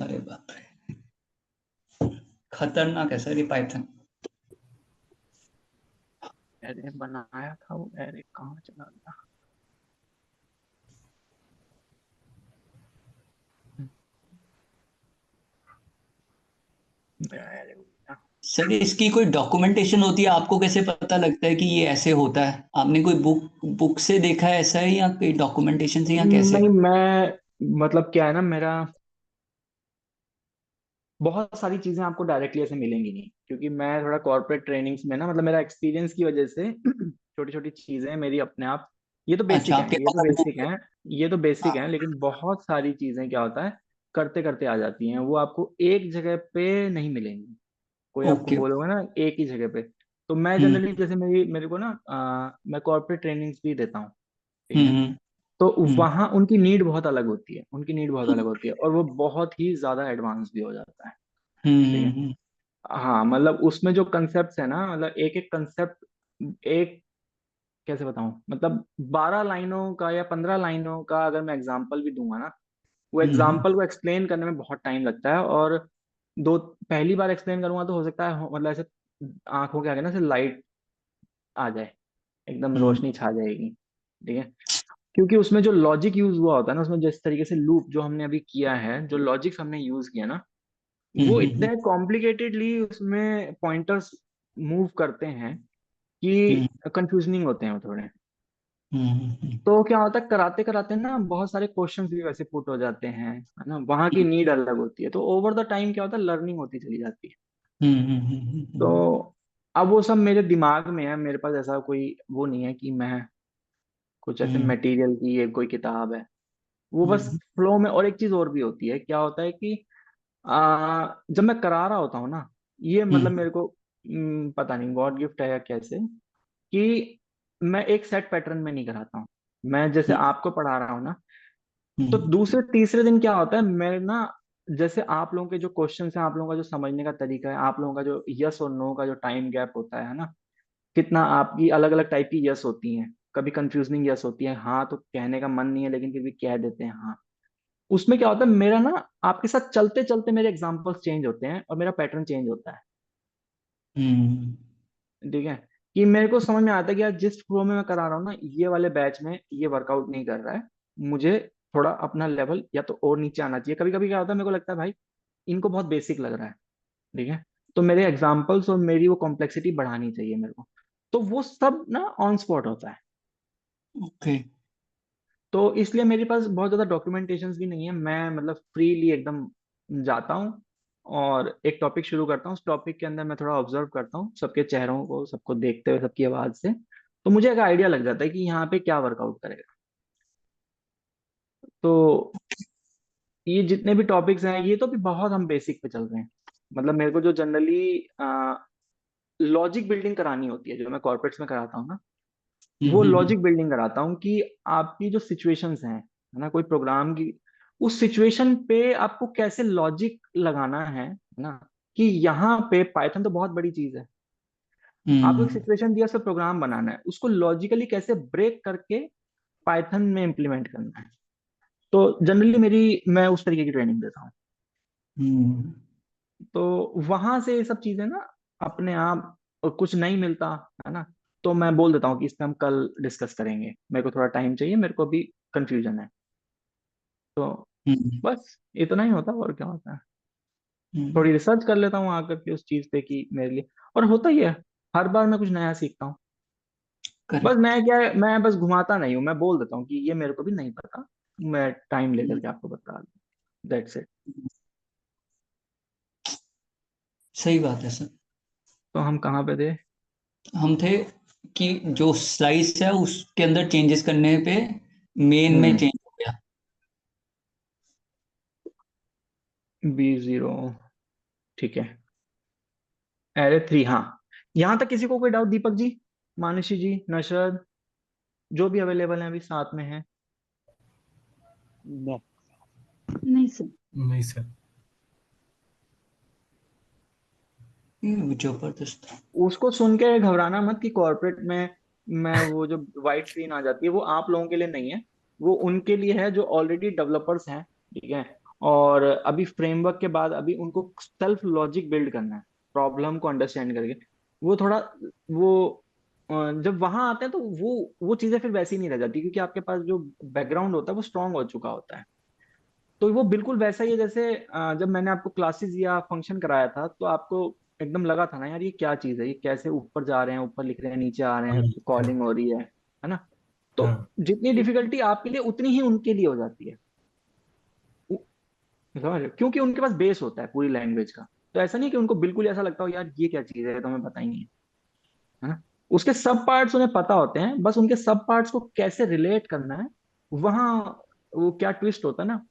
अरे बाप रे, खतरनाक है सर ये पाइथन। एरे बनाया था वो, एरे कहाँ चला गया? एरे सर इसकी कोई डॉक्यूमेंटेशन होती है? आपको कैसे पता लगता है कि ये ऐसे होता है? आपने कोई बुक से देखा है ऐसा है, या कोई डॉक्यूमेंटेशन से, या कैसे? नहीं, मैं मतलब क्या है ना, मेरा बहुत सारी चीजें आपको डायरेक्टली ऐसे मिलेंगी नहीं, क्योंकि मैं थोड़ा कॉर्पोरेट ट्रेनिंग्स में ना, मतलब मेरा एक्सपीरियंस की वजह से छोटी छोटी चीजें मेरी अपने आप, ये तो अच्छा बेसिक है, आपके ये तो पास बेसिक बुक है। है, ये तो बेसिक हाँ। है, लेकिन बहुत सारी चीजें क्या होता है, करते करते आ जाती हैं, वो आपको एक जगह पे नहीं मिलेंगी। कोई आपको ओके। बोलोगे ना एक ही जगह पे, तो मैं हम्म जनरली जैसे मेरे को ना मैं कॉर्पोरेट ट्रेनिंग्स भी देता हूँ, ठीक हम्म है। हम्म तो हम्म वहाँ उनकी नीड बहुत अलग होती है, उनकी नीड बहुत अलग होती है, और वो बहुत ही ज्यादा एडवांस भी हो जाता है, ठीक है। हम्म। हाँ मतलब उसमें जो कंसेप्ट है ना, मतलब एक एक कंसेप्ट, एक, कैसे बताऊं, मतलब 12 लाइनों का या 15 लाइनों का अगर मैं एग्जांपल भी दूंगा ना, वो हम्म। एग्जांपल को एक्सप्लेन करने में बहुत टाइम लगता है, और दो, पहली बार एक्सप्लेन करूंगा तो हो सकता है मतलब ऐसे आंखों के आगे ना से लाइट आ जाए, एकदम हम्म। रोशनी छा जाएगी, ठीक है। क्योंकि उसमें जो लॉजिक यूज हुआ होता है ना, उसमें जिस तरीके से लूप जो हमने अभी किया है, जो लॉजिक्स हमने यूज किया ना, वो हम्म इतने कॉम्प्लिकेटेडली उसमें पॉइंटर्स मूव करते हैं हम्म कि कंफ्यूजनिंग होते हैं वो थोड़े। हम्म तो क्या होता है, कराते कराते ना बहुत सारे क्वेश्चंस भी वैसे पुट हो जाते हैं, है ना, वहाँ की नीड अलग होती है, तो ओवर द टाइम क्या होता है, लर्निंग होती चली जाती है। तो अब वो सब मेरे दिमाग में है, मेरे पास ऐसा कोई वो नहीं है कि मैं कुछ ऐसे हम्म मटेरियल की ये कोई किताब है, वो बस हम्म फ्लो में। और एक चीज और भी होती है, क्या होता है कि जब मैं करा रहा होता हूँ ना, ये मतलब हम्म मेरे को पता नहीं गॉड गिफ्ट है या कैसे, कि मैं एक सेट पैटर्न में नहीं कराता हूँ। मैं जैसे आपको पढ़ा रहा हूँ ना, तो हम्म दूसरे तीसरे दिन क्या होता है, मैं ना, जैसे आप लोगों के जो क्वेश्चन है, आप लोगों का जो समझने का तरीका है, आप लोगों का जो यस और नो का जो टाइम गैप होता है ना, कितना आपकी अलग अलग टाइप की यस होती हैं, कभी कंफ्यूजनिंग यस होती है, हाँ तो कहने का मन नहीं है लेकिन फिर भी कह देते हैं हाँ। उसमें क्या होता है, मेरा ना आपके साथ चलते चलते मेरे एग्जांपल्स चेंज होते हैं और मेरा पैटर्न चेंज होता है। हम्म ठीक है, कि मेरे को समझ में आता है कि यार जिस फ्लो में मैं करा रहा हूँ ना, ये वाले बैच में ये वर्कआउट नहीं कर रहा है, मुझे थोड़ा अपना लेवल या तो और नीचे आना चाहिए। कभी कभी क्या होता है, मेरे को लगता है भाई इनको बहुत बेसिक लग रहा है, ठीक है, तो मेरे एग्जाम्पल्स और मेरी वो कॉम्प्लेक्सिटी बढ़ानी चाहिए मेरे को। तो वो सब ना ऑन स्पॉट होता है। ओके तो इसलिए मेरे पास बहुत ज्यादा डॉक्यूमेंटेशंस भी नहीं है, मैं मतलब फ्रीली एकदम जाता हूँ और एक टॉपिक शुरू करता हूँ, उस टॉपिक के अंदर मैं थोड़ा ऑब्जर्व करता हूँ सबके चेहरों को, सबको देखते हुए, सबकी आवाज से, तो मुझे एक आइडिया लग जाता है कि यहाँ पे क्या वर्कआउट करेगा। तो ये जितने भी टॉपिक्स हैं, ये तो भी बहुत हम बेसिक पे चल रहे हैं। मतलब मेरे को जो जनरली लॉजिक बिल्डिंग करानी होती है, जो मैं कॉर्पोरेट्स में कराता हूँ ना, वो हम्म लॉजिक बिल्डिंग कराता हूँ कि आपकी जो सिचुएशंस हैं, है ना, कोई प्रोग्राम की, उस सिचुएशन पे आपको कैसे लॉजिक लगाना है ना, कि यहाँ पे पाइथन तो बहुत बड़ी चीज है, आपको एक हम्म सिचुएशन दिया, उसका प्रोग्राम बनाना है, उसको लॉजिकली कैसे ब्रेक करके पाइथन में इम्प्लीमेंट करना है। तो जनरली मेरी, मैं उस तरीके की ट्रेनिंग देता हूँ। हम्म तो वहां से ये सब चीजें ना अपने आप, और कुछ नहीं मिलता, है ना, तो मैं बोल देता हूँ कि इस पे हम कल डिस्कस करेंगे, मेरे को थोड़ा टाइम चाहिए, मेरे को भी कंफ्यूजन है। तो हम्म बस इतना ही होता है, और क्या होता है। थोड़ी रिसर्च कर लेता हूँ आकर के उस चीज पे कि मेरे लिए, और होता ही है, हर बार मैं कुछ नया सीखता हूँ। बस करेक्ट मैं क्या है, मैं बस घुमाता नहीं हूँ, मैं बोल देता हूँ कि ये मेरे को भी नहीं पता, मैं टाइम लेकर के आपको बता दूँ, दैट्स इट। सही बात है सर। तो हम कहाँ पे थे? हम थे कि जो स्लाइस है उसके अंदर चेंजेस करने पे मेन में हम्म, चेंज हो गया। B0, ठीक है, एरे 3, हाँ। यहाँ तक किसी को कोई डाउट? दीपक जी, मानुषी जी, नशद, जो भी अवेलेबल है अभी साथ में है। नहीं। नहीं सर। नहीं सर। जबरदस्त। उसको सुन के घबराना मत कि कॉर्पोरेट में मैं वो जो व्हाइट स्क्रीन आ जाती है, वो आप लोगों के लिए नहीं है, वो उनके लिए है जो ऑलरेडी डेवलपर्स हैं, ठीक है। और अभी फ्रेमवर्क के बाद अभी उनको सेल्फ लॉजिक बिल्ड करना है, प्रॉब्लम को अंडरस्टैंड करके। वो थोड़ा वो जब वहां आते हैं तो वो चीजें फिर वैसी नहीं रह जाती, क्योंकि आपके पास जो बैकग्राउंड होता है वो स्ट्रांग हो चुका होता है। तो वो बिल्कुल वैसा ही है जैसे जब मैंने आपको क्लासेस या फंक्शन कराया था, तो आपको एकदम लगा था ना यार ये क्या चीज है, ये कैसे ऊपर जा रहे हैं, ऊपर लिख रहे हैं, नीचे आ रहे हैं, कॉलिंग हो रही है ना। तो हाँ जितनी डिफिकल्टी आपके लिए उतनी ही उनके लिए हो जाती है। उ- समझ रहे हो? क्योंकि उनके पास बेस होता है पूरी लैंग्वेज का। तो ऐसा नहीं कि उनको बिल्कुल ऐसा लगता हो यार ये क्या चीज है, तो हमें पता ही नहीं है ना। उसके सब पार्ट्स उन्हें पता होते हैं, बस उनके सब पार्ट्स को कैसे रिलेट करना है, वहां वो क्या ट्विस्ट होता है ना,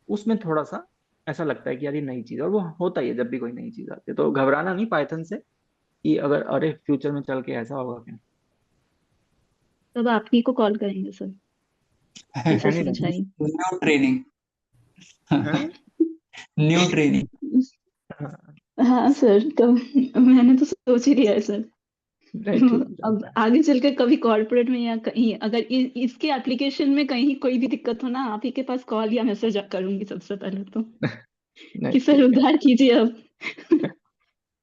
उसमें थोड़ा सा ऐसा लगता है कि यार ये नई चीज है। और वो होता ही है जब भी कोई नई चीज आती है, तो घबराना नहीं पाइथन से कि अगर अरे फ्यूचर में चल के ऐसा होगा क्या। तब आप ही को कॉल करेंगे सर, ये सब एनी टाइम। समझाइए। New training. हाँ न्यू ट्रेनिंग। हाँ सर, तो मैंने तो सोच ही लिया है सर। राइट, ठीक अब चलता है। आगे चलकर कभी कॉर्पोरेट में या कहीं अगर इसके एप्लीकेशन में कहीं कोई भी दिक्कत हो ना, आप ही के पास कॉल या मैसेज करूंगी सबसे पहले तो, नहीं कि सर ठीक है। उद्धार कीजिए अब।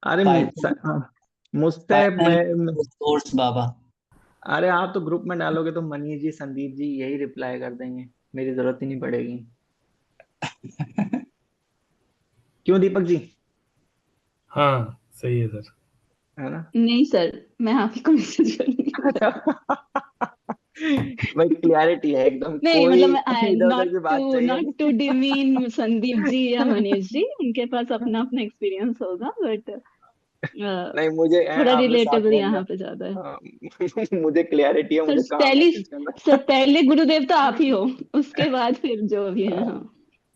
अरे पाइथन हाँ, मुझसे पाइथन सोर्स बाबा। अरे आप तो ग्रुप में डालोगे तो मनीष जी संदीप जी यही रिप्लाई कर देंगे, मेरी जरूरत ही नहीं पड़ेगी। क्यों दीपक जी? हाँ सही है सर। है ना? नहीं सर, मैं आप ही को मैसेज करूंगी। भाई क्लियरिटी है एकदम, नहीं कोई मतलब इधर उधर की बात चाहिए नॉट नहीं। टू डिमीन संदीप जी या मनीष जी, उनके पास अपना अपना एक्सपीरियंस होगा, बट नहीं मुझे थोड़ा आपने साथ रिलेटेबल में यहाँ पे ज्यादा है। मुझे क्लियरिटी है, सर मुझे काम है पहली इसके अंदर। सर पहले गुरुदेव तो आप ही हो, उसके बाद फिर जो भी है।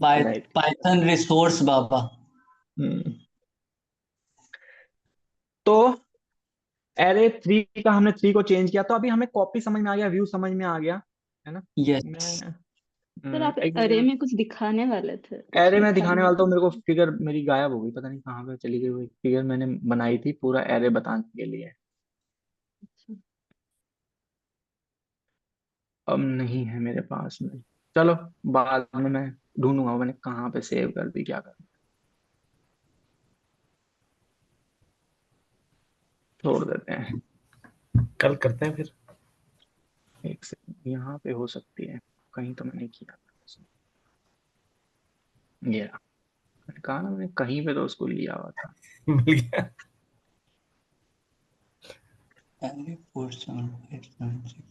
हाँ राइट। पाइथन रिसोर्स बाबा। तो एरे 3 का हमने 3 को चेंज किया, तो अभी हमें कॉपी समझ में आ गया, व्यू समझ में आ गया, है ना? यस। मैं सर, आप एक अरे मिनट। में कुछ दिखाने वाले थे, कुछ एरे में दिखाने दिखाने वाला, तो वाले मेरे को थे। फिगर मेरी गायब हो गई, पता नहीं कहाँ पे चली गई वो फिगर मैंने बनाई थी पूरा एरे बताने के लिए। अब नहीं है मेरे पास में। चलो बाद में मैं ढूंढूंगा मैंने कहाँ पे सेव कर दी, क्या कर, छोड़ देते हैं। कल करते हैं फिर। एक सेकंड, यहाँ पे हो सकती है, कहीं तो मैंने किया था। ये रहा। मैंने कहा ना, मैंने कहीं पे तो उसको लिया हुआ था। मिल गया। एरे 47896।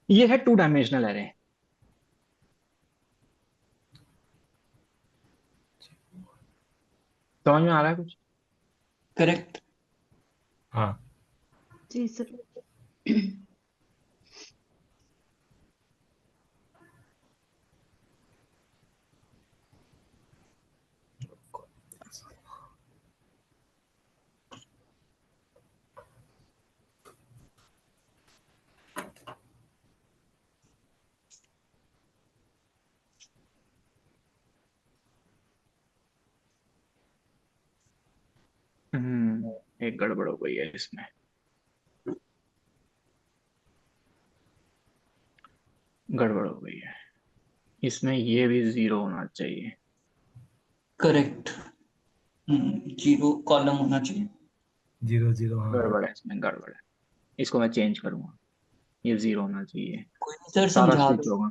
ये है 2 डायमेंशनल एरे। समझ में आ रहा है कुछ? करेक्ट। हाँ जी सर। एक गड़बड़ हो गई है इसमें। गड़बड़ हो गई है इसमें, ये भी 0 होना चाहिए। करेक्ट। 0 कॉलम होना चाहिए। 0 0 हाँ। गड़बड़ है इसमें, गड़बड़ है। इसको मैं चेंज करूंगा, ये 0 होना चाहिए। कोई नहीं सर, सारा स्विच होगा।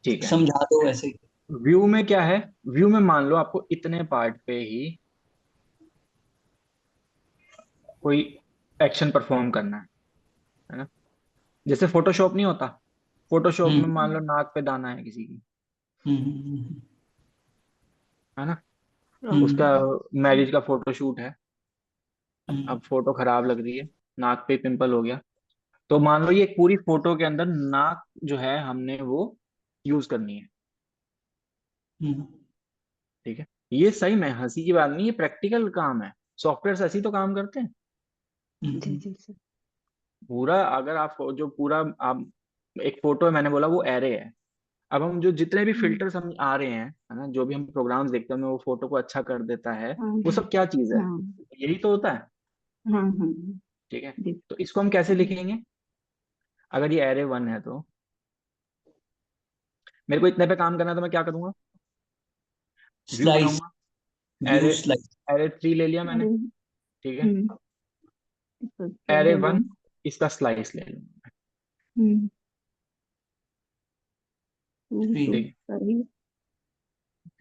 ठीक है। समझा दो वैसे ही। व्यू में क्या है? व्यू में मान लो आपको इतने पार्ट पे ही कोई एक्शन परफॉर्म करना है ना? जैसे फोटोशॉप नहीं होता, फोटोशॉप में हम्म मान लो नाक पे दाना है किसी की, हम्म है ना? उसका हम्म मैरिज का फोटोशूट है, हम्म अब फोटो खराब लग रही है, नाक पे पिंपल हो गया, तो मान लो ये एक पूरी फोटो के अंदर नाक जो है हमने वो यूज करनी है। हम्म ठीक है, ये सही में हंसी की बात नहीं, ये प्रैक्टिकल काम है, सॉफ्टवेयर ऐसी तो काम करते हैं। जी हम्म जी सर। पूरा अगर आप जो पूरा आप एक फोटो है, मैंने बोला वो एरे है। अब हम जो जितने भी फिल्टर्स हम आ रहे हैं, है ना, जो भी हम प्रोग्राम्स देखते हैं, हमें वो फोटो को अच्छा कर देता है, हाँ वो सब क्या चीज है? हाँ यही तो होता है। हाँ हाँ। ठीक है, जी। तो इसको हम कैसे लिखेंगे? अगर ये एरे 1 है तो मेरे को इतने पे काम करना है, तो मैं क्या करूंगा? View slice. बनाऊंगा। View array slice. एरे 3 ले लिया मैंने। अरे ठीक है, हम्म। तो एरे एरे 1 वन। इसका स्लाइस ले लूंगा। हम्म। 2 थ्री 2 ठीक है, सॉरी।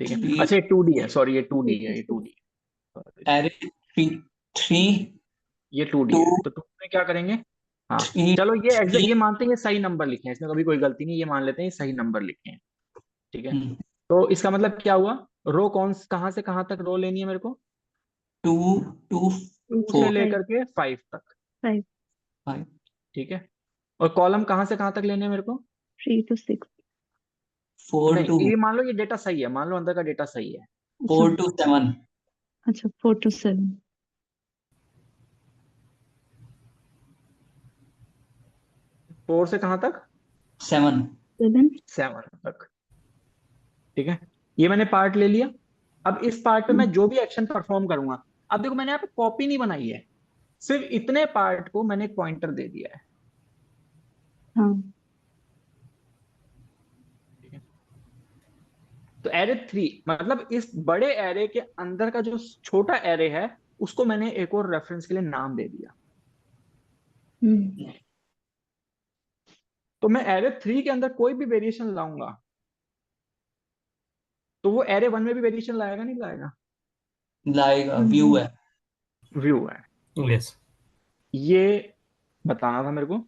ठीक है। थ्री अच्छा ये 2D है, सॉरी ये 2D है, ये 86। 2D। एरे थ्री थ्री ये 2D टू है, तो 2 में क्या करेंगे? हाँ, थ्री चलो ये थ्री। ये मानते हैं ये सही नंबर लिखे हैं, इसमें कभी कोई गलती नहीं, ये मान लेते हैं ये सही नंबर लिखे हैं। ठीक है, हम्म तो इसका मतलब क्या हुआ? रो कहाँ से कहाँ तक रो लेनी है मेरे को? टू टू 2 से फोर फाइव लेकर के 5 तक। फाइव फाइव ठीक है, और कॉलम कहाँ से कहाँ तक लेने हैं मेरे को? 3 to 6। 4 नहीं, टू ये मान लो ये डेटा सही है, मान लो अंदर का डेटा सही है। अच्छा 4 टू 7। अच्छा 4 to 7। 4 से कहाँ तक? 7। 7। 7 तक। ठीक है, ये मैंने पार्ट ले लिया। अब इस पार्ट पे मैं जो भी एक्शन परफॉर्म करूंगा, अब देखो मैंने यहाँ पे कॉपी नहीं बनाई है, सिर्फ इतने पार्ट को मैंने एक पॉइंटर दे दिया है। हाँ ठीक है, तो एरे 3 मतलब इस बड़े एरे के अंदर का जो छोटा एरे है उसको मैंने एक और रेफरेंस के लिए नाम दे दिया। तो मैं एरे 3 के अंदर कोई भी वेरिएशन लाऊंगा तो वो एरे 1 में भी वेरिएशन लाएगा नहीं लाएगा? लाएगा, व्यू है। व्यू है। यस, ये बताना था मेरे को।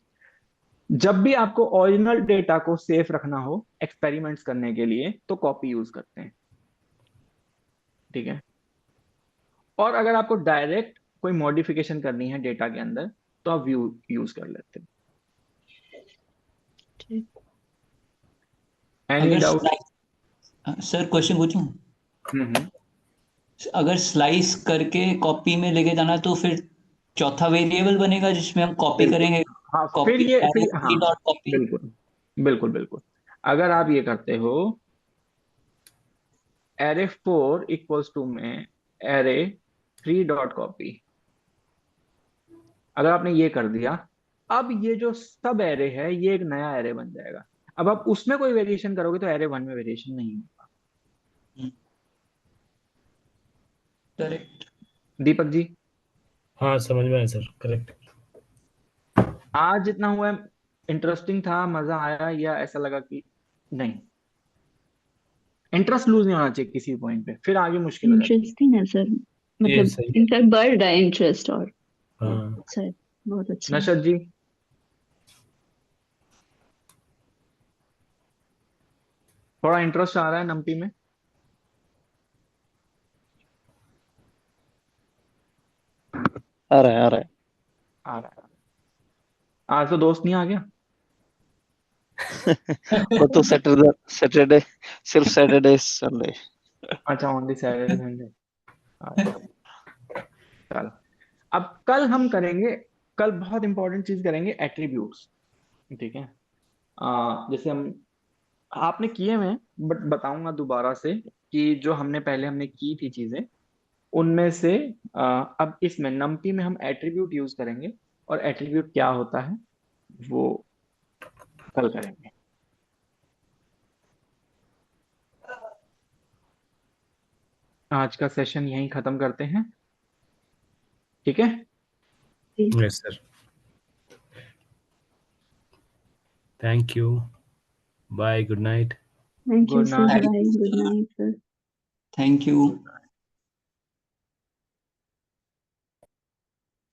जब भी आपको ओरिजिनल डेटा को सेफ रखना हो एक्सपेरिमेंट्स करने के लिए तो कॉपी यूज करते हैं। ठीक है, और अगर आपको डायरेक्ट कोई मॉडिफिकेशन करनी है डेटा के अंदर तो आप व्यू यूज कर लेते हैं। एनी अगर डाउट? सर क्वेश्चन पूछूं? अगर स्लाइस करके कॉपी में लेके जाना तो फिर चौथा वेरिएबल बनेगा जिसमें हम कॉपी बिल्कुल। करेंगे, हाँ कॉपी फिर हाँ, डॉट कॉपी। बिल्कुल बिल्कुल बिल्कुल। अगर आप ये करते हो एरे 4 इक्वल्स टू में एरे 3 डॉट कॉपी, अगर आपने ये कर दिया, अब ये जो सब एरे है ये एक नया एरे बन जाएगा। अब आप उसमें कोई वेरिएशन करोगे तो एरे 1 में वेरिएशन नहीं होगा। करेक्ट। दीपक जी, हाँ समझ में आया सर, करेक्ट। आज जितना हुआ इंटरेस्टिंग था, मजा आया या ऐसा लगा कि नहीं? इंटरेस्ट लूज नहीं होना चाहिए किसी पॉइंट पे, फिर आगे मुश्किल हो जाती है। इंटरेस्टिंग है सर, ये मतलब सही है। इनफैक्ट बढ़ रहा है इंटरेस्ट। और हाँ सर बहुत अच्छा है। नशद जी, थोड़ा इंटरेस्ट आ रहा है नमपी में? आ रहा है आ रहा है। आ रहा है। आज तो दोस्त नहीं आ गया? वो तो सैटरडे सैटरडे, सिर्फ सैटरडे संडे। अच्छा, ओनली सैटरडे संडे। चल, अब कल हम करेंगे, कल बहुत इंपॉर्टेंट चीज करेंगे, एट्रीब्यूट्स। ठीक है, जैसे हम आपने किए हुए हैं बट बताऊंगा दोबारा से कि जो हमने पहले हमने की थी चीजें उनमें से अब इसमें नमपी में हम एट्रीब्यूट यूज करेंगे, और एट्रीब्यूट क्या होता है वो कल करेंगे। आज का सेशन यहीं खत्म करते हैं। ठीक है, yes sir, thank you, bye, good night. Thank you good sir, night. Bye, good night sir. Thank you.